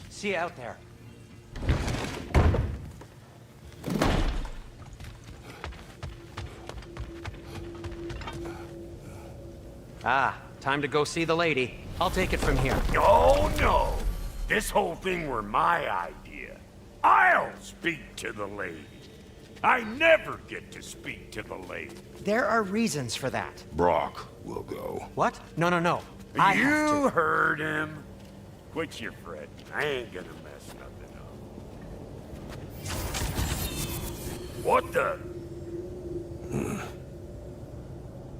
See you out there. Ah, time to go see the lady. I'll take it from here. Oh, no. This whole thing were my idea. I'll speak to the lady. I never get to speak to the lady. There are reasons for that. Brock will go. What? No, no, no. I have You to. heard him. Quit your fretting. I ain't gonna mess nothing up. What the?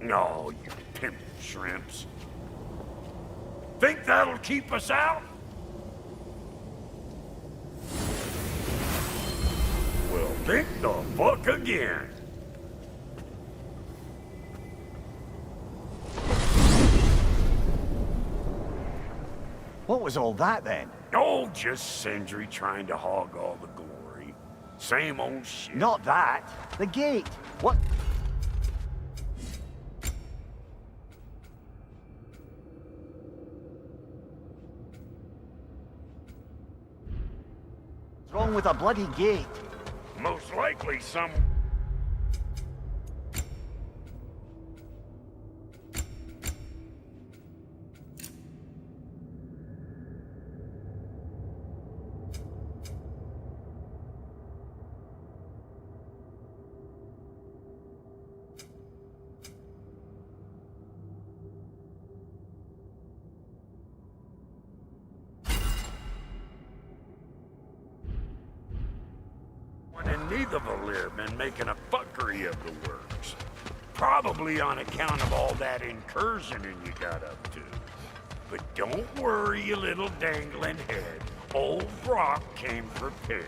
No, you pimp shrimps. Think that'll keep us out? Think the fuck again. What was all that then? Oh, just Sindri trying to hog all the glory. Same old shit. Not that. The gate. What? What's wrong with a bloody gate? Most likely some... and neither Valir been making a fuckery of the works. Probably on account of all that incursioning you got up to. But don't worry, you little dangling head. Old Brock came prepared.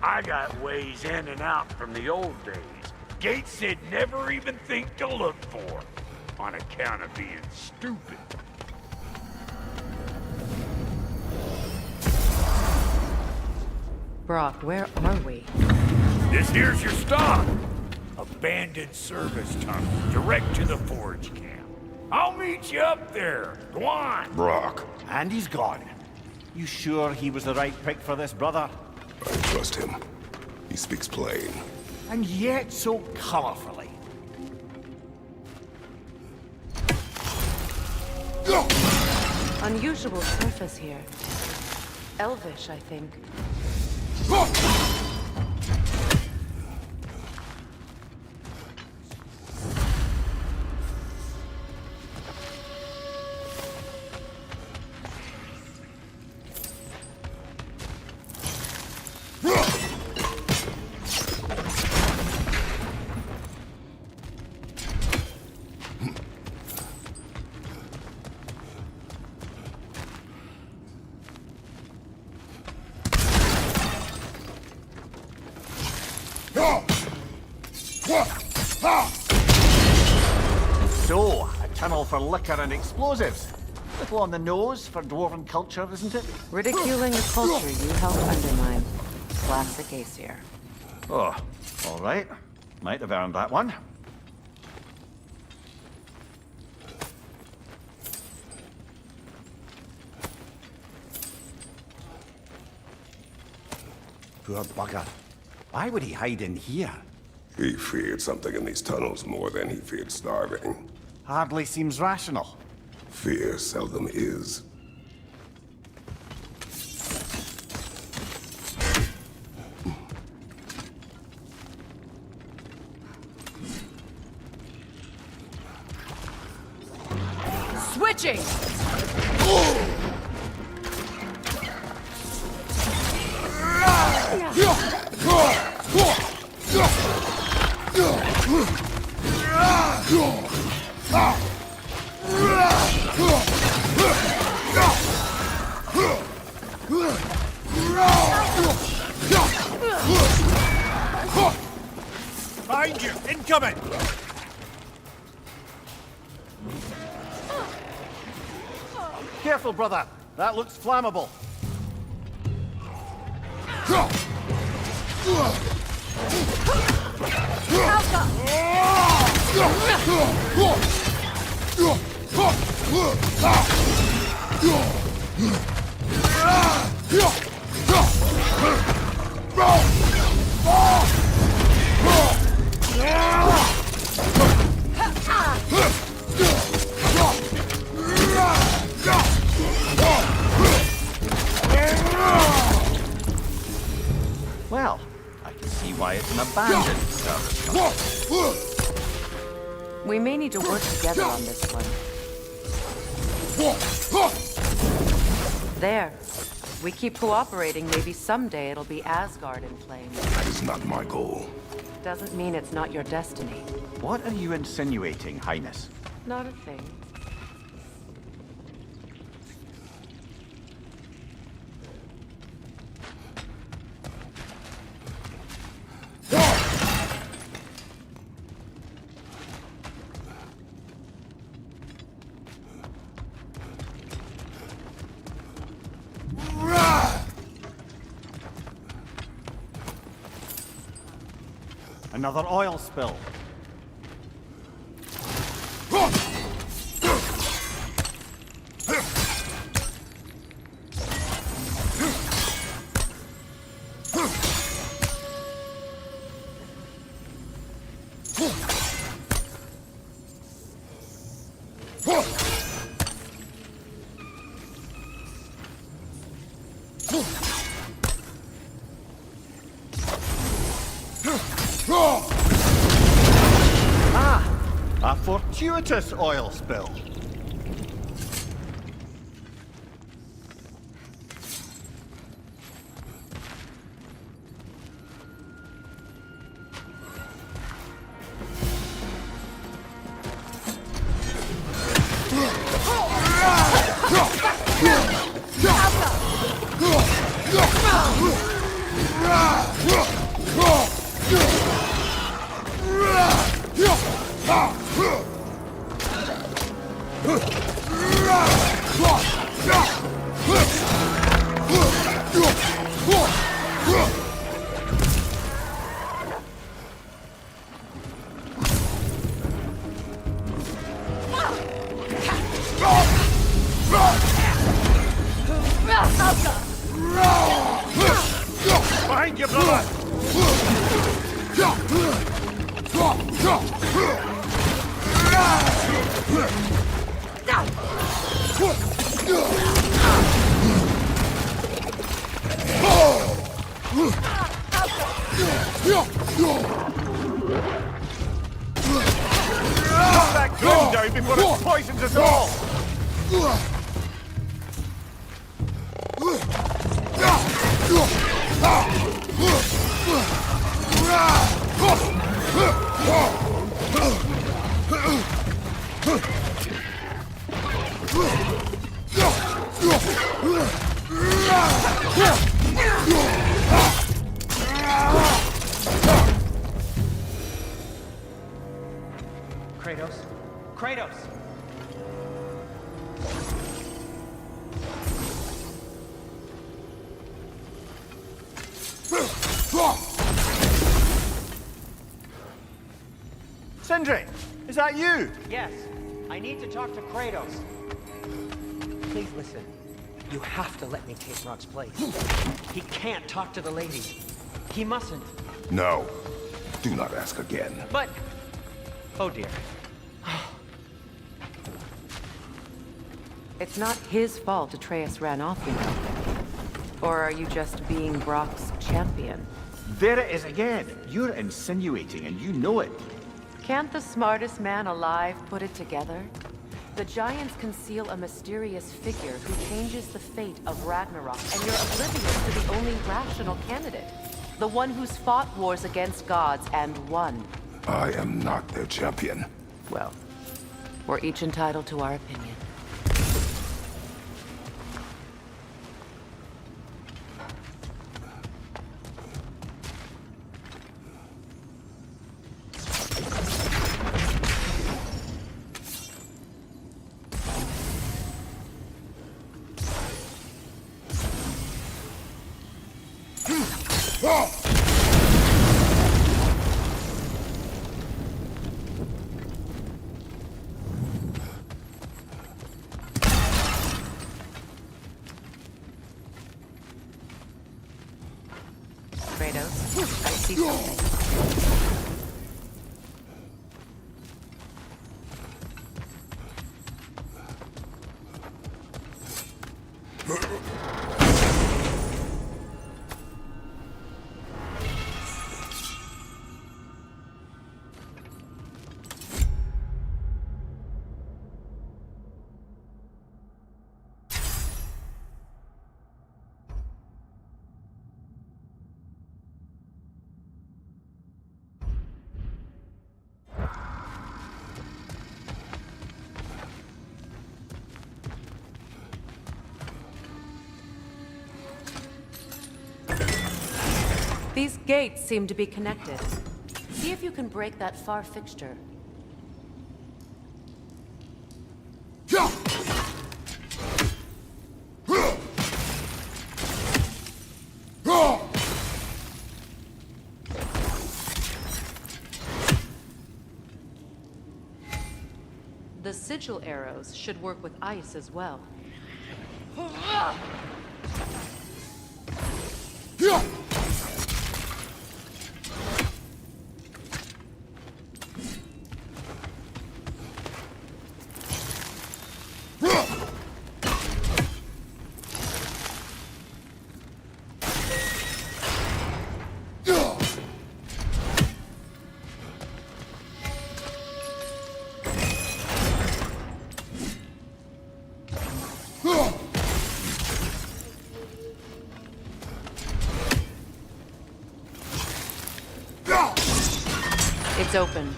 I got ways in and out from the old days. Gates they'd never even think to look for, on account of being stupid. Brock, where are we? This here's your stop. Abandoned service tunnel, direct to the forge camp. I'll meet you up there. Go on. Brock. And he's gone. You sure he was the right pick for this, brother? I trust him. He speaks plain. And yet so colorfully. Unusual surface here. Elvish, I think. So, a tunnel for liquor and explosives. Little on the nose for dwarven culture, isn't it? Ridiculing a culture you helped undermine. Classic Aesir. Oh, all right. Might have earned that one. Poor bugger. Why would he hide in here? He feared something in these tunnels more than he feared starving. Hardly seems rational. Fear seldom is. Switching! Behind you! Incoming! Careful, brother. That looks flammable. Well, I can see why it's an abandoned service. We may need to work together on this one. There. We keep cooperating, maybe someday it'll be Asgard in flames. That is not my goal. Doesn't mean it's not your destiny. What are you insinuating, Highness? Not a thing. Another oil spill. A fortuitous oil spill. Behind you, brother! Knock that gun down before it poisons us all! Kratos? Kratos! Sindri, is that you? Yes, I need to talk to Kratos. Please listen. You have to let me take Rock's place. He can't talk to the lady. He mustn't. No. Do not ask again. But... Oh dear. It's not his fault Atreus ran off, you know. Or are you just being Brock's champion? There it is again. You're insinuating and you know it. Can't the smartest man alive put it together? The Giants conceal a mysterious figure who changes the fate of Ragnarok, and you're oblivious to the only rational candidate. The one who's fought wars against gods and won. I am not their champion. Well, we're each entitled to our opinion. Kratos, I see something. These gates seem to be connected. See if you can break that far fixture. The sigil arrows should work with ice as well. It's open.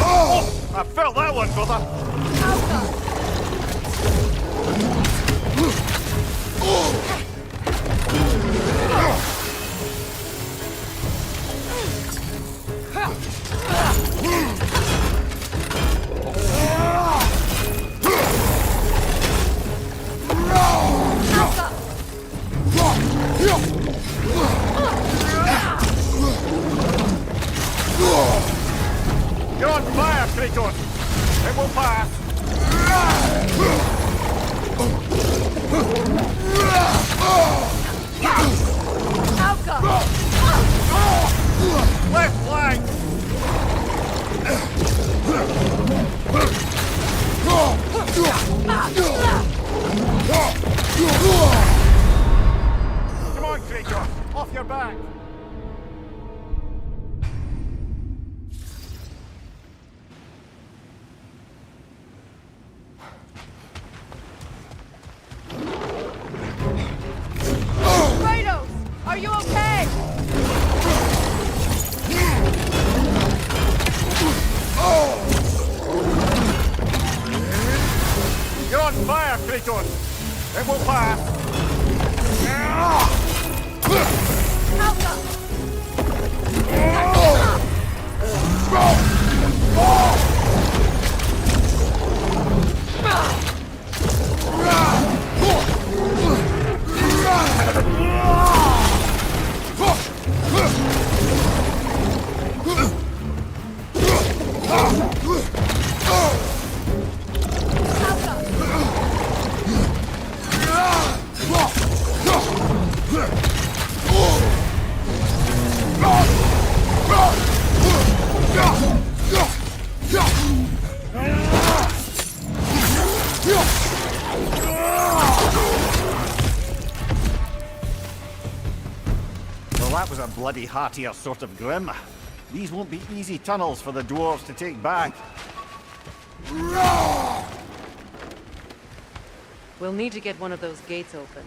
Oh! I felt that one, brother! You're on fire, Kratos! It will pass! Left flank! Come on, Kratos! Off your back! Kratos! Are you okay? You're on fire, Kratos! It will pass! Well, that was a bloody heartier sort of grim. These won't be easy tunnels for the dwarves to take back. We'll need to get one of those gates open.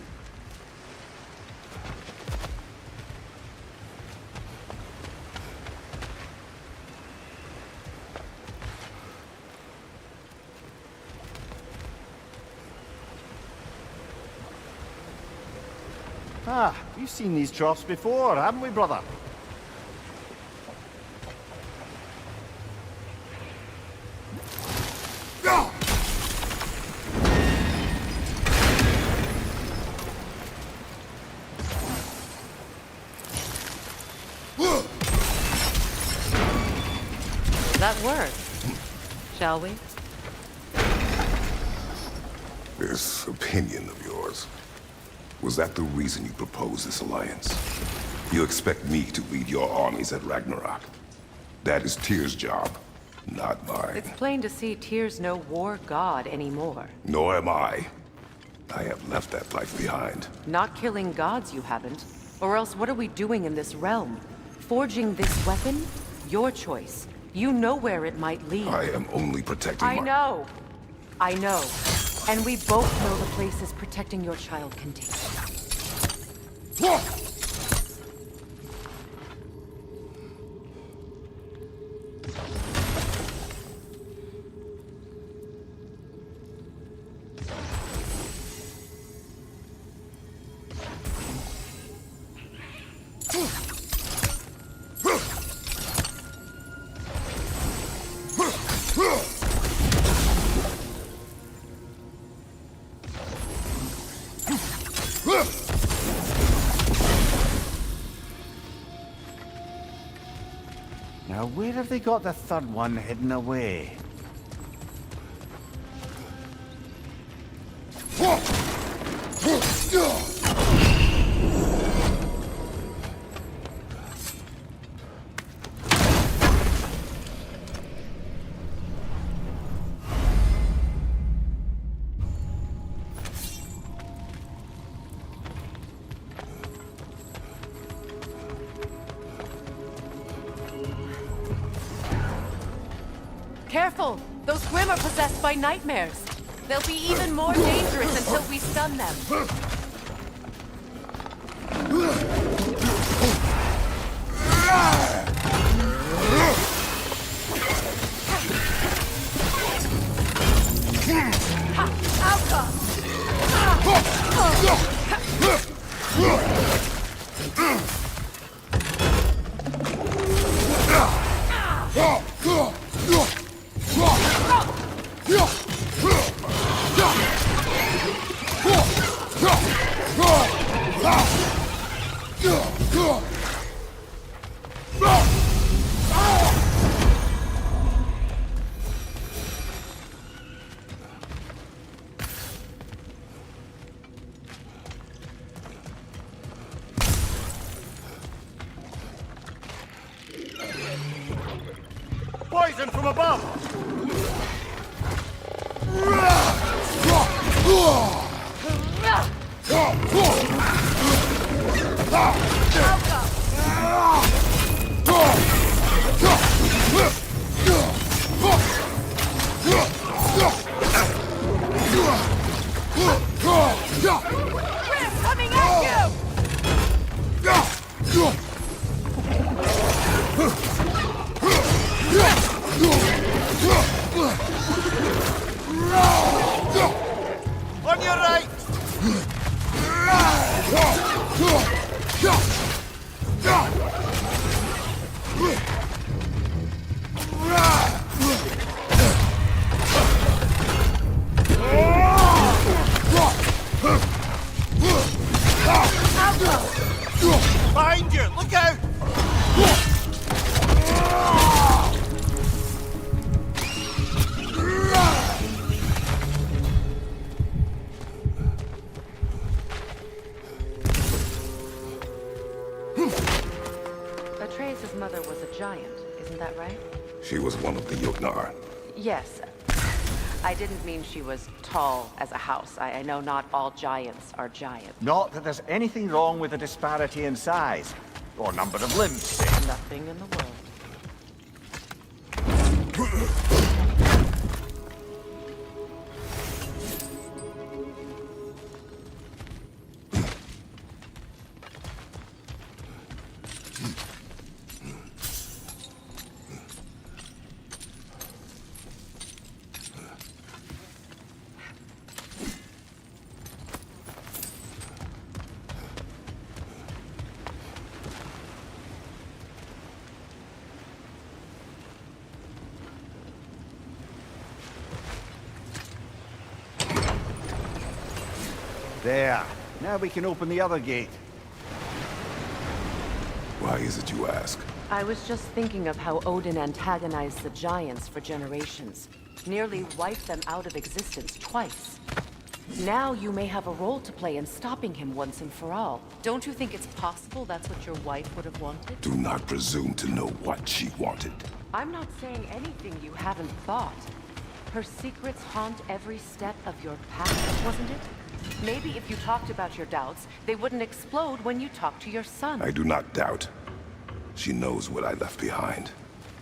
Ah, we've seen these troughs before, haven't we, brother? That work. Shall we? This opinion of yours, was that the reason you proposed this alliance? You expect me to lead your armies at Ragnarok? That is Tyr's job, not mine. It's plain to see Tyr's no war god anymore. Nor am I. I have left that life behind. Not killing gods, you haven't. Or else what are we doing in this realm? Forging this weapon? Your choice. You know where it might lead. I am only protecting I know. I know. And we both know the places protecting your child can take. Now, where have they got the third one hidden away? Careful! Those Grimm are possessed by nightmares. They'll be even more dangerous until we stun them. Poison from above! Coming at you! On your right! Behind you! Look out! Atreus' mother was a giant, isn't that right? She was one of the Jotnar. Yes. I didn't mean she was tall as a house. I know not all giants are giants. Not that there's anything wrong with the disparity in size, or number of limbs, say. Nothing in the world. There. Now we can open the other gate. Why is it you ask? I was just thinking of how Odin antagonized the giants for generations. Nearly wiped them out of existence twice. Now you may have a role to play in stopping him once and for all. Don't you think it's possible that's what your wife would have wanted? Do not presume to know what she wanted. I'm not saying anything you haven't thought. Her secrets haunt every step of your path, wasn't it? Maybe if you talked about your doubts, they wouldn't explode when you talked to your son. I do not doubt. She knows what I left behind.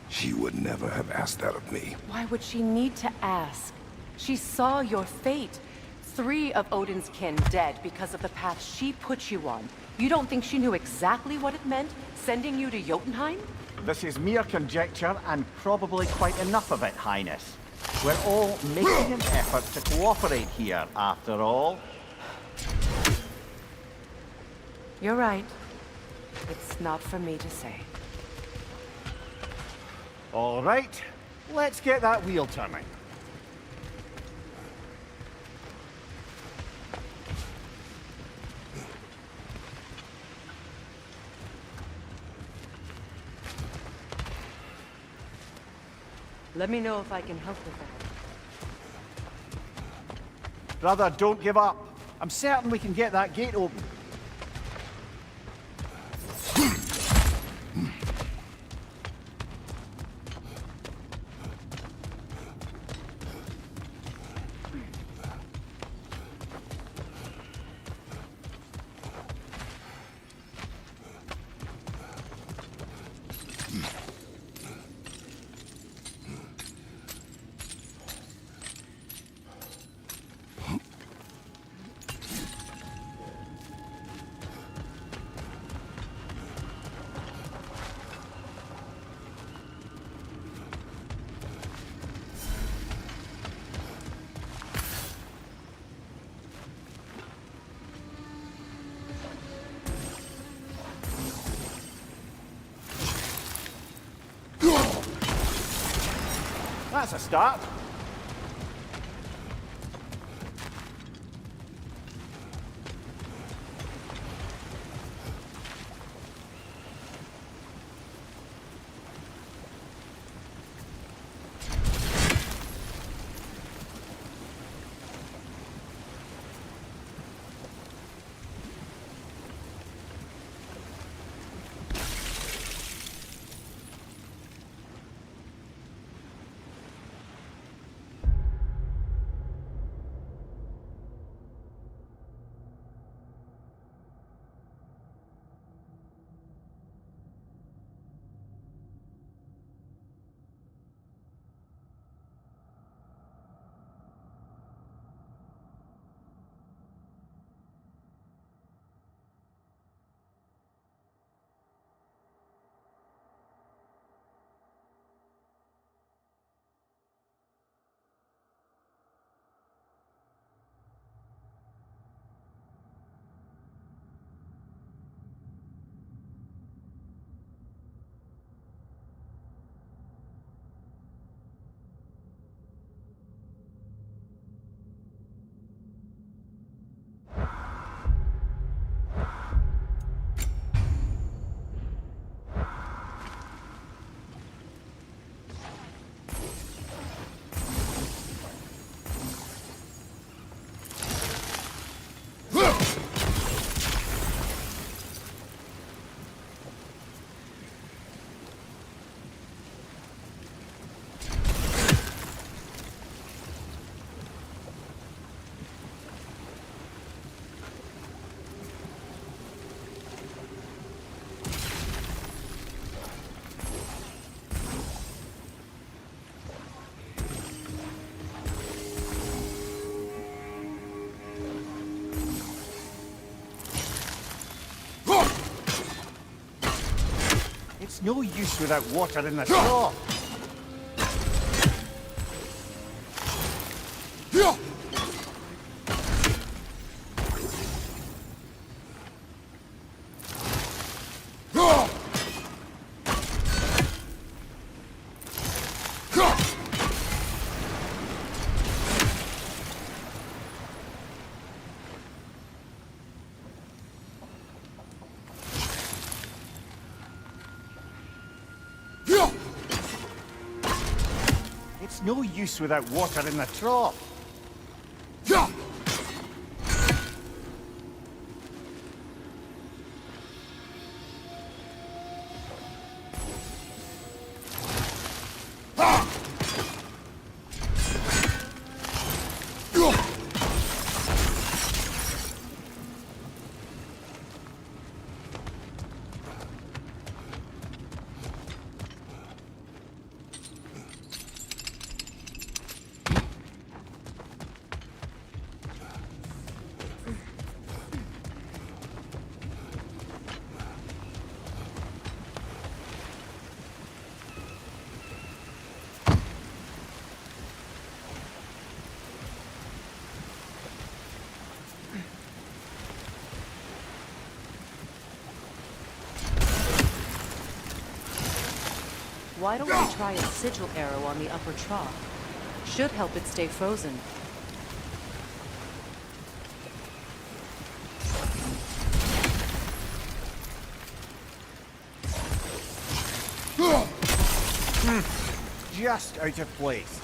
She would never have asked that of me. Why would she need to ask? She saw your fate. 3 of Odin's kin dead because of the path she put you on. You don't think she knew exactly what it meant, sending you to Jotunheim? This is mere conjecture, and probably quite enough of it, Highness. We're all making an effort to cooperate here, after all. You're right. It's not for me to say. All right, let's get that wheel turning. Let me know if I can help with that. Brother, don't give up. I'm certain we can get that gate open. That's a start. It's no use without water in the straw. It's no use without water in the trough. Why don't we try a sigil arrow on the upper trough? Should help it stay frozen. just out of place.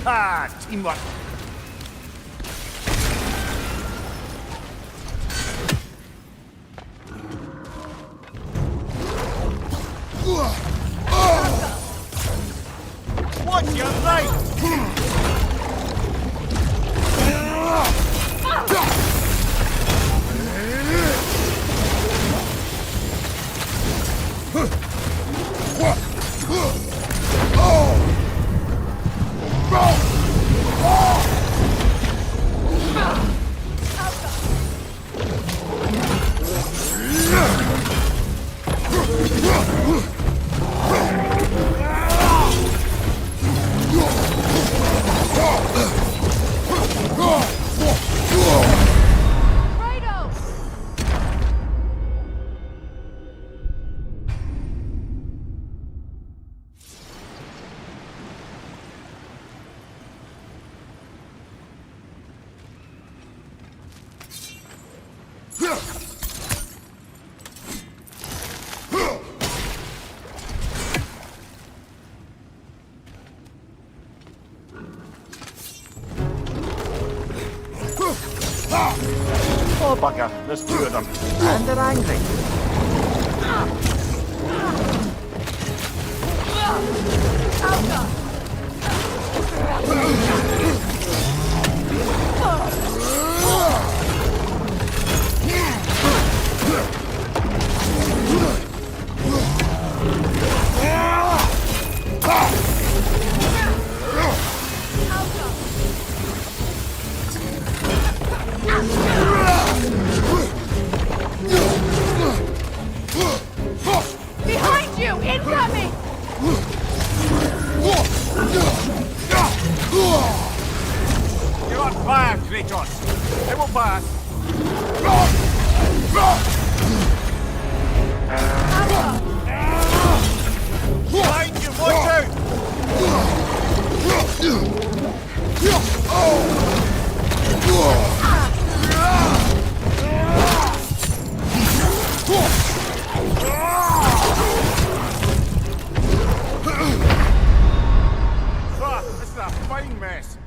Ah, teamwork. Watch your right! Oh, bugger. There's two of them. And they're angry. Behind you! Incoming! You're on fire, Kratos. It will pass. Behind you, watch out! This is a fine mess.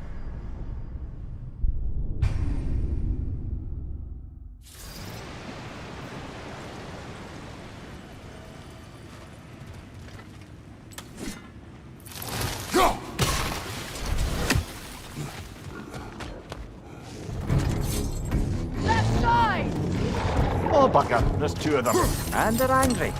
Left side! Oh, bugger. There's two of them. And they're angry.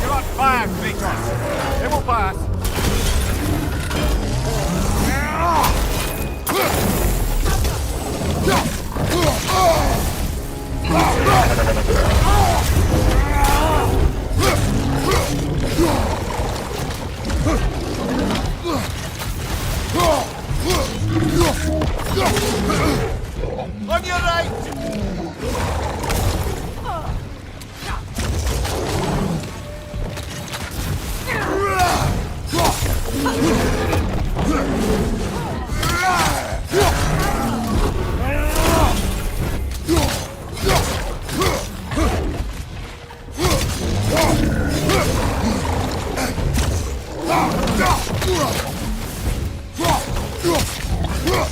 You're on fire, Kratos. It will pass. On your right!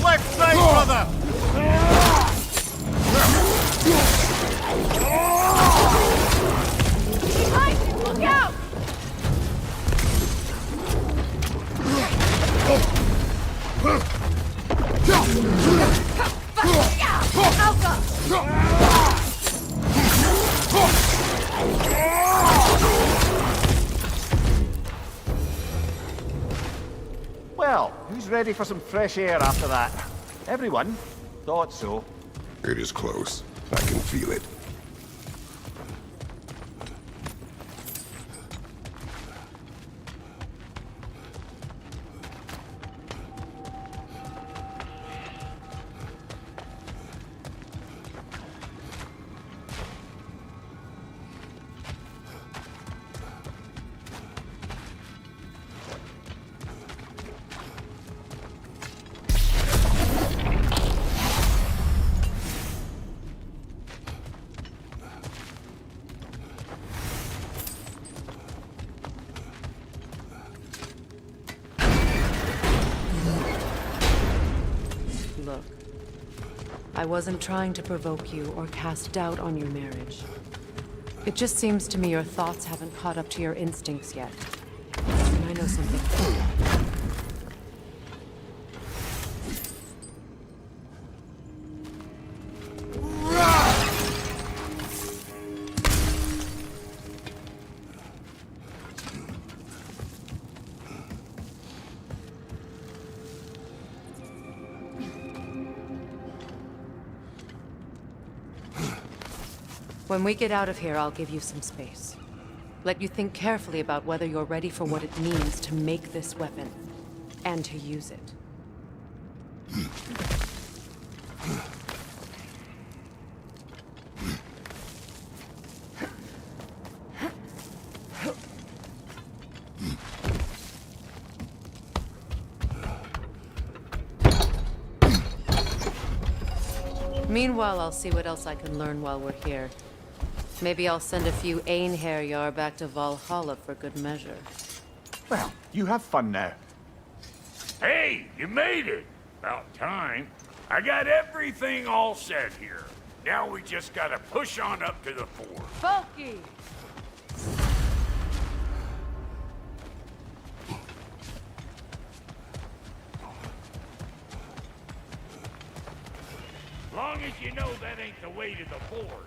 Left side, brother! Behind you! Look out! Alpha! Well, who's ready for some fresh air after that? Everyone? Thought so. It is close. I can feel it. Look, I wasn't trying to provoke you or cast doubt on your marriage. It just seems to me your thoughts haven't caught up to your instincts yet. And I know something. When we get out of here, I'll give you some space. Let you think carefully about whether you're ready for what it means to make this weapon, and to use it. Meanwhile, I'll see what else I can learn while we're here. Maybe I'll send a few Einherjar back to Valhalla for good measure. Well, you have fun now. Hey, you made it! About time. I got everything all set here. Now we just gotta push on up to the fort. Bulky! Long as you know that ain't the way to the fort.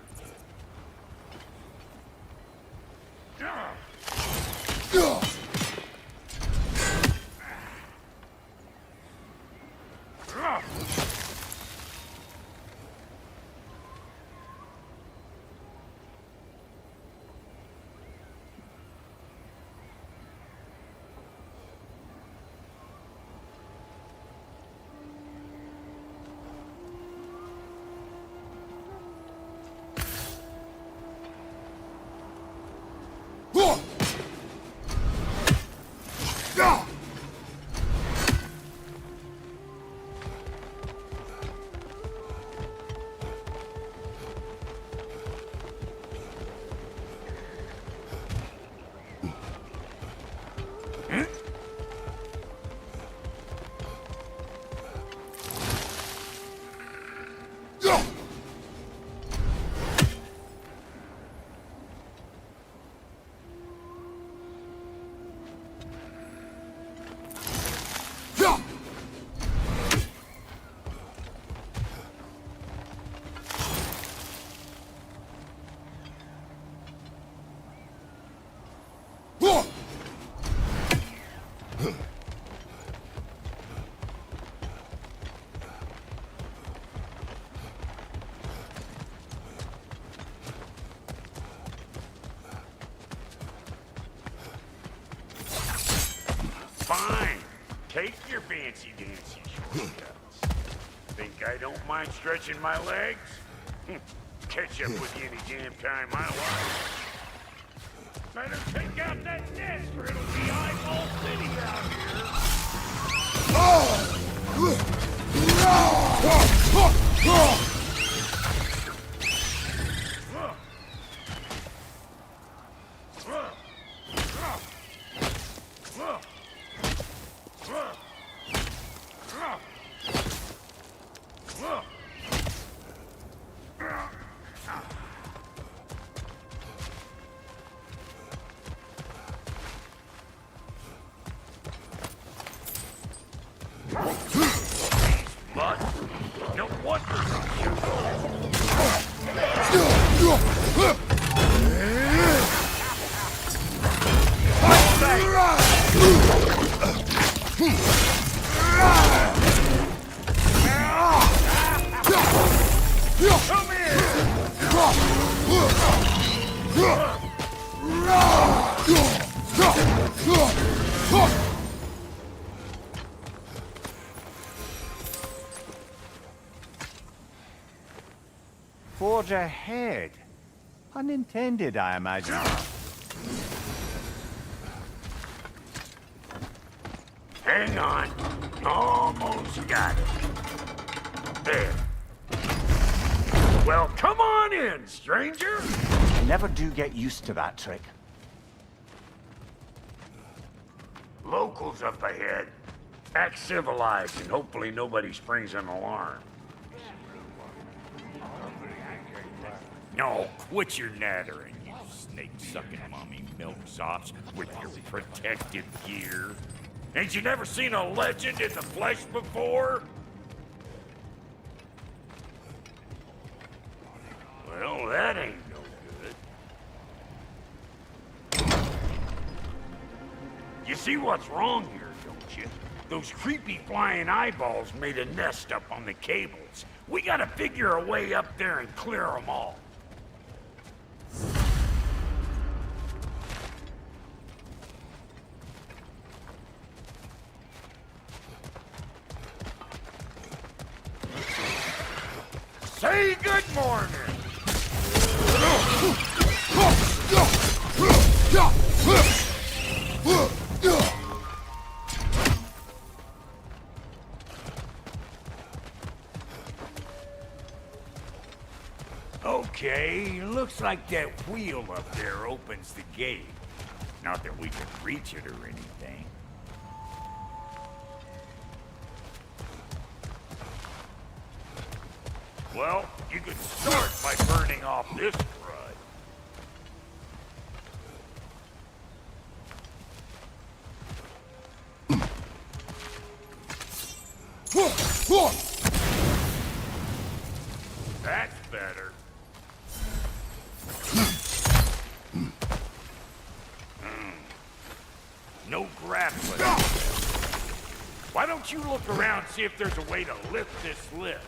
Fine. Take your fancy-dancy shortcuts. Think I don't mind stretching my legs? Catch up with you any damn time I like. Better take out that net or it'll be eyeball city out here. Blood. No wonder. Forge ahead. Unintended, I imagine. Hang on. Almost got it. There. Well, come on in, stranger. I never do get used to that trick. Locals up ahead. Act civilized and hopefully nobody springs an alarm. No, quit your nattering, you snake-sucking mommy milksops with your protective gear. Ain't you never seen a legend in the flesh before? Well, that ain't no good. You see what's wrong here, don't you? Those creepy flying eyeballs made a nest up on the cables. We gotta figure a way up there and clear them all. Say good morning! Okay, looks like that wheel up there opens the gate. Not that we can reach it or anything. Well, you could start by burning off this crud. That's better. No grappling. Why don't you look around, see if there's a way to lift this lift?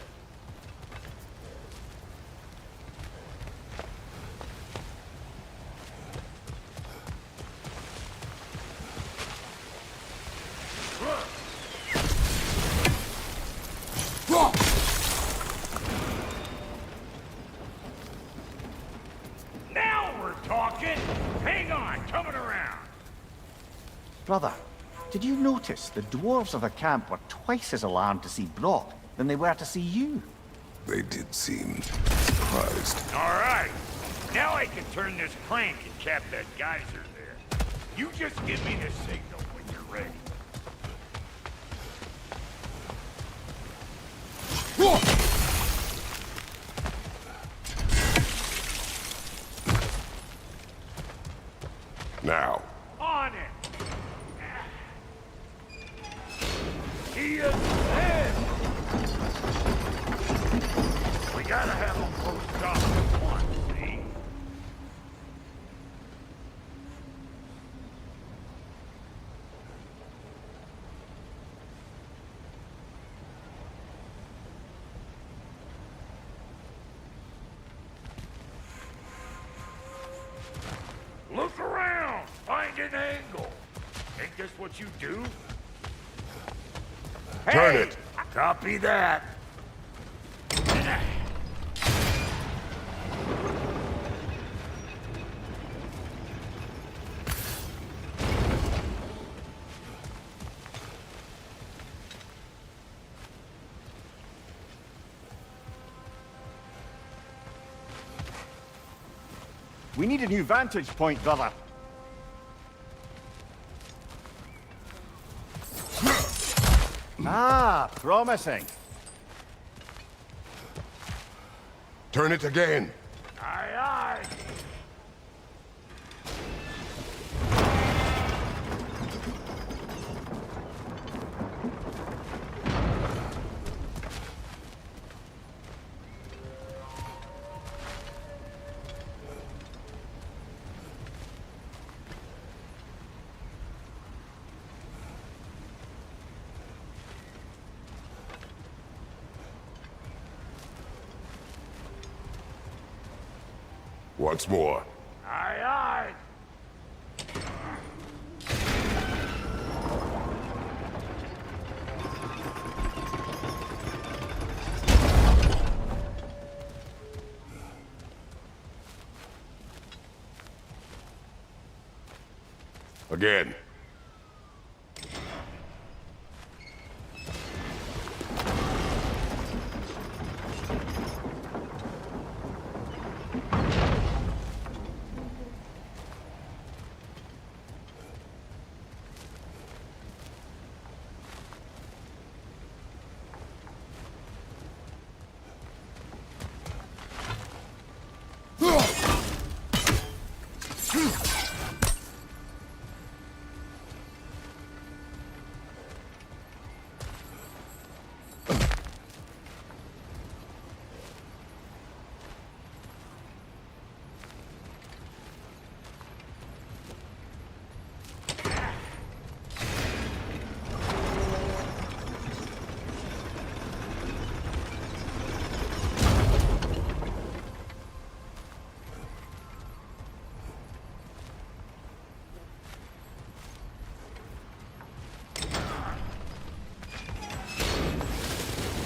Now we're talking! Hang on, coming around! Brother, did you notice the dwarves of the camp were twice as alarmed to see Brock than they were to see you? They did seem surprised. All right, now I can turn this crank and cap that geyser there. You just give me the signal when you're ready. Now. On it! He is dead! We gotta have him closed off at once, see? Look around! Find an angle! Ain't this what you do? Turn Hey! it! Copy that! We need a new vantage point, brother. Ah, promising. Turn it again. Aye, aye! Once more. Aye, aye! Again.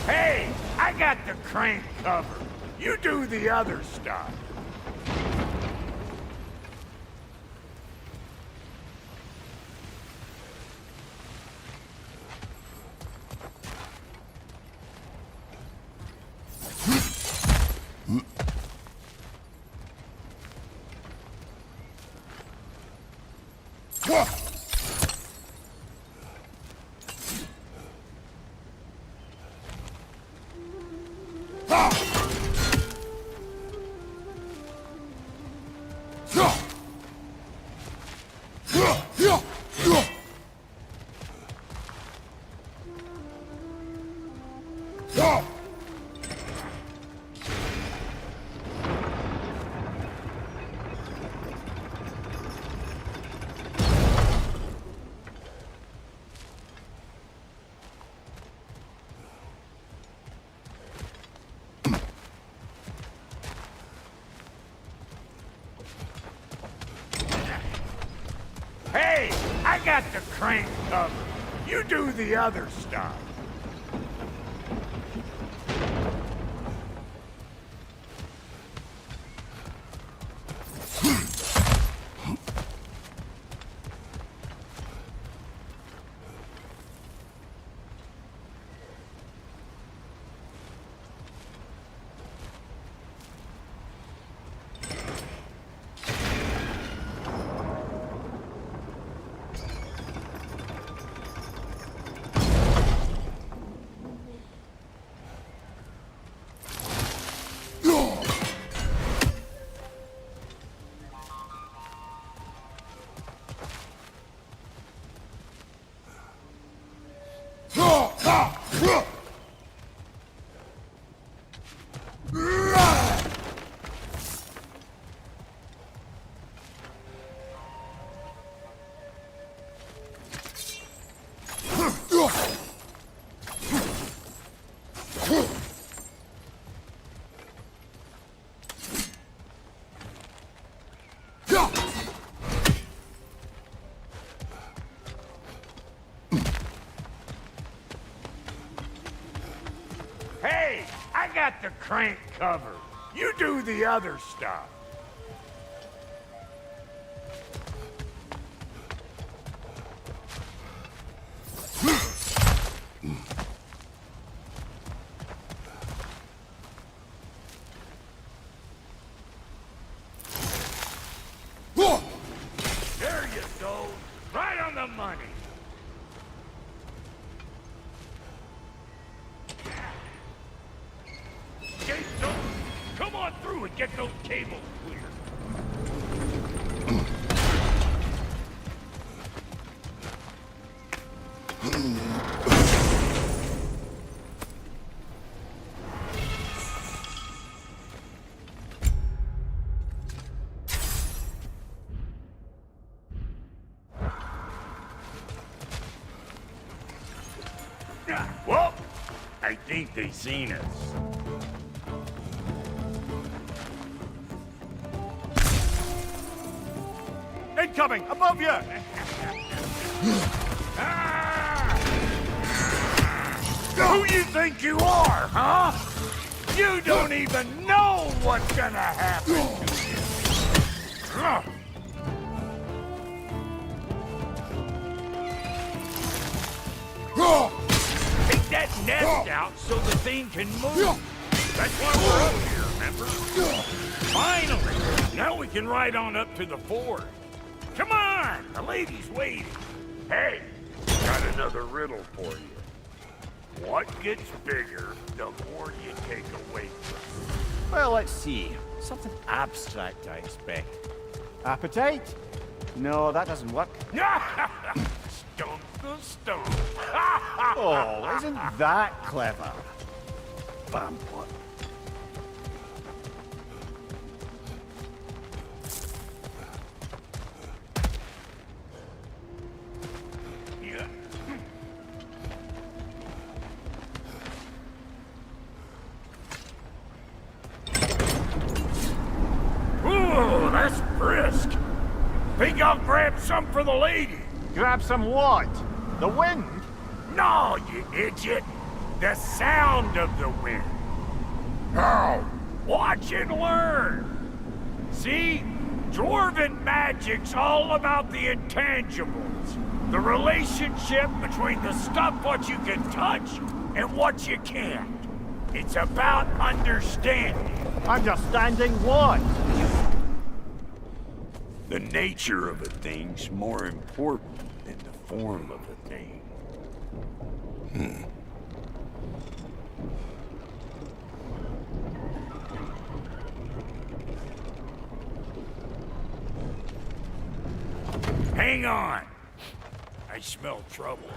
Hey, I got the crank covered. You do the other stuff. Hey, I got the crank covered. You do the other stuff. Hey, I got the crank covered. You do the other stuff. There you go. Right on the money. Gates open. Come on through and get those cables clear. Well, I think they seen us. Incoming! Above you! Who you think you are, huh? You don't even know what's gonna happen to you. that nest out so the thing can move. That's why we're up here, remember? Finally! Now we can ride on up to the fort. Come on! The lady's waiting. Hey, got another riddle for you. What gets bigger the more you take away from Well, let's see. Something abstract, I expect. Appetite? No, that doesn't work. it? Stump the stump. Oh, isn't that clever? Bam, what? Yeah. Ooh, that's brisk. Think I'll grab some for the lady? Grab some what? The wind? No, you idiot. The sound of the wind. How? Watch and learn. See? Dwarven magic's all about the intangibles. The relationship between the stuff what you can touch and what you can't. It's about understanding. Understanding what? The nature of a thing's more important than the form of a thing. Hang on. I smell trouble.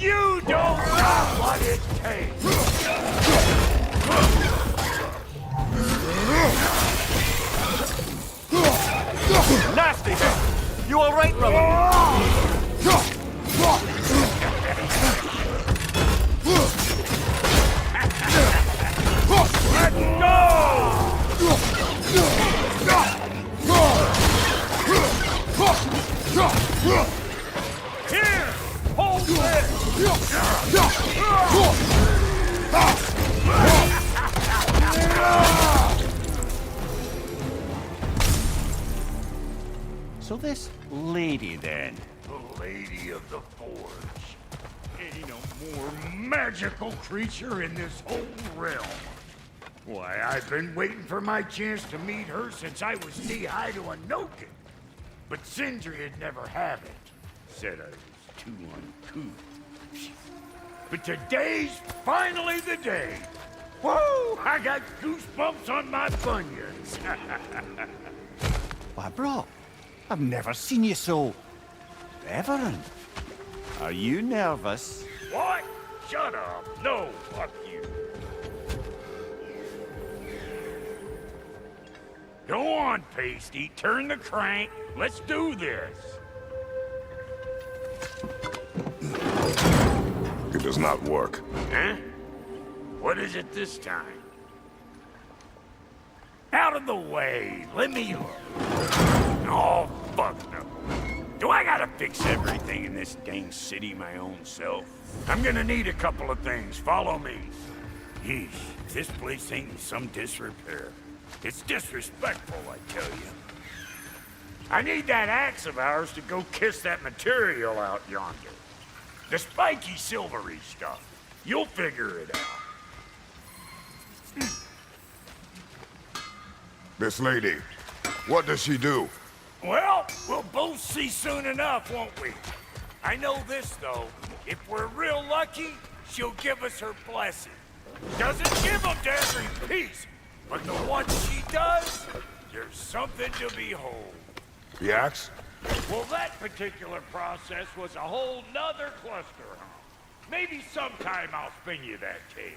You don't know what it takes. Nasty! You all right, brother? Let's go! Here! Hold So this lady, then? The Lady of the Forge. Ain't no more magical creature in this whole realm. Why, I've been waiting for my chance to meet her since I was knee-high to a Noken. But Sindri'd never have it. Said I was too uncouth. But today's finally the day. Whoa! I got goosebumps on my bunions. Why, bro, I've never seen you so... reverent. Are you nervous? What? Shut up. No, fuck you. Go on, Pasty. Turn the crank. Let's do this. It does not work. Huh? What is it this time? Out of the way. Let me look. Oh, fuck no. Do I gotta fix everything in this dang city my own self? I'm gonna need a couple of things. Follow me. Yeesh, this place ain't in some disrepair. It's disrespectful, I tell you. I need that axe of ours to go kiss that material out yonder. The spiky silvery stuff. You'll figure it out. This lady, what does she do? Well, we'll both see soon enough, won't we? I know this, though. If we're real lucky, she'll give us her blessing. Doesn't give them to every piece, but the ones she does, there's something to behold. The axe? Well, that particular process was a whole nother cluster, huh? Maybe sometime I'll spin you that tale.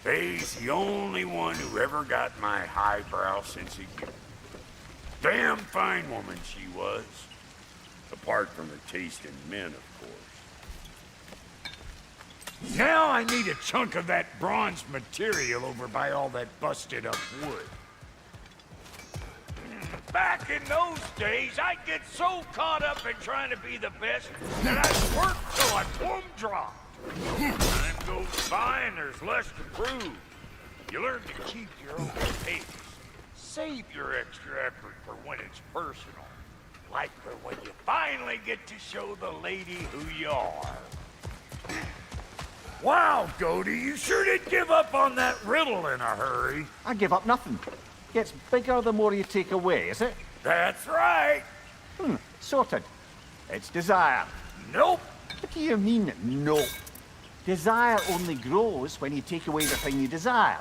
Faye's the only one who ever got my highbrow sense of humor. Damn fine woman she was. Apart from her taste in men, of course. Now I need a chunk of that bronze material over by all that busted up wood. in those days, I'd get so caught up in trying to be the best that I'd work till I plumb dropped. Time goes by and there's less to prove. You learn to keep your own pace. Save your extra effort for when it's personal. Like for when you finally get to show the lady who you are. Wow, Goldie, you sure did give up on that riddle in a hurry. I give up nothing. Gets bigger the more you take away, is it? That's right. Sorted. It's desire. Nope. What do you mean, nope? Desire only grows when you take away the thing you desire.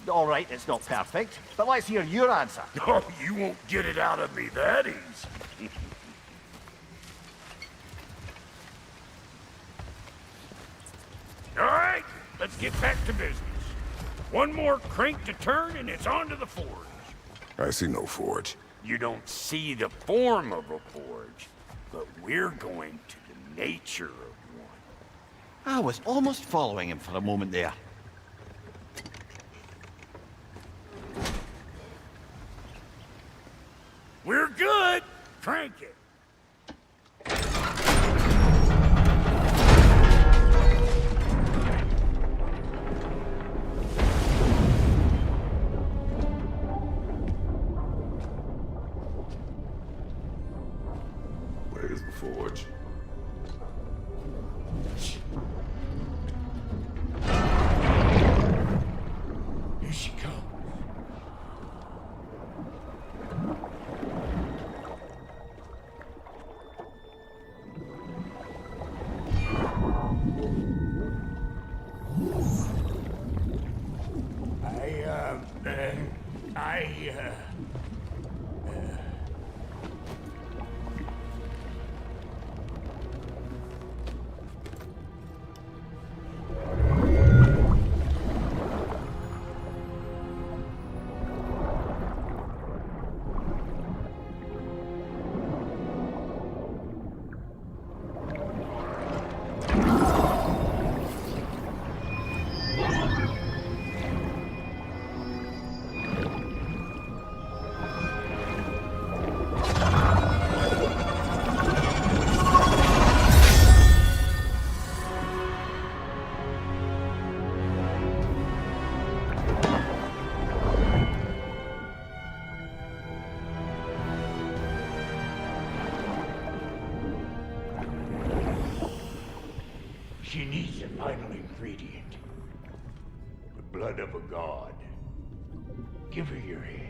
All right, it's not perfect, but let's hear your answer. Oh, you won't get it out of me that easy. All right, let's get back to business. One more crank to turn and it's on to the forge. I see no forge. You don't see the form of a forge, but we're going to the nature of one. I was almost following him for a moment there. We're good. Crank it. Where's the forge? Here she comes. She needs a final ingredient. The blood of a god. Give her your hand.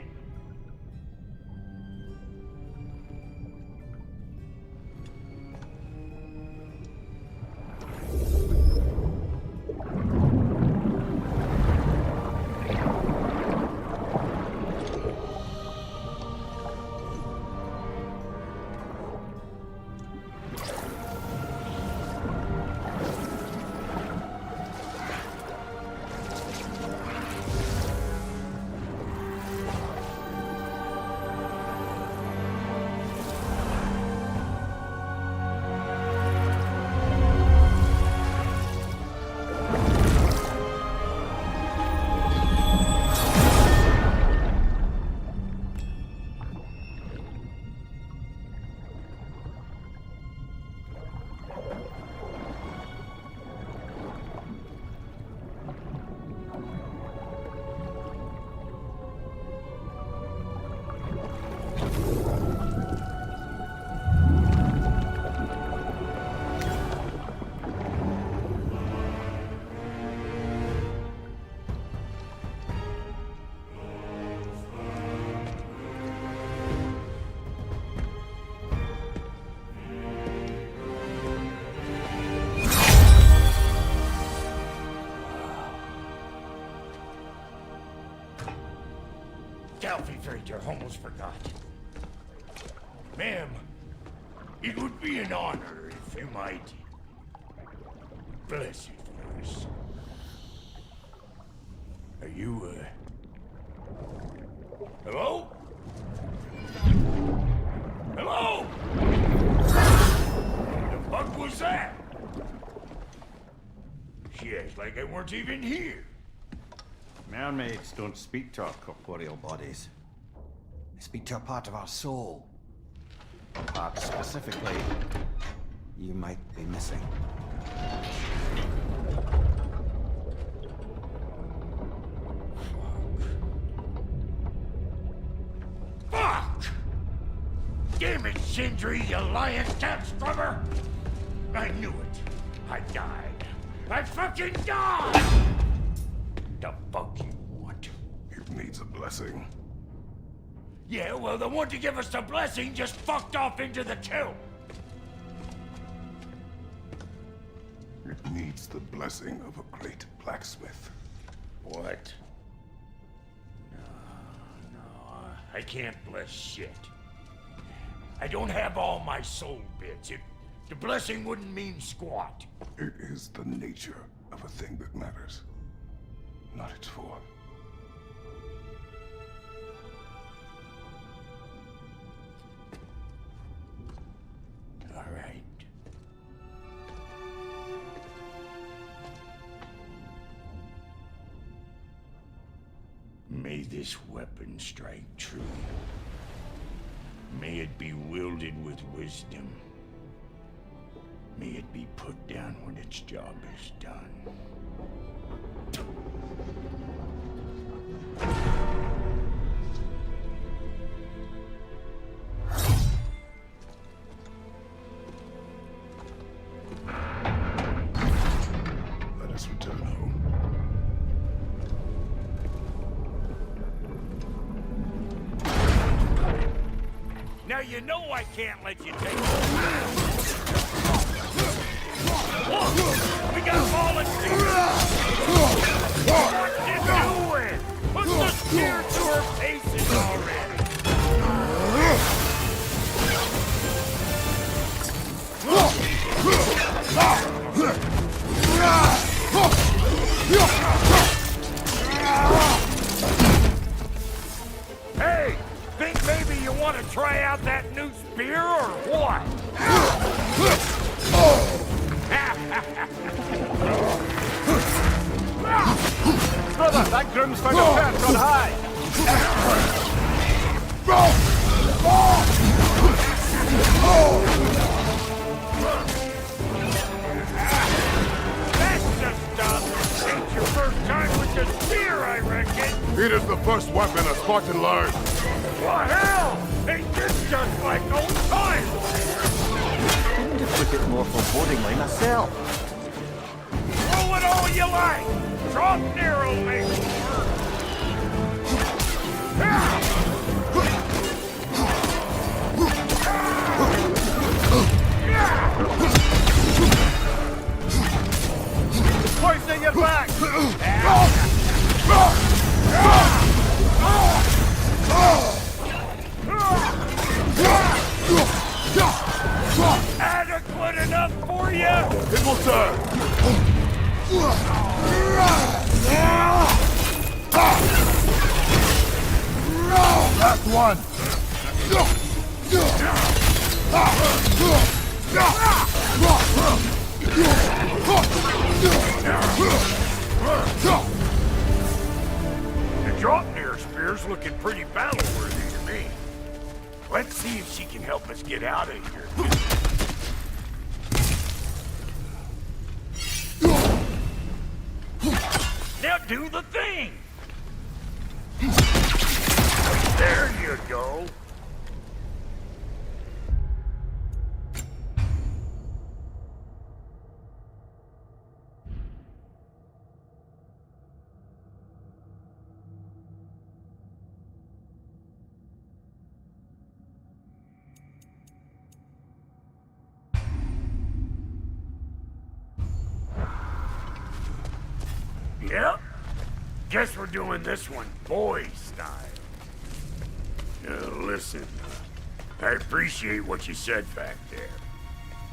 Delphi Freighter, almost forgot. Ma'am, it would be an honor if you might bless it for us. Are you, hello? Hello? The fuck was that? She acts like I weren't even here. Mermaids don't speak to our corporeal bodies. They speak to a part of our soul. A part specifically you might be missing. Fuck! Damn it, Sindri, you lying cat scrubber! I knew it. I died. I fucking died! The fuck you want? It needs a blessing. Yeah, well, the one to give us the blessing just fucked off into the tomb. It needs the blessing of a great blacksmith. What? No, I can't bless shit. I don't have all my soul bits. The blessing wouldn't mean squat. It is the nature of a thing that matters, not its form. All right. May this weapon strike true. May it be wielded with wisdom. May it be put down when its job is done. Let us return home. Now you know I can't let you take it. Look! We got volunteers! What's it doing? Put the spear to her faces already! Hey! Think maybe you want to try out that new spear or what? Brother, that groom's found a perch on high! That's the stuff! Ain't your first time with the spear, I reckon! It is the first weapon a Spartan learned. What hell? Ain't this just like old times? Couldn't have put it more forebodingly myself. Throw it all you like! Drop near, old mate! Poisoning your back! Adequate enough for you? It will serve. Last one. The drop-near spear's looking pretty battle-worthy to me. Let's see if she can help us get out of here. Now do the thing! There you go! Yep. Guess we're doing this one boy style. Listen, I appreciate what you said back there.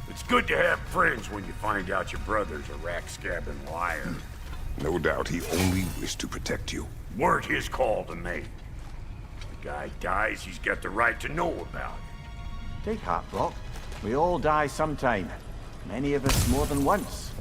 It's good to have friends when you find out your brother's a rack-scabbing liar. No doubt he only wished to protect you. Weren't his call to make. The guy dies, he's got the right to know about it. Take heart, Brock. We all die sometime. Many of us more than once.